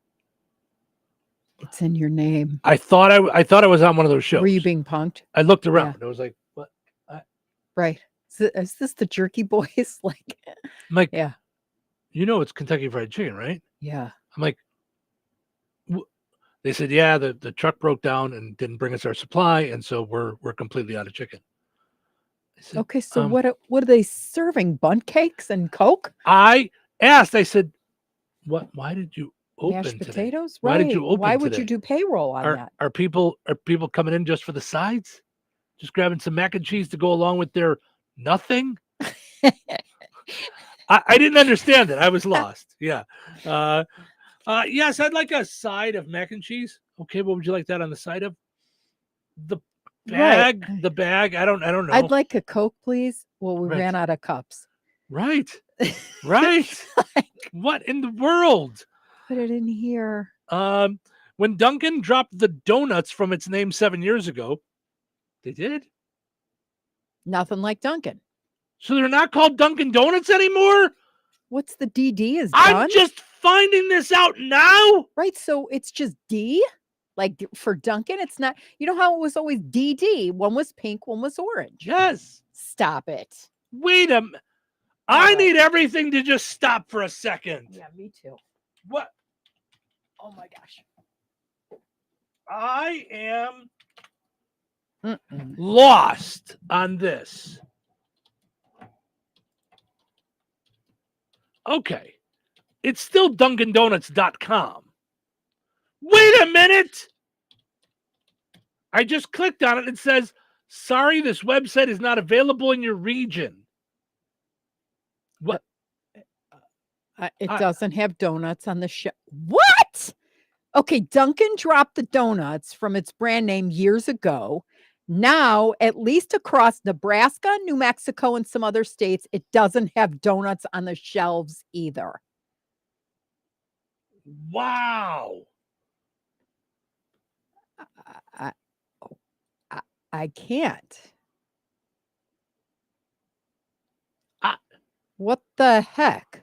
It's in your name. I thought I was on one of those shows. Were you being punked? I looked around. I was like, "What?" Right. Is this the Jerky Boys? I'm like, yeah. You know, it's Kentucky Fried Chicken, right? Yeah. I'm like, they said, yeah, the truck broke down and didn't bring us our supply, and so we're completely out of chicken. I said, Okay, so what are they serving? Bundt cakes and Coke? I asked. I said, "What? Why did you open Mashed today? potatoes? Why did Right. you open Why would today? you do payroll on that? Are people coming in just for the sides? Just grabbing some mac and cheese to go along with their nothing?" I didn't understand it. I was lost. Yeah. Yes, I'd like a side of mac and cheese. Okay, what would you like that on the side of? The bag. Right. The bag. I don't know. I'd like a Coke, please. Well, we Right. ran out of cups. Right. Right. What in the world? Put it in here. When Dunkin' dropped the donuts from its name 7 years ago, they did. Nothing like Dunkin'. So they're not called Dunkin' Donuts anymore? What's the DD is I'm done? just finding this out now. Right. So it's just D, like for Duncan. It's not, you know how it was always DD. One was pink, one was orange. Yes. Stop it. Wait a minute. I need everything to just stop for a second. Yeah, me too. What? Oh my gosh. I am lost on this. Okay. It's still DunkinDonuts.com. Wait a minute. I just clicked on it and it says, sorry, this website is not available in your region. What? It doesn't have donuts on the show. What? Okay, Dunkin' dropped the donuts from its brand name years ago. Now, at least across Nebraska, New Mexico, and some other states, it doesn't have donuts on the shelves either. Wow. I can't. What the heck?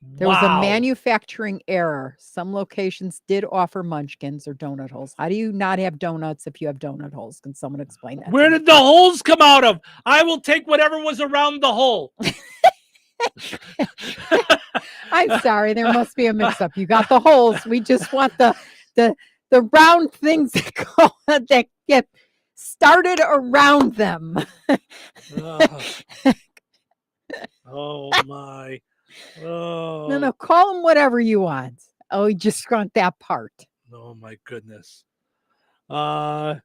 There was a manufacturing error. Some locations did offer munchkins or donut holes. How do you not have donuts if you have donut holes? Can someone explain that? Where did the holes come out of? I will take whatever was around the hole. I'm sorry. There must be a mix-up. You got the holes. We just want the round things that go that get started around them. Oh my. Oh. No, call them whatever you want. Oh, you just want that part. Oh my goodness. Wow.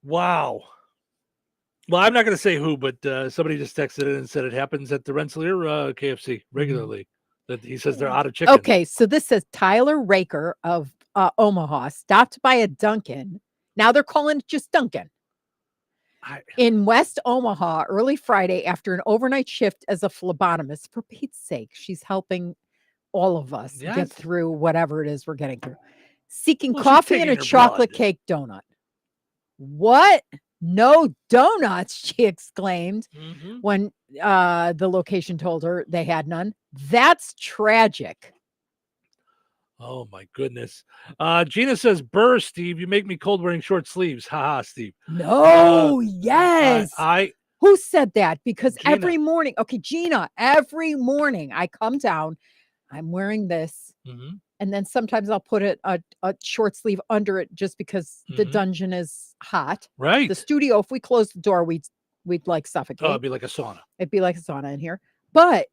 Well, I'm not going to say who, but somebody just texted in and said it happens at the Rensselaer KFC regularly. That he says they're out of chicken. Okay, so this says Tyler Raker of Omaha stopped by a Dunkin'. Now they're calling it just Dunkin'. In West Omaha early Friday after an overnight shift as a phlebotomist. For Pete's sake, she's helping all of us get through whatever it is we're getting through. Seeking coffee and a chocolate cake donut. What? No donuts, she exclaimed when the location told her they had none. That's tragic. Oh my goodness. Gina says, "Burr, Steve, you make me cold wearing short sleeves." Haha, Steve. No, yes. Who said that? Because Gina. every morning, okay, Gina, every morning I come down, I'm wearing this, and then sometimes I'll put a short sleeve under it just because the dungeon is hot. Right. The studio, if we closed the door, we'd like suffocate. Oh, it'd be like a sauna. It'd be like a sauna in here. But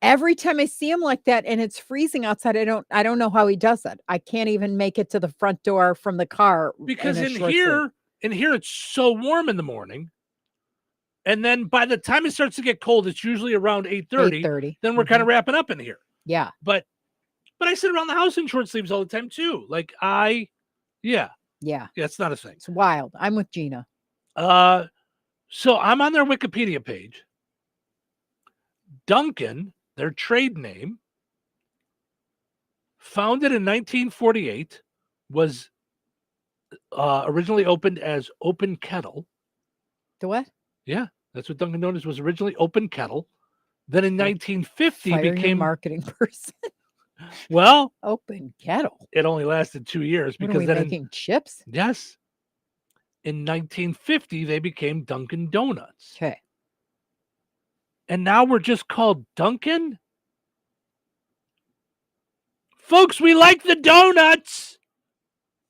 every time I see him like that and it's freezing outside, I don't know how he does it. I can't even make it to the front door from the car. Because in here it's so warm in the morning. And then by the time it starts to get cold, it's usually around 8:30. Then we're kind of wrapping up in here. Yeah. But I sit around the house in short sleeves all the time too. Like yeah, it's not a thing. It's wild. I'm with Gina. So I'm on their Wikipedia page. Dunkin', their trade name, founded in 1948, was originally opened as Open Kettle. The what? Yeah, that's what Dunkin' Donuts was originally, Open Kettle. Then in 1950 Fire became your marketing person. Well, Open Kettle. It only lasted 2 years What because are we then making chips? Yes. In 1950, they became Dunkin' Donuts. Okay. And now we're just called Dunkin'? Folks, we like the donuts.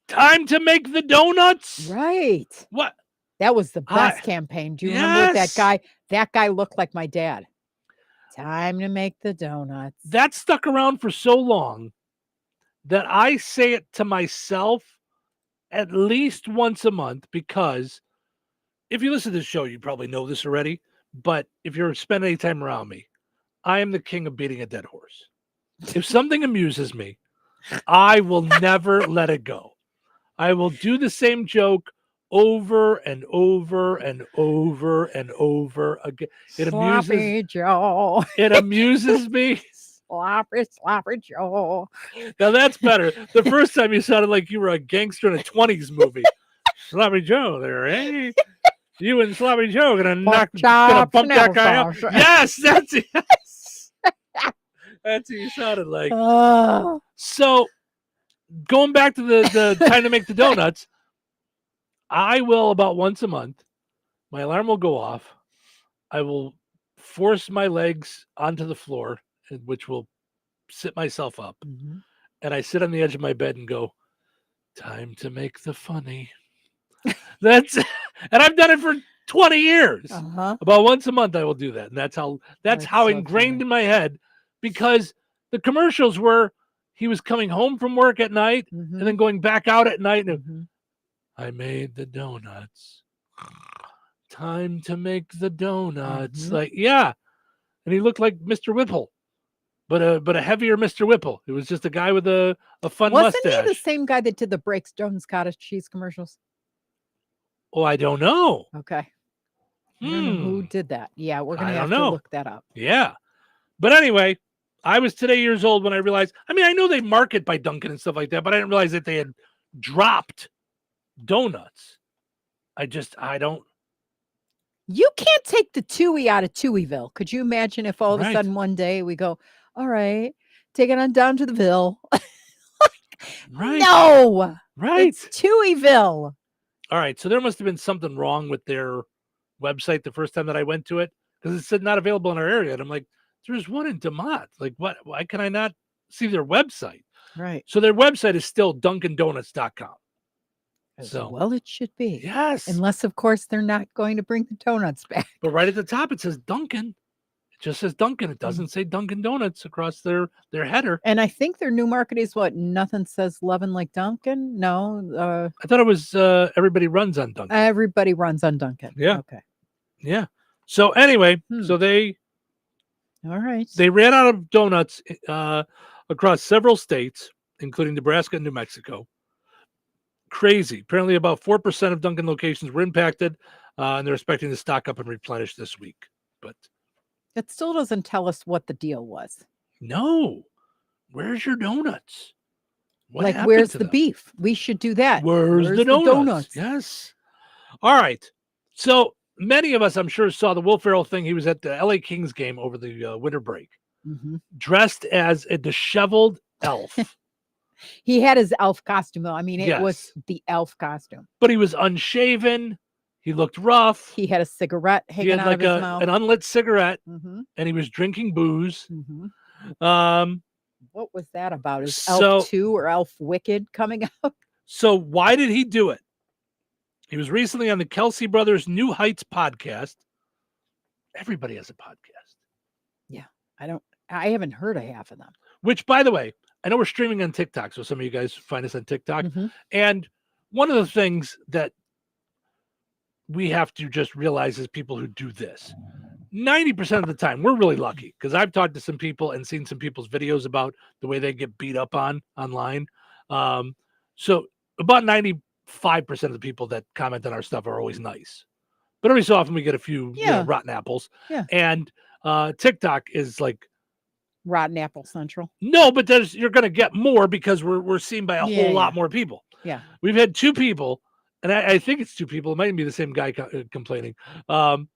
Time to make the donuts. Right. What? That was the best campaign. Do you remember that guy? That guy looked like my dad. Time to make the donuts. That stuck around for so long that I say it to myself at least once a month, because if you listen to the show, you probably know this already. But if you're spending any time around me, I am the king of beating a dead horse. If something amuses me, I will never let it go. I will do the same joke over and over and over and over again. Sloppy Joe. It amuses me. Sloppy Joe. Now that's better. The first time you sounded like you were a gangster in a 20s movie. Sloppy Joe there, eh? You and Sloppy Joe are gonna Pork gonna chop, bump that guy out. snail sauce. Yes, that's it. Yes. That's what you sounded like. So going back to the time to make the donuts, I will about once a month, my alarm will go off. I will force my legs onto the floor, which will sit myself up. And I sit on the edge of my bed and go, time to make the funny. That's and I've done it for 20 years. About once a month I will do that. And that's how so ingrained funny. in my head, because the commercials were he was coming home from work at night and then going back out at night and I made the donuts. Time to make the donuts. Like, yeah. And he looked like Mr. Whipple. But a heavier Mr. Whipple. It was just a guy with a fun Wasn't mustache. he the same guy that did the Breakstone's Cottage Cheese commercials? Oh, I don't know. Okay. I don't know who did that. Yeah, we're gonna I have don't to know. look that up. Yeah. But anyway, I was today years old when I realized, I mean, I know they market by Dunkin' and stuff like that, but I didn't realize that they had dropped donuts. I don't. You can't take the Touhy out of Touhyville. Could you imagine if all of a Right. sudden one day we go, all right, take it on down to the Ville. Right. No. Right. It's Touhyville. All right. So there must have been something wrong with their website the first time that I went to it, because it said not available in our area. And I'm like, there's one in DeMont. Like, what? Why can I not see their website? Right. So their website is still DunkinDonuts.com. So Well, it should be. yes. Unless, of course, they're not going to bring the donuts back. But right at the top, it says Dunkin'. It just says Dunkin'. It doesn't say Dunkin' Donuts across their header. And I think their new market is what? Nothing says loving like Dunkin'? No. I thought it was everybody runs on Dunkin'. Everybody runs on Dunkin'. Yeah. Okay. Yeah. So anyway, so they All right. they ran out of donuts across several states, including Nebraska and New Mexico. Crazy. Apparently about 4% of Dunkin' locations were impacted, and they're expecting to stock up and replenish this week. But That still doesn't tell us what the deal was. no, where's your donuts? What Like, happened where's to the them? beef? We should do that. Where's the donuts? Yes. All right. So many of us, I'm sure, saw the Will Ferrell thing. He was at the LA Kings game over the winter break, dressed as a disheveled elf. He had his elf costume, though. I mean, it Yes. was the elf costume. But he was unshaven. He looked rough. He had a cigarette He hanging had out like of his mouth. an unlit cigarette, Mhm. and he was drinking booze. What was that about? Is So- Elf 2 or Elf Wicked coming out? So why did he do it? He was recently on the Kelsey Brothers New Heights podcast. Everybody has a podcast. Yeah. I haven't heard of half of them. Which, by the way, I know we're streaming on TikTok, so some of you guys find us on TikTok. Mm-hmm. And one of the things that we have to just realize is people who do this, 90% of the time, we're really lucky, because I've talked to some people and seen some people's videos about the way they get beat up online. So about 95% of the people that comment on our stuff are always nice. But every so often we get a few rotten apples. Yeah. And TikTok is like, Rotten Apple Central. no, but you're going to get more because we're seen by a Yeah, whole lot yeah. more people. Yeah. We've had two people, and I think it's two people. It might be the same guy complaining. One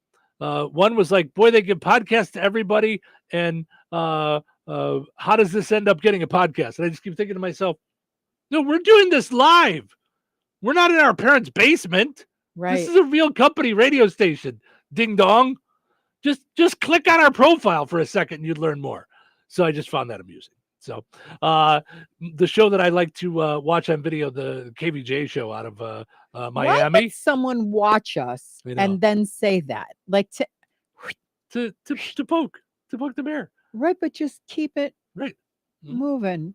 was like, boy, they give podcasts to everybody. And how does this end up getting a podcast? And I just keep thinking to myself, no, we're doing this live. We're not in our parents' basement. Right. This is a real company radio station. Ding dong. Just click on our profile for a second and you'd learn more. So I just found that amusing. So the show that I like to watch on video, the KVJ show out of Why Miami. would someone watch us I know. and then say that? Like to poke the bear. Right, but just keep it right moving.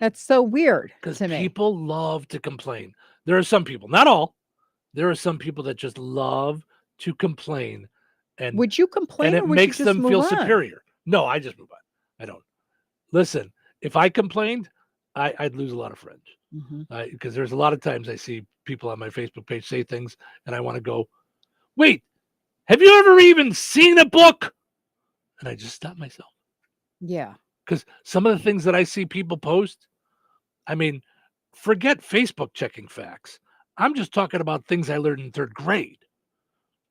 That's so weird Because to me. people love to complain. There are some people, not all. There are some people that just love to complain. And Would you complain and or it would makes you just them move feel on? superior. No, I just move on. I don't. Listen, if I complained, I'd lose a lot of friends. Mhm. Because there's a lot of times I see people on my Facebook page say things and I want to go, wait, have you ever even seen a book? And I just stop myself. Yeah. Because some of the things that I see people post, I mean, forget Facebook checking facts. I'm just talking about things I learned in 3rd grade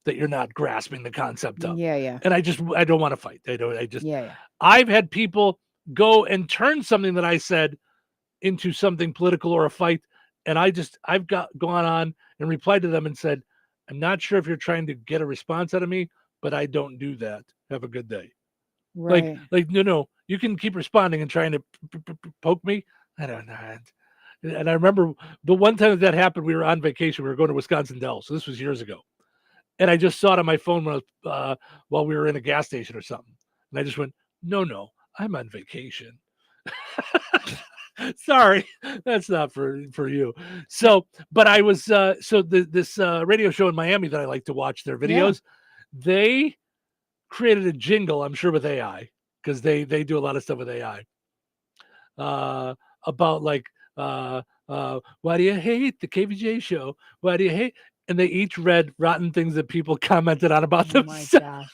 that you're not grasping the concept of. Yeah. And I don't want to fight. Yeah. I've had people go and turn something that I said into something political or a fight. And I've gone on and replied to them and said, I'm not sure if you're trying to get a response out of me, but I don't do that. Have a good day. Right. Like, no, you can keep responding and trying to poke me. I don't know. And I remember the one time that happened, we were on vacation. We were going to Wisconsin Dells. So this was years ago. And I just saw it on my phone when while we were in a gas station or something. And I just went, no, I'm on vacation. Sorry, that's not for you. So, but I was this radio show in Miami that I like to watch their videos. They created a jingle, I'm sure with AI, because they do a lot of stuff with AI. About like why do you hate the KVJ show? Why do you hate? And they each read rotten things that people commented on about themselves. My gosh.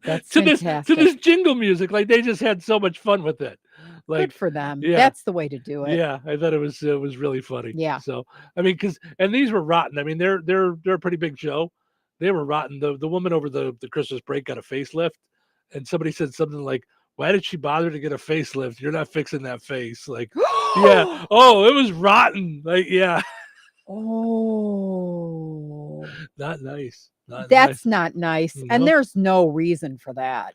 That's to fantastic. this jingle music. Like they just had so much fun with it. Like Good for them. Yeah. That's the way to do it. Yeah, I thought it was really funny. Yeah. So I mean, and these were rotten. I mean, they're a pretty big show. They were rotten. The woman over the Christmas break got a facelift, and somebody said something like, "Why did she bother to get a facelift? You're not fixing that face." Like, yeah. Oh, it was rotten. Like, yeah. Oh, Not nice. that's not nice. No. And there's no reason for that.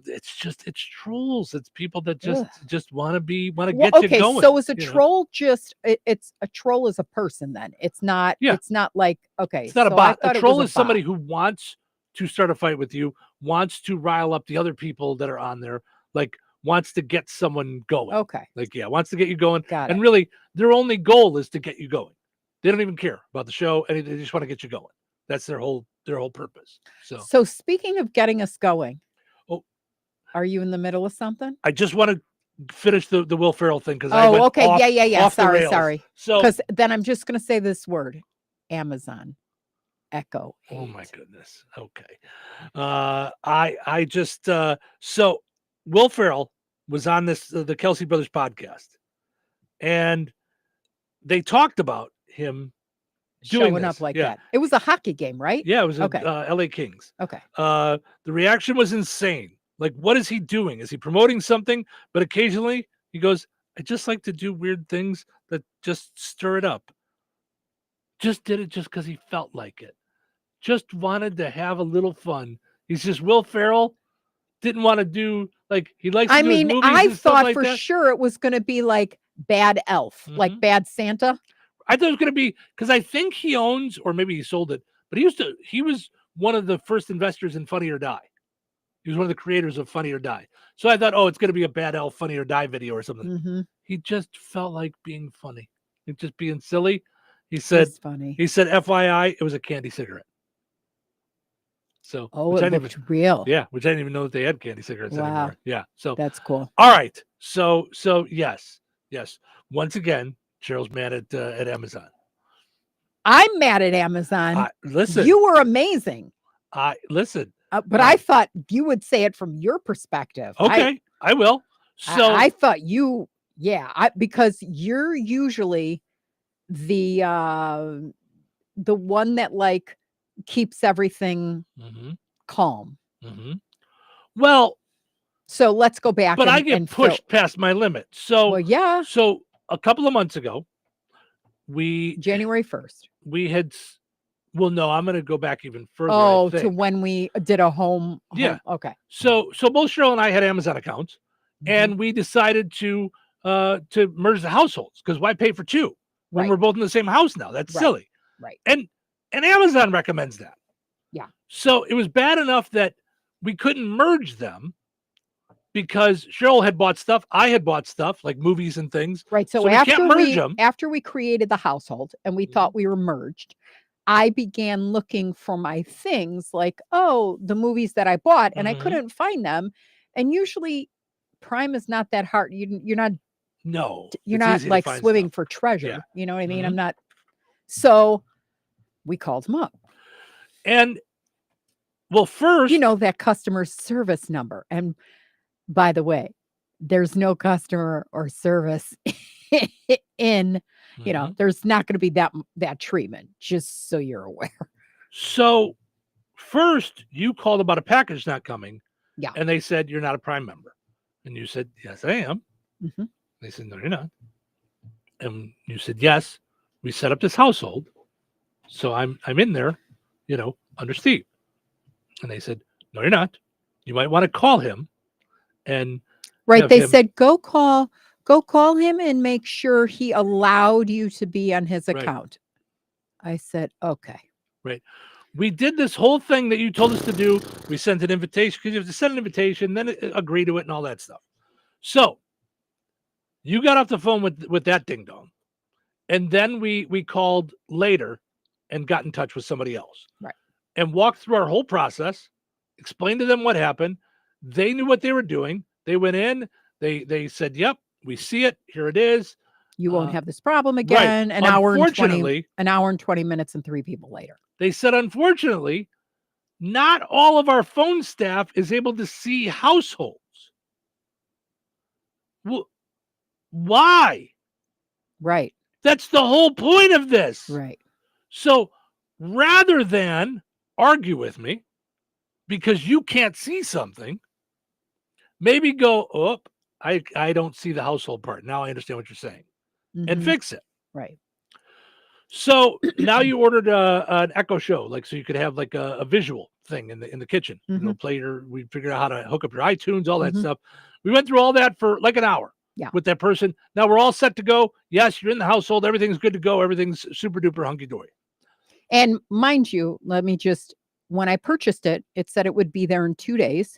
It's trolls. It's people that just want to Well, get okay, you going. so is a you know? troll just it's a troll is a person then. It's not it's not like okay. It's not a so bot. I thought A it was troll a is somebody bot. who wants to start a fight with you, wants to rile up the other people that are on there, like wants to get someone going. Okay. Like, yeah, wants to get you going. Got and it. really, their only goal is to get you going. They don't even care about the show, and they just want to get you going. That's their whole purpose. So speaking of getting us going, oh, are you in the middle of something? I just want to finish the Will Ferrell thing because Oh, okay. Yeah. off the Sorry. rails. So because then I'm just gonna say this word. Amazon Echo. Oh my goodness. Okay. I just so Will Ferrell was on this the Kelsey Brothers podcast, and they talked about him doing Showing this. up like Yeah. that. It was a hockey game, right? Yeah, it was Okay. LA Kings. Okay. The reaction was insane. Like, what is he doing? Is he promoting something? But occasionally he goes, I just like to do weird things that just stir it up. Just did it just because he felt like it. Just wanted to have a little fun. He's just Will Ferrell. Didn't want to do like he likes to I do his mean, movies I and stuff thought like for that. sure it was gonna be like Bad Elf, like Bad Santa. I thought it was going to be because I think he owns, or maybe he sold it, but he was one of the first investors in Funny or Die. He was one of the creators of Funny or Die. So I thought, oh, it's going to be a Bad Elf Funny or Die video or something. Mhm. He just felt like being funny and just being silly. He said, He's funny. He said, FYI, it was a candy cigarette. So, which I it didn't looked real. Yeah, which I didn't even know that they had candy cigarettes Wow. anymore. Yeah, so That's cool. All right, so yes. Once again, Cheryl's mad at Amazon. I'm mad at Amazon. Listen, you were amazing. Listen, but I thought you would say it from your perspective. Okay, I will. So I thought you, because you're usually the one that like keeps everything calm. Well, so let's go back. But I get pushed past my limit. So yeah. So a couple of months ago, January 1st. We had. Well, no, I'm going to go back even further. Oh, to when we did a home. Yeah. Okay. So both Cheryl and I had Amazon accounts, and we decided to merge the households because why pay for two when we're both in the same house now? That's silly. Right. And Amazon recommends that. Yeah. So it was bad enough that we couldn't merge them because Cheryl had bought stuff, I had bought stuff like movies and things. Right. So we can't merge them. after we created the household and we thought we were merged, I began looking for my things like, the movies that I bought, and I couldn't find them. And usually Prime is not that hard. You're not like swimming for treasure. Yeah. You know what I mean? I'm not. So we called them up. And well, first, that customer service number. And by the way, there's no customer or service in You know, there's not going to be that treatment, just so you're aware. So first you called about a package not coming. Yeah. And they said, you're not a Prime member. And you said, yes, I am. Mm-hmm. They said, no, you're not. And you said, yes, we set up this household. So I'm in there, you know, under Steve. And they said, no, you're not. You might want to call him. And right. They said, go call him and make sure he allowed you to be on his account. I said, okay. Right. We did this whole thing that you told us to do. We sent an invitation because you have to send an invitation, then agree to it and all that stuff. So you got off the phone with that ding dong. And then we called later and got in touch with somebody else. Right. And walked through our whole process, explained to them what happened. They knew what they were doing. They went in, they said, yep, we see it. Here it is. You won't have this problem again. Right. An hour and 20 minutes and 3 people later. They said, unfortunately, not all of our phone staff is able to see households. Well, why? Right. That's the whole point of this. Right. So rather than argue with me because you can't see something, maybe go, oh, I don't see the household part. Now I understand what you're saying. And fix it. Right. So now you ordered an Echo Show, like so you could have like a visual thing in the kitchen. You know, we figured out how to hook up your iTunes, all that stuff. We went through all that for like an hour with that person. Now we're all set to go. Yes, you're in the household. Everything's good to go. Everything's super duper hunky dory. And mind you, when I purchased it, it said it would be there in 2 days.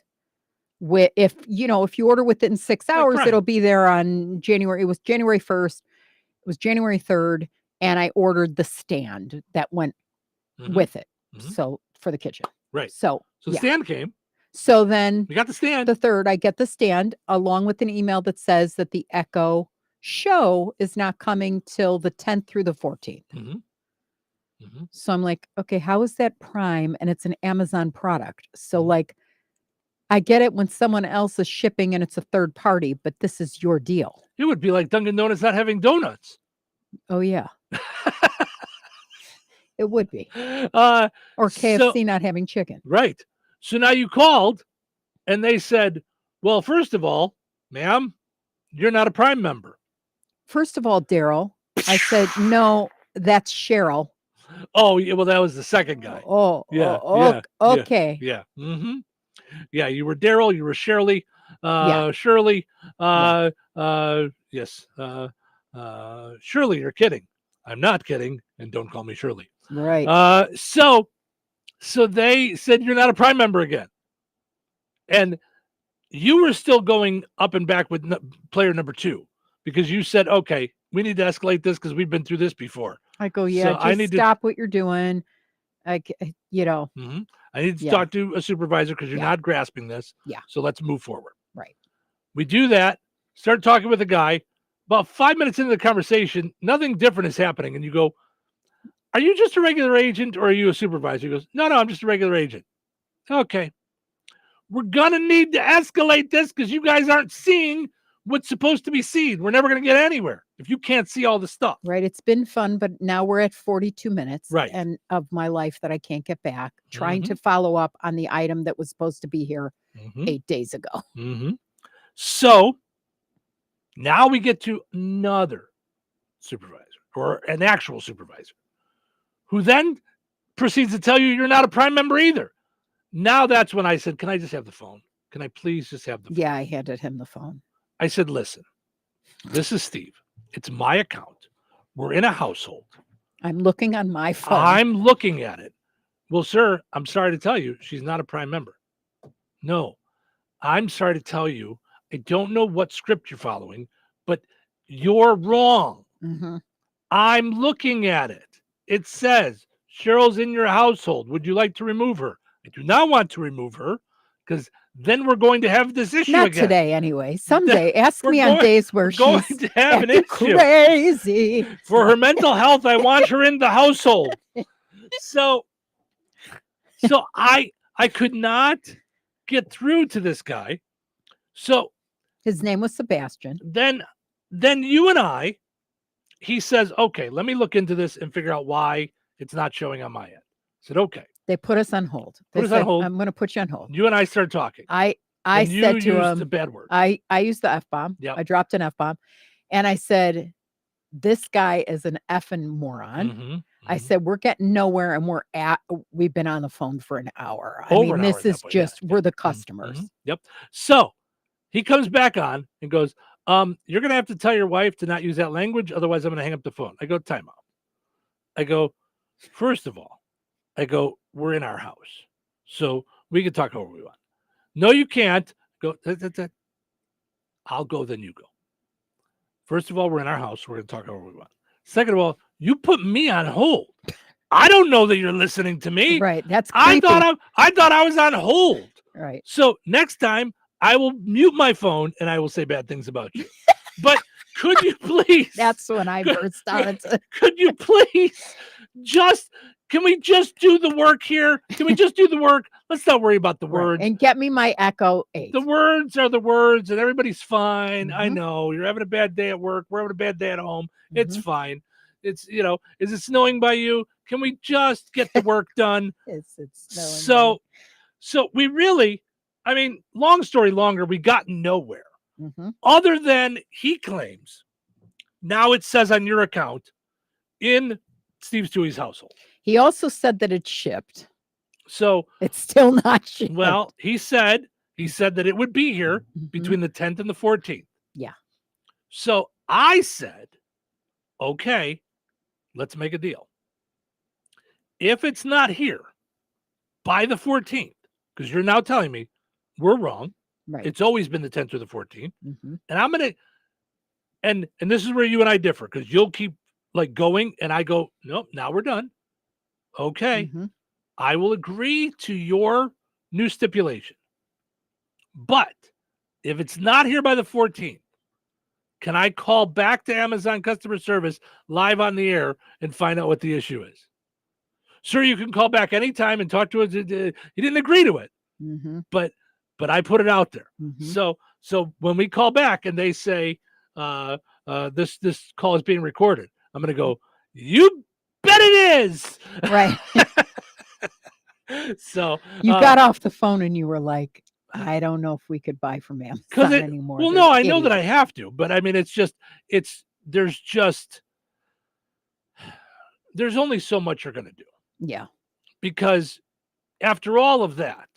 If you order within 6 hours, it'll be there on January. It was January 1st. It was January 3rd. And I ordered the stand that went with it. So for the kitchen. Right. So the stand came. So then we got the stand. The 3rd, I get the stand along with an email that says that the Echo Show is not coming till the 10th through the 14th. So I'm like, okay, how is that Prime? And it's an Amazon product. So like, I get it when someone else is shipping and it's a third party, but this is your deal. It would be like Dunkin' Donuts not having donuts. Oh, yeah. It would be. Or KFC not having chicken. Right. So now you called and they said, well, first of all, ma'am, you're not a Prime member. First of all, Daryl, I said, no, that's Cheryl. Oh, yeah, well, that was the second guy. Oh, yeah. Okay. Yeah. Yeah, you were Daryl, you were Shirley. Shirley. Yes. Shirley, you're kidding. I'm not kidding, and don't call me Shirley. Right. So they said you're not a Prime member again, and you were still going up and back with player number 2 because you said, okay, we need to escalate this because we've been through this before. I go, yeah, so just stop what you're doing. I need to talk to a supervisor because you're not grasping this. Yeah. So let's move forward. Right. We do that, start talking with the guy. About 5 minutes into the conversation, nothing different is happening. And you go, are you just a regular agent or are you a supervisor? He goes, no, I'm just a regular agent. Okay. We're going to need to escalate this because you guys aren't seeing what's supposed to be seen. We're never going to get anywhere if you can't see all the stuff. Right. It's been fun, but now we're at 42 minutes and of my life that I can't get back, trying to follow up on the item that was supposed to be here 8 days ago. So now we get to another supervisor or an actual supervisor who then proceeds to tell you you're not a Prime member either. Now that's when I said, can I just have the phone? Can I please just have the phone? Yeah, I handed him the phone. I said, listen, this is Steve. It's my account. We're in a household. I'm looking on my phone. I'm looking at it. Well, sir, I'm sorry to tell you, she's not a Prime member. No, I'm sorry to tell you, I don't know what script you're following, but you're wrong. I'm looking at it. It says, Cheryl's in your household. Would you like to remove her? I do not want to remove her because then we're going to have this issue Not again. today, anyway. Someday. Ask me on days where she's going to have an issue. Crazy. For her mental health, I want her in the household. So I could not get through to this guy. So his name was Sebastian. Then you and I he says, okay, let me look into this and figure out why it's not showing on my end. I said, okay. They put us on hold. They Put us on said, hold. I'm going to put you on hold. You and I started talking. I And said to used him, a bad word. I used the F-bomb. Yep. I dropped an F-bomb. And I said, this guy is an effing moron. I said, we're getting nowhere and we've been on the phone for an hour. I mean, this is just, we're the customers. Yep. So he comes back on and goes, you're going to have to tell your wife to not use that language. Otherwise, I'm going to hang up the phone. I go, time out. I go, first of all, we're in our house. So we can talk however we want. No, you can't. Go. I'll go, then you go. First of all, we're in our house. We're going to talk however we want. Second of all, you put me on hold. I don't know that you're listening to me. Right. That's I creepy. thought I was on hold. Right. So next time I will mute my phone and I will say bad things about you. But could you please? That's when I burst out into. Could you please can we just do the work here? Can we just do the work? Let's not worry about the words. And get me my Echo 8. The words are the words and everybody's fine. I know you're having a bad day at work. We're having a bad day at home. It's fine. It's, is it snowing by you? Can we just get the work done? It's snowing. So we really, long story longer, we got nowhere. Other than he claims, now it says on your account in Steve Stewie's household. He also said that it's shipped. So it's still not shipped. Well, he said that it would be here between the 10th and the 14th. Yeah. So I said, okay, let's make a deal. If it's not here by the 14th, because you're now telling me we're wrong. Right. It's always been the 10th or the 14th. And I'm going to, and this is where you and I differ, because you'll keep going and I go, nope, now we're done. Okay. I will agree to your new stipulation. But if it's not here by the 14th, can I call back to Amazon customer service live on the air and find out what the issue is? Sir, you can call back anytime and talk to us. He didn't agree to it, but I put it out there. So when we call back and they say this call is being recorded, I'm going to go, you bet it is. Right. So you got off the phone and you were like, I don't know if we could buy from Amazon anymore. Well, no, I know that I have to, but there's only so much you're going to do. Yeah. Because after all of that,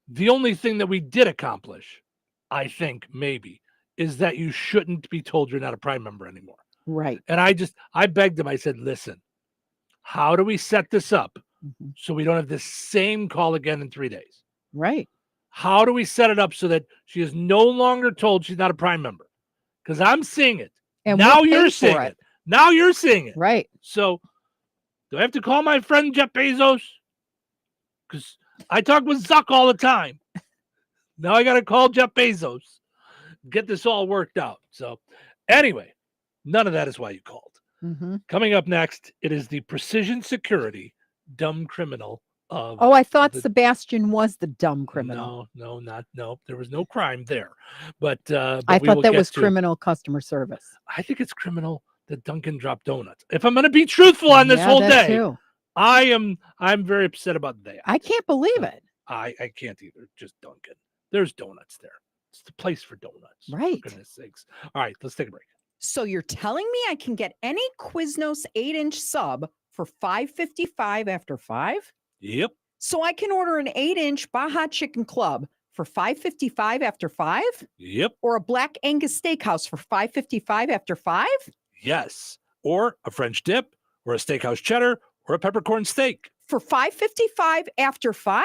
the only thing that we did accomplish, I think maybe, is that you shouldn't be told you're not a Prime member anymore. Right. And I begged him. I said, listen, how do we set this up so we don't have this same call again in 3 days? Right. How do we set it up so that she is no longer told she's not a Prime member? Because I'm seeing it. And now we're you're paying seeing for it. Now you're seeing it. Right. So do I have to call my friend Jeff Bezos? Because I talk with Zuck all the time. Now I got to call Jeff Bezos. Get this all worked out. So anyway, none of that is why you called. Coming up next, it is the Precision Security dumb criminal of. Oh, I thought Sebastian was the dumb criminal. No. There was no crime there, but I thought that was criminal customer service. I think it's criminal that Duncan dropped donuts. If I'm going to be truthful on this whole day, too. I'm very upset about that. I can't believe it. I can't either. Just Duncan. There's donuts there. It's the place for donuts. Right. For goodness sakes. All right, let's take a break. So you're telling me I can get any Quiznos 8-inch sub for $5.55 after 5? Yep. So I can order an 8-inch Baja Chicken Club for $5.55 after 5? Yep. Or a Black Angus Steakhouse for $5.55 after 5? Yes. Or a French dip, or a steakhouse cheddar, or a peppercorn steak. For $5.55 after 5?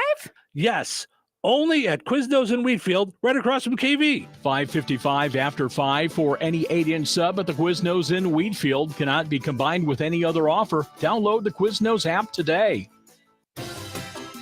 Yes. Only at Quiznos in Wheatfield, right across from KV. $5.55 after 5 for any 8-inch sub at the Quiznos in Wheatfield. Cannot be combined with any other offer. Download the Quiznos app today.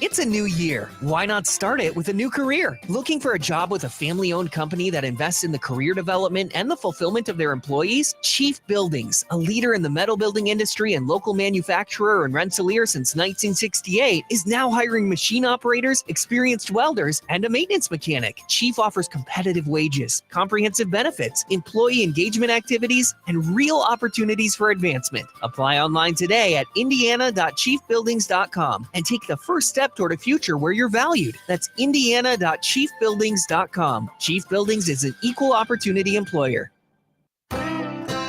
It's a new year. Why not start it with a new career? Looking for a job with a family-owned company that invests in the career development and the fulfillment of their employees? Chief Buildings, a leader in the metal building industry and local manufacturer in Rensselaer since 1968, is now hiring machine operators, experienced welders, and a maintenance mechanic. Chief offers competitive wages, comprehensive benefits, employee engagement activities, and real opportunities for advancement. Apply online today at indiana.chiefbuildings.com and take the first step toward a future where you're valued. That's indiana.chiefbuildings.com. Chief Buildings is an equal opportunity employer.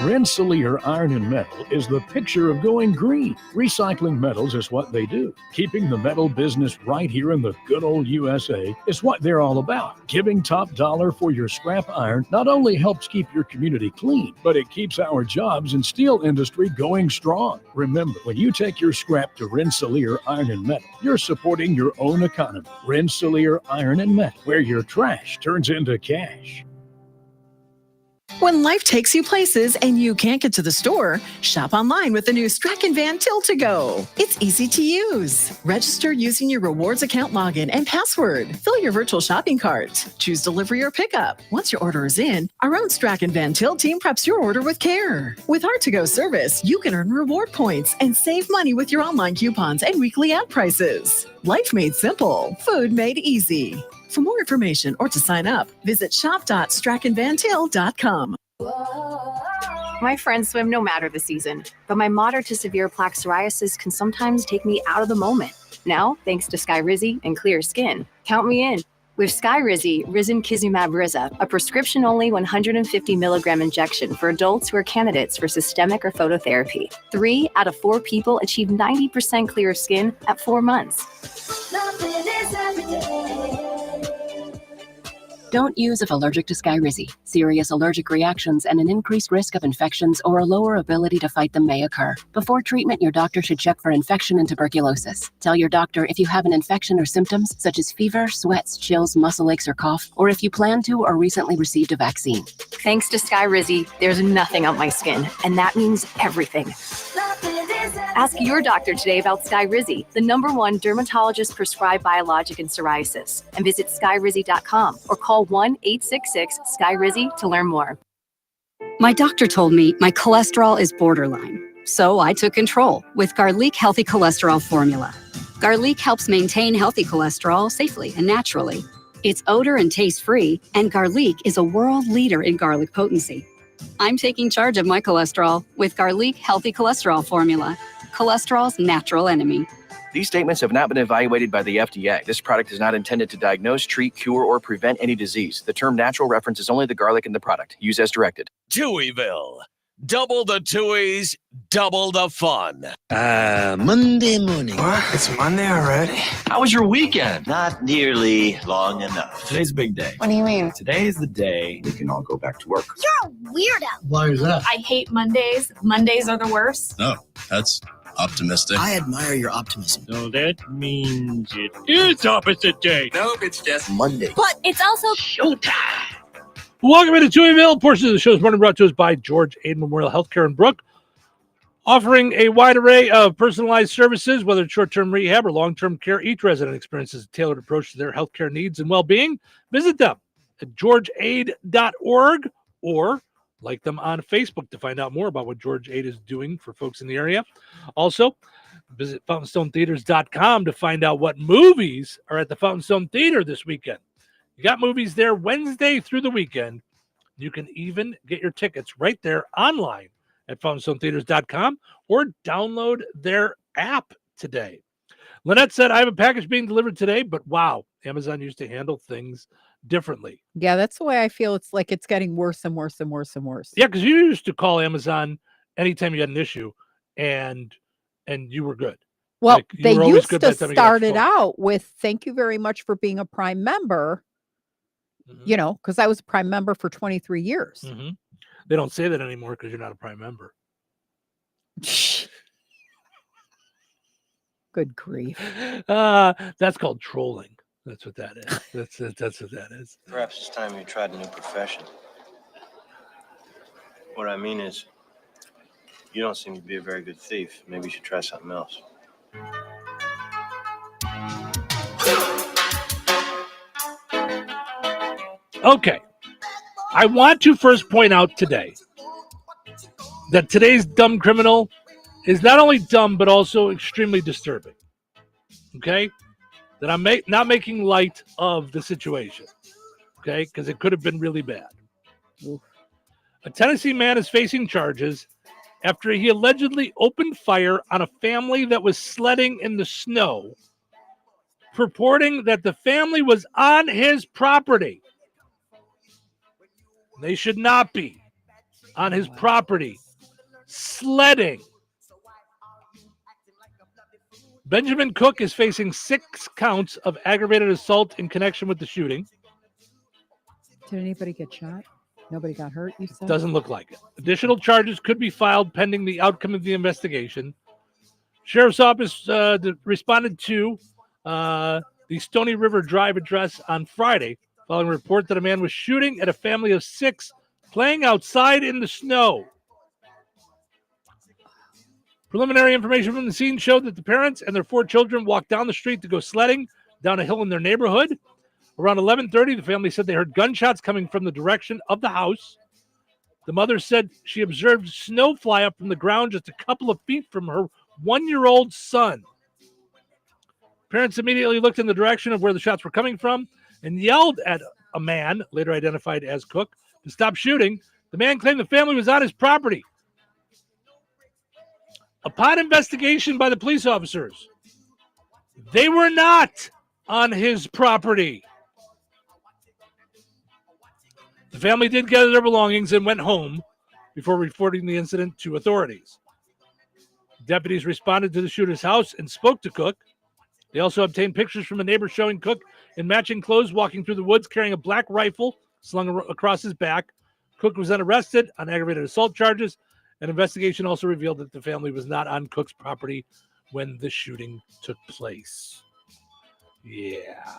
Rensselaer Iron and Metal is the picture of going green. Recycling metals is what they do. Keeping the metal business right here in the good old USA is what they're all about. Giving top dollar for your scrap iron not only helps keep your community clean, but it keeps our jobs and steel industry going strong. Remember, when you take your scrap to Rensselaer Iron and Metal, you're supporting your own economy. Rensselaer Iron and Metal, where your trash turns into cash. When life takes you places and you can't get to the store, shop online with the new Strachan Van Til to Go. It's easy to use. Register using your rewards account login and password. Fill your virtual shopping cart. Choose delivery or pickup. Once your order is in, our own Strachan Van Til team preps your order with care. With our to-go service, you can earn reward points and save money with your online coupons and weekly ad prices. Life made simple. Food made easy. For more information or to sign up, visit shop.strachanvantil.com. My friends swim no matter the season, but my moderate to severe plaque psoriasis can sometimes take me out of the moment. Now, thanks to Skyrizi and clear skin, count me in. With Skyrizi, Risankizumab Riza, a prescription-only 150 milligram injection for adults who are candidates for systemic or phototherapy. 3 out of 4 people achieve 90% clear skin at 4 months. Don't use if allergic to Skyrizi. Serious allergic reactions and an increased risk of infections or a lower ability to fight them may occur. Before treatment, your doctor should check for infection and tuberculosis. Tell your doctor if you have an infection or symptoms such as fever, sweats, chills, muscle aches, or cough, or if you plan to or recently received a vaccine. Thanks to Skyrizi, there's nothing on my skin, and that means everything. Ask your doctor today about Skyrizi, the #1 dermatologist-prescribed biologic in psoriasis, and visit skyrizi.com or call 1-866-SKYRIZI to learn more. My doctor told me my cholesterol is borderline, so I took control with Garlic Healthy Cholesterol Formula. Garlic helps maintain healthy cholesterol safely and naturally. It's odor and taste-free, and Garlic is a world leader in garlic potency. I'm taking charge of my cholesterol with Garlic Healthy Cholesterol Formula, cholesterol's natural enemy. These statements have not been evaluated by the FDA. This product is not intended to diagnose, treat, cure, or prevent any disease. The term natural references only the garlic in the product. Use as directed. Touhyville. Double the Touhies, double the fun. Monday morning. What? It's Monday already? How was your weekend? Not nearly long enough. Today's a big day. What do you mean? Today is the day we can all go back to work. You're a weirdo. Why is that? I hate Mondays. Mondays are the worst. No, that's optimistic. I admire your optimism. So that means it is opposite day. Nope, it's just Monday. But it's also showtime. Welcome into Touhyville. Portion of the show is running brought to us by George Aid Memorial Healthcare in Brook, offering a wide array of personalized services, whether it's short-term rehab or long-term care. Each resident experiences a tailored approach to their healthcare needs and well-being. Visit them at georgeaid.org or like them on Facebook to find out more about what George Aid is doing for folks in the area. Also, visit FountainStoneTheaters.com to find out what movies are at the Fountainstone Theater this weekend. You got movies there Wednesday through the weekend. You can even get your tickets right there online at FountainStoneTheaters.com or download their app today. Lynette said, I have a package being delivered today, but wow, Amazon used to handle things differently. Yeah, that's the way I feel. It's like it's getting worse and worse and worse and worse. Yeah, because you used to call Amazon anytime you had an issue and you were good. Well, like, they used to start it out with, thank you very much for being a Prime member. You know, because I was a Prime member for 23 years. They don't say that anymore because you're not a Prime member. Good grief. That's called trolling. That's what that is. That's what that is. Perhaps it's time you tried a new profession. What I mean is, you don't seem to be a very good thief. Maybe you should try something else. Okay. I want to first point out today that today's dumb criminal is not only dumb, but also extremely disturbing. Okay? That I'm not making light of the situation. Okay? Because it could have been really bad. Oof. A Tennessee man is facing charges after he allegedly opened fire on a family that was sledding in the snow, purporting that the family was on his property. They should not be on his property sledding. Benjamin Cook is facing 6 counts of aggravated assault in connection with the shooting. Did anybody get shot? Nobody got hurt, you said? Doesn't look like it. Additional charges could be filed pending the outcome of the investigation. Sheriff's Office responded to the Stony River Drive address on Friday following a report that a man was shooting at a family of 6 playing outside in the snow. Preliminary information from the scene showed that the parents and their 4 children walked down the street to go sledding down a hill in their neighborhood. Around 11:30, the family said they heard gunshots coming from the direction of the house. The mother said she observed snow fly up from the ground just a couple of feet from her 1-year-old son. Parents immediately looked in the direction of where the shots were coming from and yelled at a man, later identified as Cook, to stop shooting. The man claimed the family was on his property. Upon investigation by the police officers, they were not on his property. The family did gather their belongings and went home before reporting the incident to authorities. Deputies responded to the shooter's house and spoke to Cook. They also obtained pictures from a neighbor showing Cook in matching clothes walking through the woods carrying a black rifle slung across his back. Cook was then arrested on aggravated assault charges. An investigation also revealed that the family was not on Cook's property when the shooting took place. Yeah.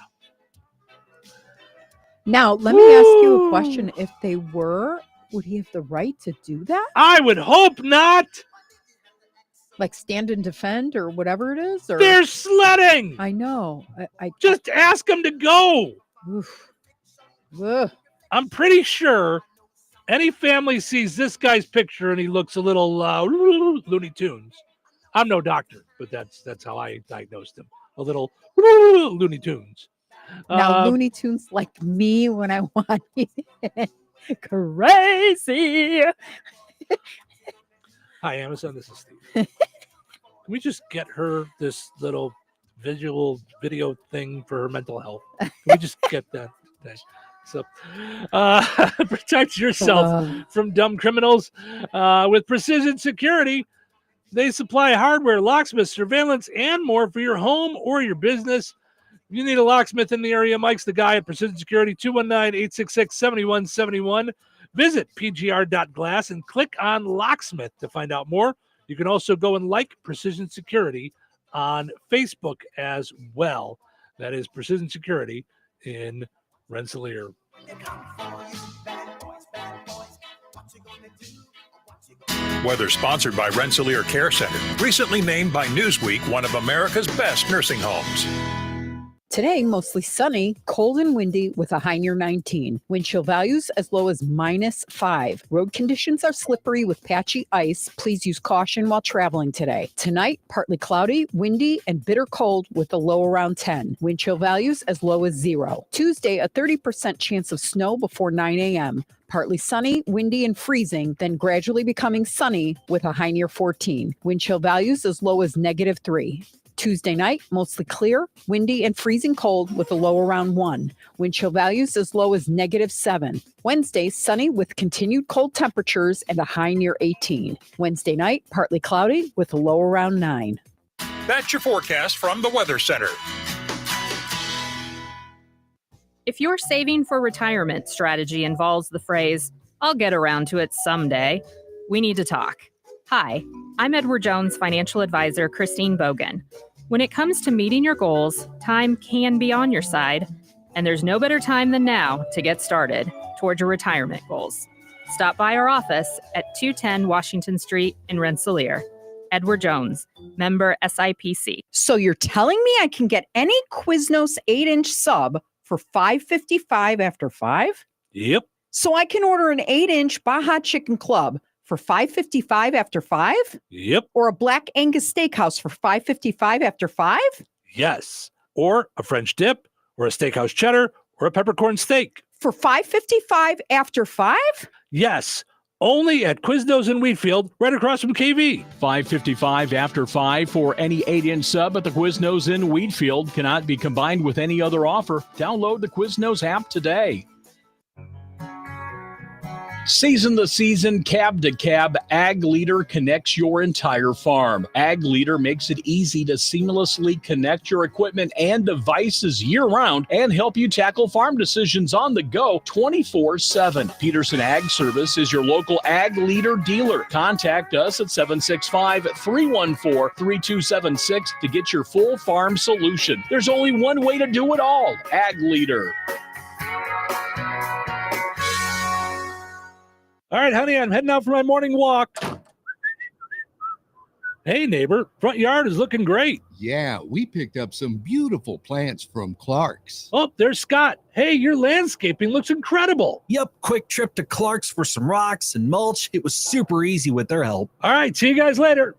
Now, let me ask you a question. If they were, would he have the right to do that? I would hope not. Like stand and defend or whatever it is? Or they're sledding. I know. I just ask them to go. Oof. Ugh. I'm pretty sure any family sees this guy's picture and he looks a little Looney Tunes. I'm no doctor, but that's how I diagnosed him. A little Looney Tunes. Now, Looney Tunes like me when I want crazy. Hi, Amazon. This is Steve. Can we just get her this little video thing for her mental health? Can we just get that thing? So, protect yourself from dumb criminals with Precision Security. They supply hardware, locksmiths, surveillance, and more for your home or your business. If you need a locksmith in the area, Mike's the guy at Precision Security, 219-866-7171. Visit pgr.glass and click on locksmith to find out more. You can also go and like Precision Security on Facebook as well. That is Precision Security in Rensselaer. Weather sponsored by Rensselaer Care Center, recently named by Newsweek one of America's best nursing homes. Today, mostly sunny, cold and windy with a high near 19. Wind chill values as low as -5. Road conditions are slippery with patchy ice. Please use caution while traveling today. Tonight, partly cloudy, windy, and bitter cold with a low around 10. Wind chill values as low as 0. Tuesday, a 30% chance of snow before 9 a.m. Partly sunny, windy, and freezing, then gradually becoming sunny with a high near 14. Wind chill values as low as -3. Tuesday night, mostly clear, windy, and freezing cold with a low around 1. Wind chill values as low as -7. Wednesday, sunny with continued cold temperatures and a high near 18. Wednesday night, partly cloudy with a low around 9. That's your forecast from the Weather Center. If your saving for retirement strategy involves the phrase, "I'll get around to it someday," we need to talk. Hi, I'm Edward Jones financial advisor Christine Bogan. When it comes to meeting your goals, time can be on your side, and there's no better time than now to get started toward your retirement goals. Stop by our office at 210 Washington Street in Rensselaer. Edward Jones, member SIPC. So you're telling me I can get any Quiznos 8-inch sub for $5.55 after 5? Yep. So I can order an 8-inch Baja Chicken Club for $5.55 after 5? Yep. Or a Black Angus Steakhouse for $5.55 after 5? Yes. Or a French dip, or a steakhouse cheddar, or a peppercorn steak. For $5.55 after 5? Yes. Only at Quiznos in Wheatfield, right across from KV. $5.55 after 5 for any 8-inch sub at the Quiznos in Wheatfield. Cannot be combined with any other offer. Download the Quiznos app today. Season to season, cab to cab, Ag Leader connects your entire farm. Ag Leader makes it easy to seamlessly connect your equipment and devices year-round and help you tackle farm decisions on the go 24/7. Peterson Ag Service is your local Ag Leader dealer. Contact us at 765-314-3276 to get your full farm solution. There's only one way to do it all. Ag Leader. All right, honey, I'm heading out for my morning walk. Hey, neighbor, front yard is looking great. Yeah, we picked up some beautiful plants from Clark's. Oh, there's Scott. Hey, your landscaping looks incredible. Yep, quick trip to Clark's for some rocks and mulch. It was super easy with their help. All right, see you guys later.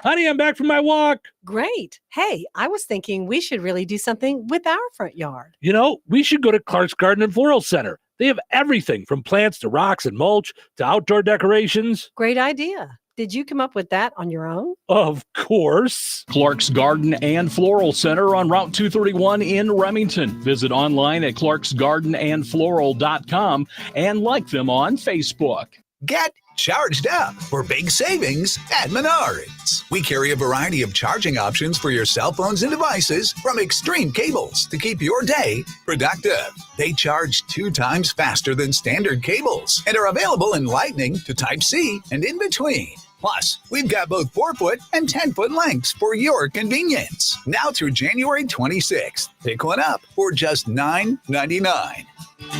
Honey, I'm back from my walk. Great. Hey, I was thinking we should really do something with our front yard. You know, we should go to Clark's Garden and Floral Center. They have everything from plants to rocks and mulch to outdoor decorations. Great idea. Did you come up with that on your own? Of course. Clark's Garden and Floral Center on Route 231 in Remington. Visit online at clarksgardenandfloral.com and like them on Facebook. Get charged up for big savings at Menards. We carry a variety of charging options for your cell phones and devices, from Extreme cables to keep your day productive. They charge 2 times faster than standard cables and are available in Lightning to Type-C and in between. Plus, we've got both 4-foot and 10-foot lengths for your convenience. Now through January 26th. Pick one up for just $9.99.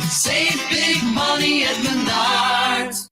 Save big money at Menards.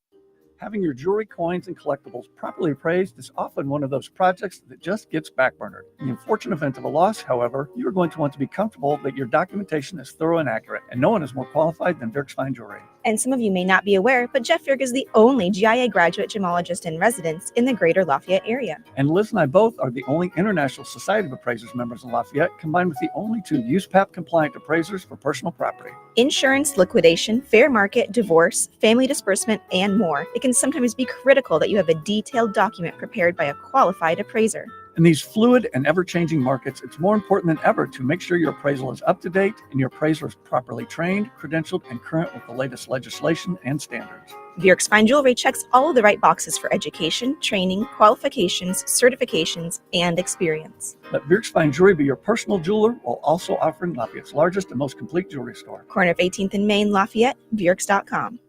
Having your jewelry, coins, and collectibles properly appraised is often one of those projects that just gets backburnered. In the unfortunate event of a loss, however, you are going to want to be comfortable that your documentation is thorough and accurate, and no one is more qualified than Dirk's Fine Jewelry. And some of you may not be aware, but Jeff Dirk is the only GIA graduate gemologist in residence in the greater Lafayette area. And Liz and I both are the only International Society of Appraisers members in Lafayette, combined with the only 2 USPAP-compliant appraisers for personal property. Insurance, liquidation, fair market, divorce, family disbursement, and more. It can sometimes be critical that you have a detailed document prepared by a qualified appraiser. In these fluid and ever-changing markets, it's more important than ever to make sure your appraisal is up to date and your appraiser is properly trained, credentialed, and current with the latest legislation and standards. Dirk's Fine Jewelry checks all of the right boxes for education, training, qualifications, certifications, and experience. Let Dirk's Fine Jewelry be your personal jeweler while also offering Lafayette's largest and most complete jewelry store. Corner of 18th and Main, Lafayette, Dirks.com.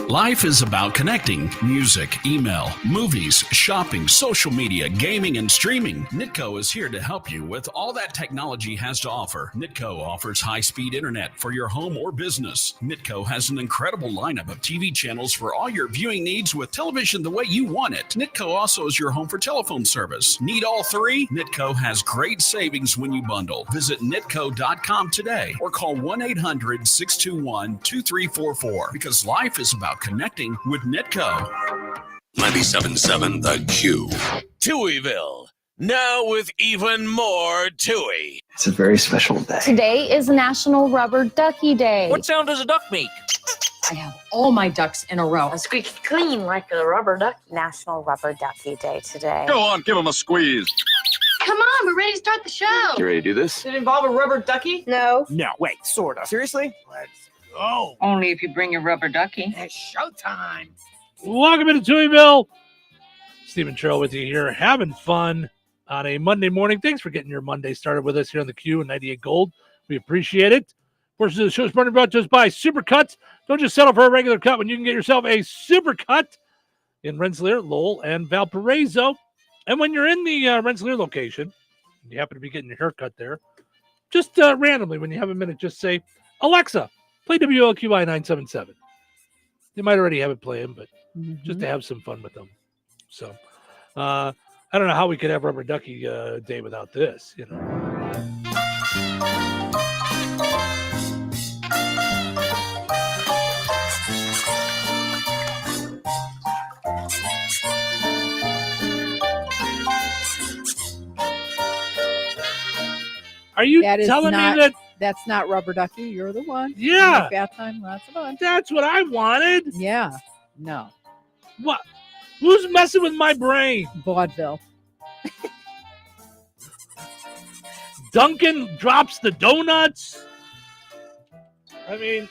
Life is about connecting. Music, email, movies, shopping, social media, gaming, and streaming. Nitco is here to help you with all that technology has to offer. Nitco offers high-speed internet for your home or business. Nitco has an incredible lineup of TV channels for all your viewing needs with television the way you want it. Nitco also is your home for telephone service. Need all 3? Nitco has great savings when you bundle. Visit nitco.com today or call 1-800-621-2344 because life is about connecting with Nitco. 97.7 The Q. Touhyville, now with even more Touhy. It's a very special day. Today is National Rubber Ducky Day. What sound does a duck make? I have all my ducks in a row. A squeaky clean like a rubber duck. National Rubber Ducky Day today. Go on, give him a squeeze. Come on, we're ready to start the show. You ready to do this? Did it involve a rubber ducky? No. No, wait, sort of. Seriously? Let's go. Only if you bring your rubber ducky. It's showtime. Welcome into Touhyville. Stephen Terrell with you here, having fun on a Monday morning. Thanks for getting your Monday started with us here on the Q and 98 Gold. We appreciate it. Portions of the show is brought to us by Supercuts. Don't just settle for a regular cut when you can get yourself a Supercut in Rensselaer, Lowell, and Valparaiso. And when you're in the Rensselaer location, and you happen to be getting your haircut there, just randomly, when you have a minute, just say, Alexa, play WLQI 977. They might already have it playing, but just to have some fun with them. So I don't know how we could have Rubber Ducky Day without this, you know. Are you That is telling not, me that that's not Rubber Ducky? You're the one. Yeah. Make bath time, lots of fun. that's what I wanted? Yeah. No. What? Who's messing with my brain? Vaudeville. Duncan drops the donuts. I mean,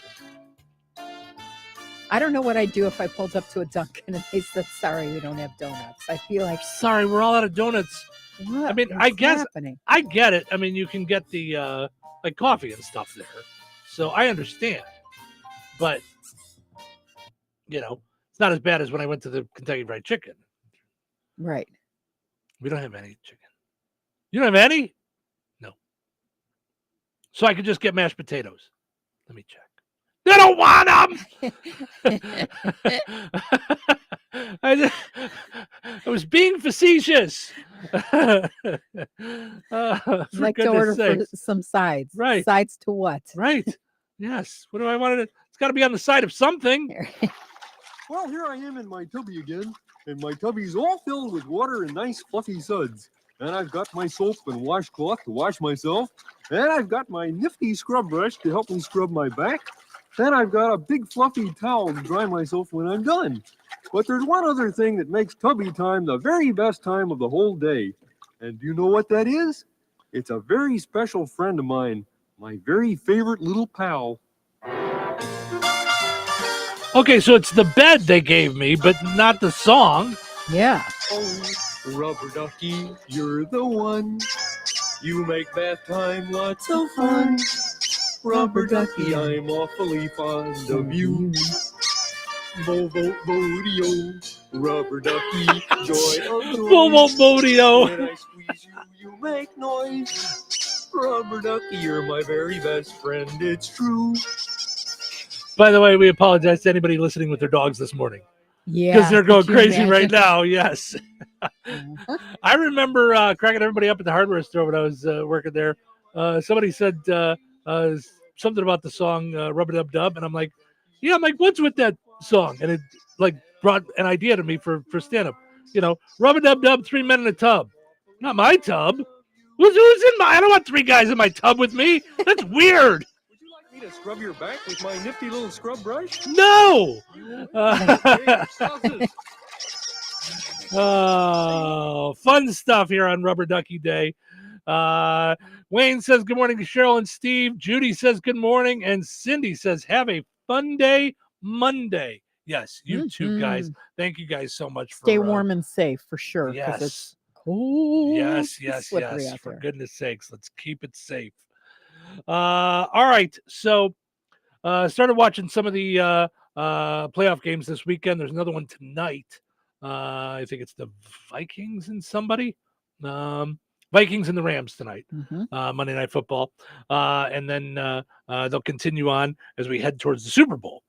I don't know what I'd do if I pulled up to a Dunkin' and they said, sorry, we don't have donuts. I feel like, sorry, we're all out of donuts. what I mean, is I guess happening? I get it. I mean, you can get the like coffee and stuff there. So I understand. But it's not as bad as when I went to the Kentucky Fried Chicken. Right. We don't have any chicken. You don't have any? No. So I could just get mashed potatoes. Let me check. They don't want them. I was being facetious. I'd like to order for some sides. Right. Sides to what? Right. Yes. What do I want to? It's got to be on the side of something. Well, here I am in my tubby again, and my tubby's all filled with water and nice fluffy suds. And I've got my soap and washcloth to wash myself, and I've got my nifty scrub brush to help me scrub my back. Then I've got a big fluffy towel to dry myself when I'm done. But there's one other thing that makes tubby time the very best time of the whole day. And do you know what that is? It's a very special friend of mine, my very favorite little pal. Okay, so it's the bed they gave me, but not the song. Yeah. Oh, Rubber Ducky, you're the one. You make bath time lots of fun. Rubber Ducky, I'm awfully fond of you. Bo-bo-bo-deo, Rubber Ducky, joy of joy. Bo-bo-bo-deo. When I squeeze you, you make noise. Rubber Ducky, you're my very best friend, it's true. By the way, we apologize to anybody listening with their dogs this morning. Yeah. Because they're going could you crazy right imagine? now. Yes. I remember cracking everybody up at the hardware store when I was working there. Somebody said something about the song Rubber Dub Dub. And I'm like, yeah, I'm like, what's with that song? And it like brought an idea to me for stand-up. Rubber Dub Dub, 3 men in a tub. Not my tub. Who's in my? I don't want 3 guys in my tub with me. That's weird. Me to scrub your back with my nifty little scrub brush? No. Sauces. Oh, fun stuff here on Rubber Ducky Day. Wayne says good morning to Cheryl and Steve. Judy says good morning. And Cindy says have a fun day Monday. Yes, you too, guys. Thank you guys so much for Stay warm and safe for sure. 'Cause Yes. it's cold. Yes, It's slippery out For there. goodness sakes, let's keep it safe. All right. So started watching some of the playoff games this weekend. There's another one tonight. I think it's the Vikings and somebody. Vikings and the Rams tonight. Monday Night Football. And then they'll continue on as we head towards the Super Bowl.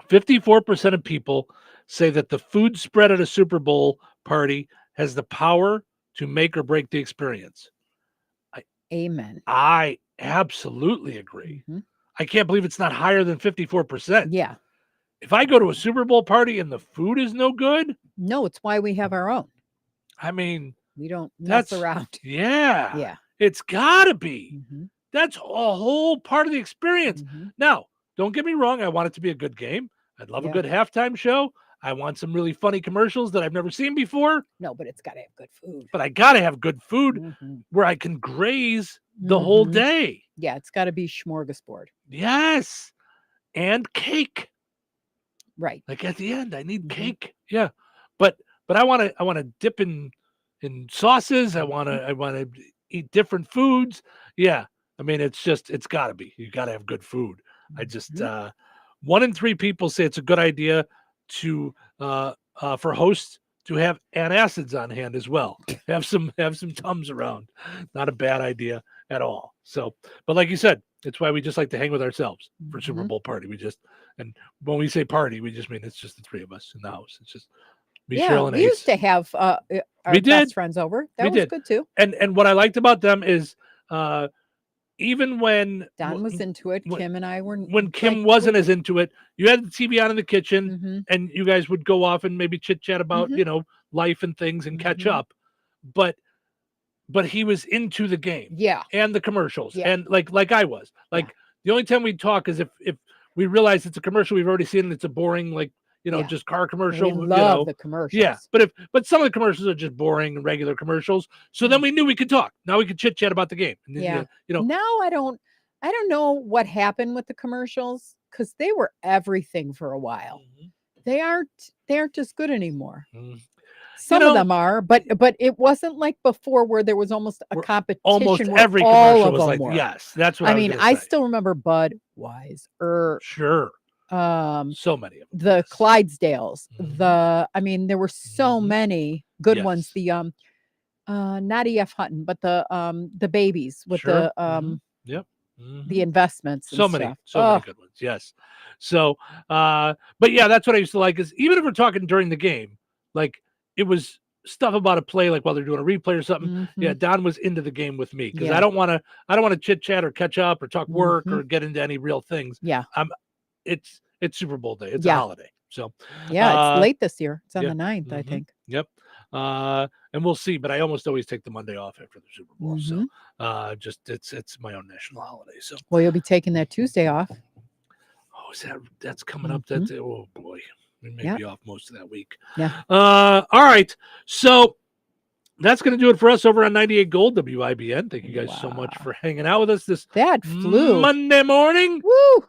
54% of people say that the food spread at a Super Bowl party has the power to make or break the experience. Amen. I absolutely agree. I can't believe it's not higher than 54%. Yeah. If I go to a Super Bowl party and the food is no good, No, it's why we have our own. I mean, We don't mess that's around. Yeah. Yeah. It's gotta be. That's a whole part of the experience. Now, don't get me wrong. I want it to be a good game. I'd love a Yeah. good halftime show. I want some really funny commercials that I've never seen before. No, but it's got to have good food. But I gotta have good food where I can graze the whole day. Yeah, it's got to be smorgasbord. Yes. And cake. Right. Like at the end, I need cake. Yeah. But I want to dip in sauces. I want to eat different foods. Yeah. I mean, it's gotta be. You gotta have good food. I just 1 in 3 people say it's a good idea to for hosts to have antacids on hand as well. Have some Tums around. Not a bad idea at all. So, but like you said, it's why we just like to hang with ourselves for Super Bowl party. And when we say party, we just mean it's just the 3 of us in the house. It's just me, Cheryl, and we Ace. used to have our We did. best friends over. That We was did. good too. And what I liked about them is even when Don was into it. Kim and I were. when Kim wasn't as into it, you had the TV on in the kitchen and you guys would go off and maybe chit chat about, life and things and catch up. But but he was into the game. Yeah. And the commercials. Yeah. And like I was. Like the only time we'd talk is if we realize it's a commercial we've already seen and it's a boring, like, just car commercial. We love the commercials. Yeah. But some of the commercials are just boring and regular commercials. So then we knew we could talk. Now we could chit chat about the game. And then, Now I don't know what happened with the commercials because they were everything for a while. They aren't as good anymore. Some of them are, but it wasn't like before where there was almost a competition. Almost where every all commercial of was them like, were. yes, that's what I mean. was I gonna say. still remember Budweiser. Sure. So many of them. The Clydesdales. There were so many good ones. The not E.F. Hutton, but the babies with Sure. the the investments. So and many stuff. good ones. Yes. So, but yeah, that's what I used to like. Is even if we're talking during the game, like it was stuff about a play, like while they're doing a replay or something. Yeah, Don was into the game with me because I don't want to chit chat or catch up or talk work or get into any real things. Yeah. It's Super Bowl day. It's a holiday. So it's late this year. It's on yeah. the 9th, I think. Yep. And we'll see, but I almost always take the Monday off after the Super Bowl. So just it's my own national holiday. So well, you'll be taking that Tuesday off. Oh, that's coming up? That's oh boy. We may be off most of that week. Yeah. All right. So that's going to do it for us over on 98 Gold WIBN. Thank you guys so much for hanging out with us this Monday morning. Woo!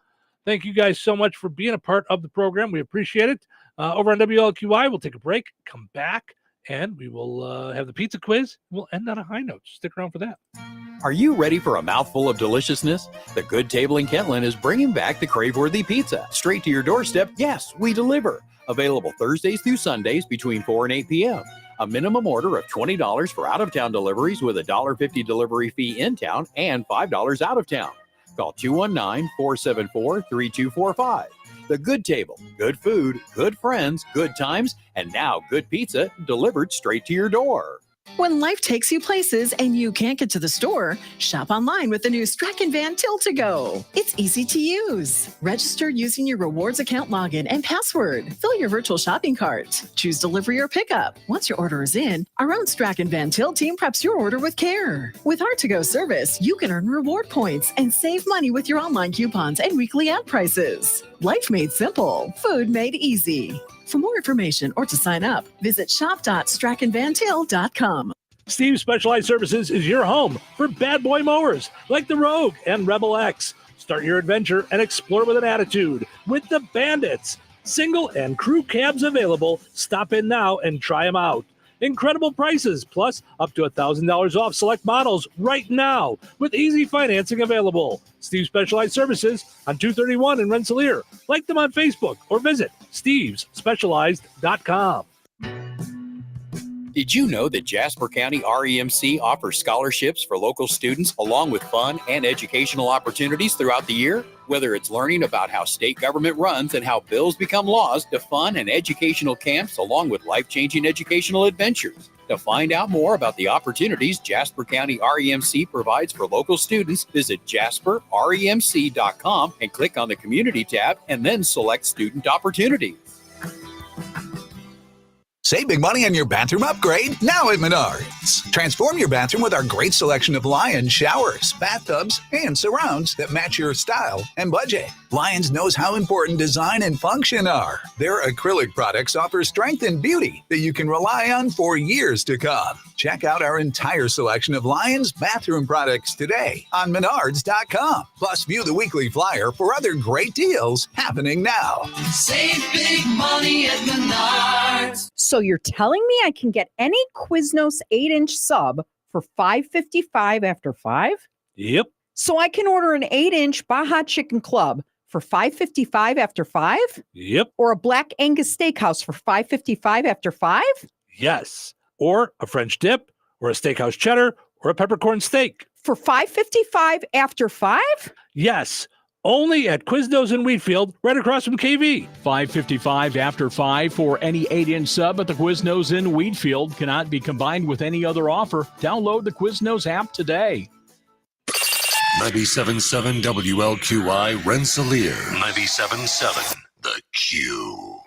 Thank you guys so much for being a part of the program. We appreciate it. Over on WLQI, we'll take a break, come back, and we will have the pizza quiz. We'll end on a high note. Stick around for that. Are you ready for a mouthful of deliciousness? The Good Table in Kentland is bringing back the crave-worthy pizza. Straight to your doorstep, yes, we deliver. Available Thursdays through Sundays between 4 and 8 p.m. A minimum order of $20 for out-of-town deliveries with a $1.50 delivery fee in town and $5 out of town. Call 219-474-3245. The Good Table, good food, good friends, good times, and now good pizza delivered straight to your door. When life takes you places and you can't get to the store, shop online with the new Strachan Van Til to Go. It's easy to use. Register using your rewards account login and password. Fill your virtual shopping cart. Choose delivery or pickup. Once your order is in, our own Strachan Van Til team preps your order with care. With our to-go service, you can earn reward points and save money with your online coupons and weekly ad prices. Life made simple. Food made easy. For more information or to sign up, visit shop.strachanvantil.com. Steve's Specialized Services is your home for bad boy mowers like the Rogue and Rebel X. Start your adventure and explore with an attitude with the Bandits. Single and crew cabs available. Stop in now and try them out. Incredible prices, plus up to $1,000 off select models right now with easy financing available. Steve Specialized Services on 231 in Rensselaer. Like them on Facebook or visit stevesspecialized.com. Did you know that Jasper County REMC offers scholarships for local students along with fun and educational opportunities throughout the year? Whether it's learning about how state government runs and how bills become laws, to fun and educational camps along with life-changing educational adventures. To find out more about the opportunities Jasper County REMC provides for local students, visit jasperremc.com and click on the Community tab and then select Student Opportunities. Save big money on your bathroom upgrade now at Menards. Transform your bathroom with our great selection of Lion showers, bathtubs, and surrounds that match your style and budget. Lions knows how important design and function are. Their acrylic products offer strength and beauty that you can rely on for years to come. Check out our entire selection of Lion's bathroom products today on Menards.com. Plus, view the weekly flyer for other great deals happening now. Save big money at Menards. So you're telling me I can get any Quiznos 8-inch sub for $5.55 after 5? Yep. So I can order an 8-inch Baja Chicken Club for $5.55 after 5? Yep. Or a Black Angus Steakhouse for $5.55 after 5? Yes. Or a French dip, or a steakhouse cheddar, or a peppercorn steak. For $5.55 after 5? Yes. Only at Quiznos in Wheatfield, right across from KV. $5.55 after 5 for any 8-inch sub at the Quiznos in Wheatfield. Cannot be combined with any other offer. Download the Quiznos app today. 97.7 WLQI Rensselaer. 97.7 The Q.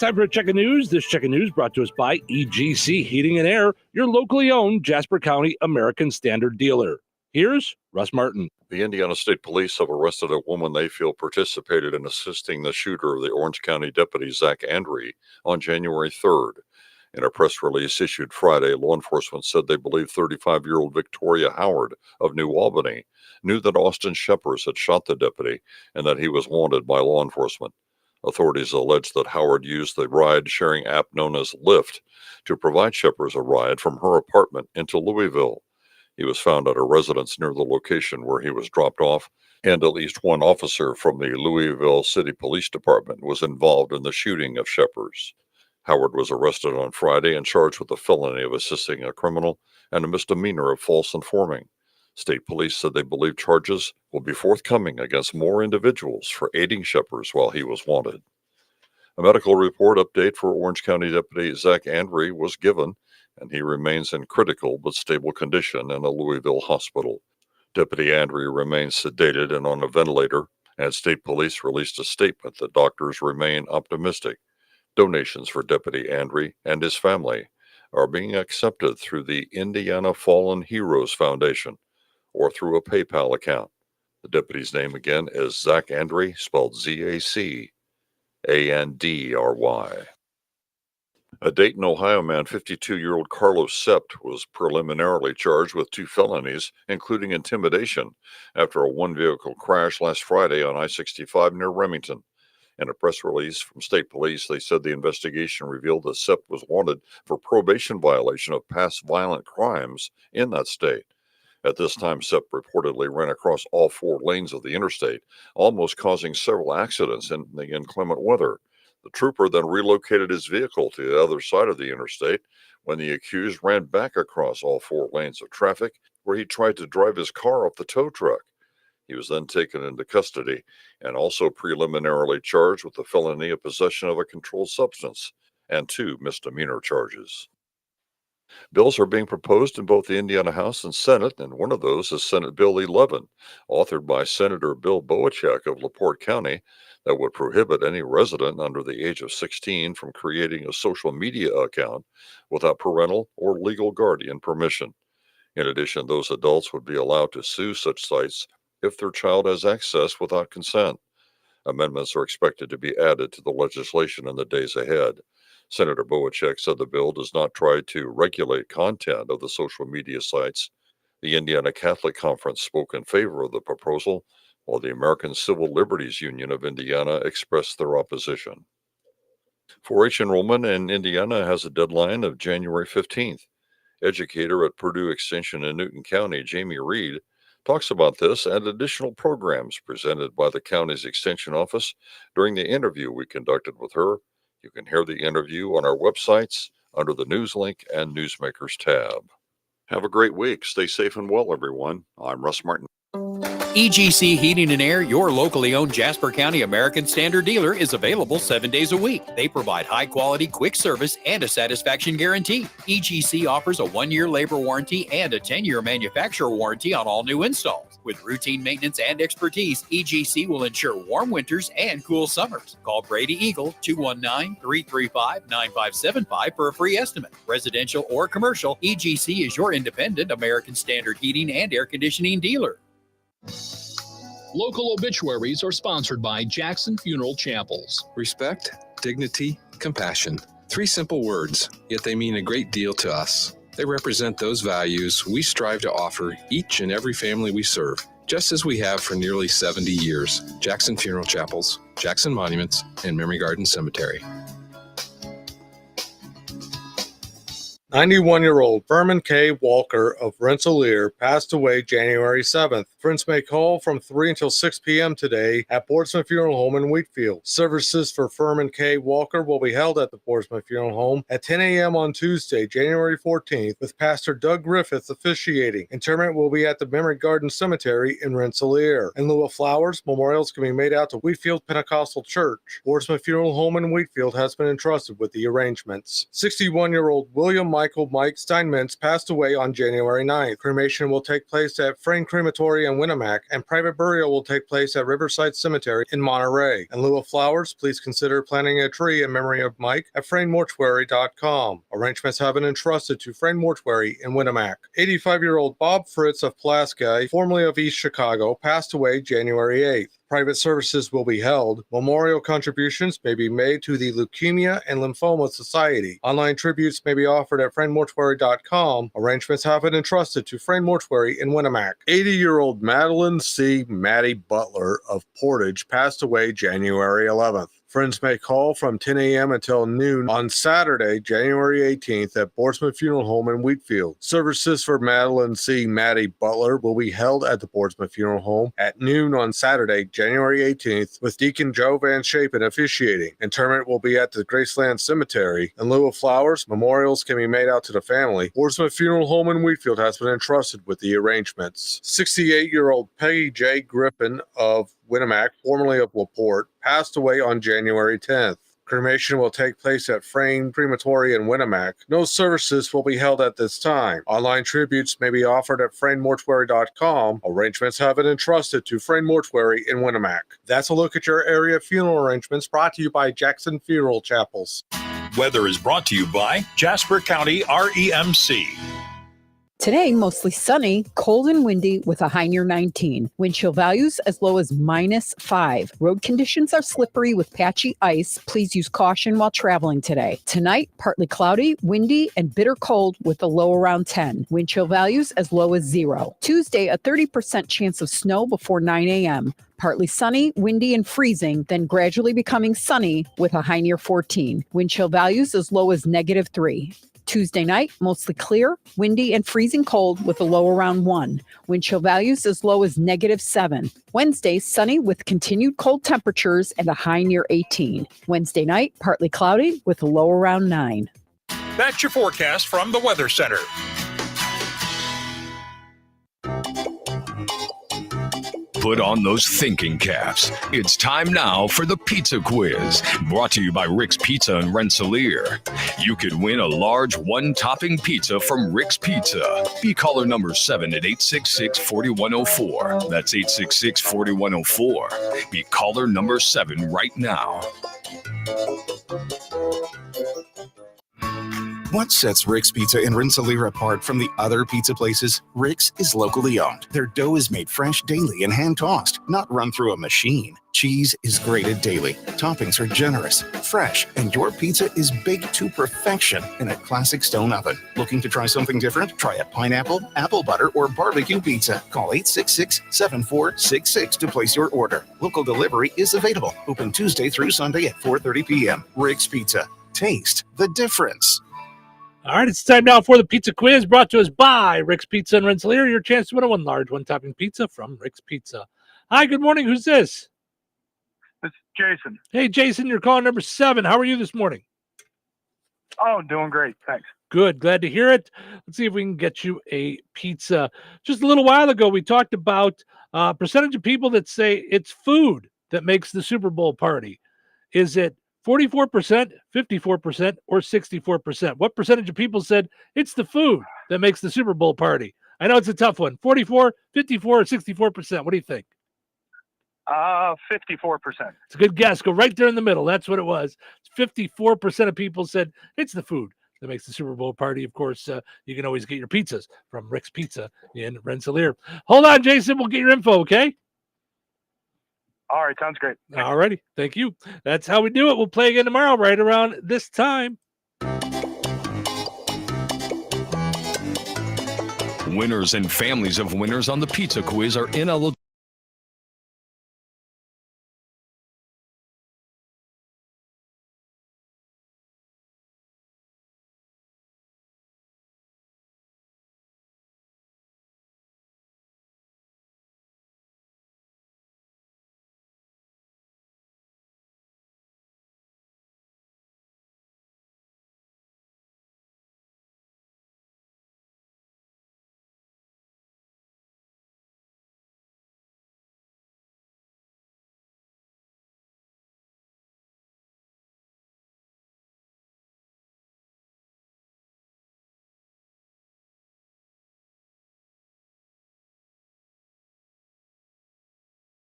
Time for a check of news. This check of news brought to us by EGC Heating and Air, your locally owned Jasper County American Standard dealer. Here's Russ Martin. The Indiana State Police have arrested a woman they feel participated in assisting the shooter of the Orange County deputy Zach Andre on January 3rd. In a press release issued Friday, law enforcement said they believe 35-year-old Victoria Howard of New Albany knew that Austin Sheppers had shot the deputy and that he was wanted by law enforcement. Authorities allege that Howard used the ride-sharing app known as Lyft to provide Sheppers a ride from her apartment into Louisville. He was found at a residence near the location where he was dropped off, and at least one officer from the Louisville City Police Department was involved in the shooting of Sheppers. Howard was arrested on Friday and charged with a felony of assisting a criminal and a misdemeanor of false informing. State police said they believe charges will be forthcoming against more individuals for aiding Sheppers while he was wanted. A medical report update for Orange County Deputy Zach Andre was given, and he remains in critical but stable condition in a Louisville hospital. Deputy Andre remains sedated and on a ventilator, and state police released a statement that doctors remain optimistic. Donations for Deputy Andre and his family are being accepted through the Indiana Fallen Heroes Foundation or through a PayPal account. The deputy's name again is Zach Andre, spelled Z-A-C-A-N-D-R-Y. A Dayton, Ohio man, 52-year-old Carlos Sept, was preliminarily charged with 2 felonies, including intimidation, after a one-vehicle crash last Friday on I-65 near Remington. In a press release from state police, they said the investigation revealed that Sept was wanted for probation violation of past violent crimes in that state. At this time, Sept reportedly ran across all 4 lanes of the interstate, almost causing several accidents in the inclement weather. The trooper then relocated his vehicle to the other side of the interstate when the accused ran back across all 4 lanes of traffic, where he tried to drive his car off the tow truck. He was then taken into custody and also preliminarily charged with the felony of possession of a controlled substance and 2 misdemeanor charges. Bills are being proposed in both the Indiana House and Senate, and one of those is Senate Bill 11, authored by Senator Bill Boachek of LaPorte County, that would prohibit any resident under the age of 16 from creating a social media account without parental or legal guardian permission. In addition, those adults would be allowed to sue such sites if their child has access without consent. Amendments are expected to be added to the legislation in the days ahead. Senator Boachek said the bill does not try to regulate content of the social media sites. The Indiana Catholic Conference spoke in favor of the proposal, while the American Civil Liberties Union of Indiana expressed their opposition. 4-H enrollment in Indiana has a deadline of January 15th. Educator at Purdue Extension in Newton County, Jamie Reed, talks about this and additional programs presented by the county's Extension office during the interview we conducted with her. You can hear the interview on our websites under the News link and Newsmakers tab. Have a great week. Stay safe and well, everyone. I'm Russ Martin. EGC Heating and Air, your locally owned Jasper County American Standard dealer, is available 7 days a week. They provide high-quality, quick service and a satisfaction guarantee. EGC offers a 1-year labor warranty and a 10-year manufacturer warranty on all new installs. With routine maintenance and expertise, EGC will ensure warm winters and cool summers. Call Brady Eagle 219-335-9575 for a free estimate. Residential or commercial, EGC is your independent American Standard heating and air conditioning dealer. Local obituaries are sponsored by Jackson Funeral Chapels. Respect, dignity, compassion. 3 simple words, yet they mean a great deal to us. They represent those values we strive to offer each and every family we serve, just as we have for nearly 70 years. Jackson Funeral Chapels, Jackson Monuments, and Memory Garden Cemetery. 91-year-old Furman K. Walker of Rensselaer passed away January 7th. Friends may call from 3 until 6 p.m. today at Portsmouth Funeral Home in Wheatfield. Services for Furman K. Walker will be held at the Portsmouth Funeral Home at 10 a.m. on Tuesday, January 14th, with Pastor Doug Griffith officiating. Interment will be at the Memory Garden Cemetery in Rensselaer. In lieu of flowers, memorials can be made out to Wheatfield Pentecostal Church. Portsmouth Funeral Home in Wheatfield has been entrusted with the arrangements. 61-year-old William Michael Mike Steinmetz passed away on January 9th. Cremation will take place at Frayne Crematory in Winnemac, and private burial will take place at Riverside Cemetery in Monterey. In lieu of flowers, please consider planting a tree in memory of Mike at FrayneMortuary.com. Arrangements have been entrusted to Frayne Mortuary in Winnemac. 85-year-old Bob Fritz of Pulaski, formerly of East Chicago, passed away January 8th. Private services will be held. Memorial contributions may be made to the Leukemia and Lymphoma Society. Online tributes may be offered at FrayneMortuary.com. Arrangements have been entrusted to Frayne Mortuary in Winnemac. 80-year-old Madeline C. Matty Butler of Portage passed away January 11th. Friends may call from 10 a.m. until noon on Saturday, January 18th at Boardsman Funeral Home in Wheatfield. Services for Madeline C. Matty Butler will be held at the Boardsman Funeral Home at noon on Saturday, January 18th, with Deacon Joe Van Shapen officiating. Interment will be at the Graceland Cemetery. In lieu of flowers, memorials can be made out to the family. Boardsman Funeral Home in Wheatfield has been entrusted with the arrangements. 68-year-old Peggy J. Griffin of Winnemac, formerly of LaPorte, passed away on January 10th. Cremation will take place at Frayne Crematory in Winnemac. No services will be held at this time. Online tributes may be offered at FrayneMortuary.com. Arrangements have been entrusted to Frayne Mortuary in Winnemac. That's a look at your area funeral arrangements brought to you by Jackson Funeral Chapels. Weather is brought to you by Jasper County REMC. Today, mostly sunny, cold and windy with a high near 19. Wind chill values as low as -5. Road conditions are slippery with patchy ice. Please use caution while traveling today. Tonight, partly cloudy, windy, and bitter cold with a low around 10. Wind chill values as low as 0. Tuesday, a 30% chance of snow before 9 a.m. Partly sunny, windy, and freezing, then gradually becoming sunny with a high near 14. Wind chill values as low as -3. Tuesday night, mostly clear, windy, and freezing cold with a low around 1. Wind chill values as low as -7. Wednesday, sunny with continued cold temperatures and a high near 18. Wednesday night, partly cloudy with a low around 9. That's your forecast from the Weather Center. Put on those thinking caps. It's time now for the Pizza Quiz, brought to you by Rick's Pizza in Rensselaer. You could win a large one-topping pizza from Rick's Pizza. Be caller number 7 at 866-4104. That's 866-4104. Be caller number 7 right now. What sets Rick's Pizza in Rensselaer apart from the other pizza places? Rick's is locally owned. Their dough is made fresh daily and hand-tossed, not run through a machine. Cheese is grated daily. Toppings are generous, fresh, and your pizza is baked to perfection in a classic stone oven. Looking to try something different? Try a pineapple, apple butter, or barbecue pizza. Call 866-7466 to place your order. Local delivery is available. Open Tuesday through Sunday at 4:30 p.m. Rick's Pizza. Taste the difference. All right, it's time now for the Pizza Quiz, brought to us by Rick's Pizza in Rensselaer. Your chance to win a one large one-topping pizza from Rick's Pizza. Hi, good morning. Who's this? It's Jason. Hey, Jason, you're calling number 7. How are you this morning? Oh, doing great. Thanks. Good. Glad to hear it. Let's see if we can get you a pizza. Just a little while ago, we talked about percentage of people that say it's food that makes the Super Bowl party. Is it 44%, 54%, or 64%? What percentage of people said it's the food that makes the Super Bowl party? I know it's a tough one. 44, 54, or 64%. What do you think? 54%. It's a good guess. Go right there in the middle. That's what it was. 54% of people said it's the food that makes the Super Bowl party. Of course, you can always get your pizzas from Rick's Pizza in Rensselaer. Hold on, Jason. We'll get your info, okay? All right, sounds great. All righty. Thank you. That's how we do it. We'll play again tomorrow right around this time. Winners and families of winners on the Pizza Quiz are ineligible.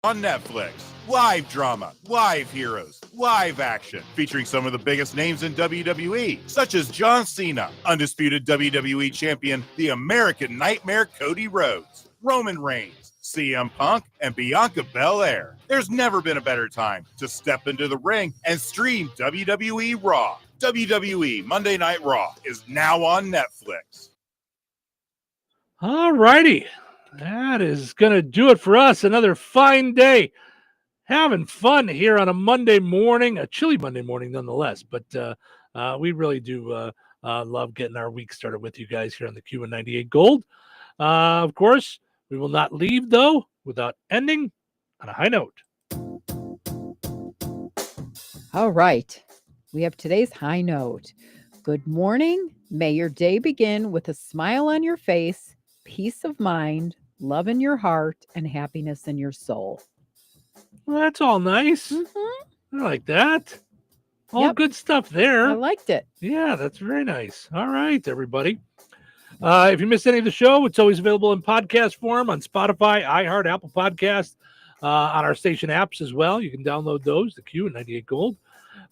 On Netflix. Live drama, live heroes, live action, featuring some of the biggest names in WWE, such as John Cena, undisputed WWE champion, the American Nightmare Cody Rhodes, Roman Reigns, CM Punk, and Bianca Belair. There's never been a better time to step into the ring and stream WWE Raw. WWE Monday Night Raw is now on Netflix. All righty. That is going to do it for us. Another fine day. Having fun here on a Monday morning, a chilly Monday morning nonetheless. But we really do love getting our week started with you guys here on the Q98 Gold. Of course, we will not leave, though, without ending on a high note. All right. We have today's high note. Good morning. May your day begin with a smile on your face, peace of mind, love in your heart, and happiness in your soul. Well, that's all nice. I like that. All good stuff there. I liked it. Yeah, that's very nice. All right, everybody. If you missed any of the show, it's always available in podcast form on Spotify, iHeart, Apple Podcasts, on our station apps as well. You can download those, the Q and 98 Gold.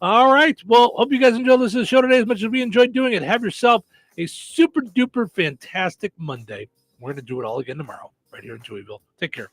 All right. Well, hope you guys enjoyed listening to the show today as much as we enjoyed doing it. Have yourself a super duper fantastic Monday. We're going to do it all again tomorrow right here in Touhyville. Take care.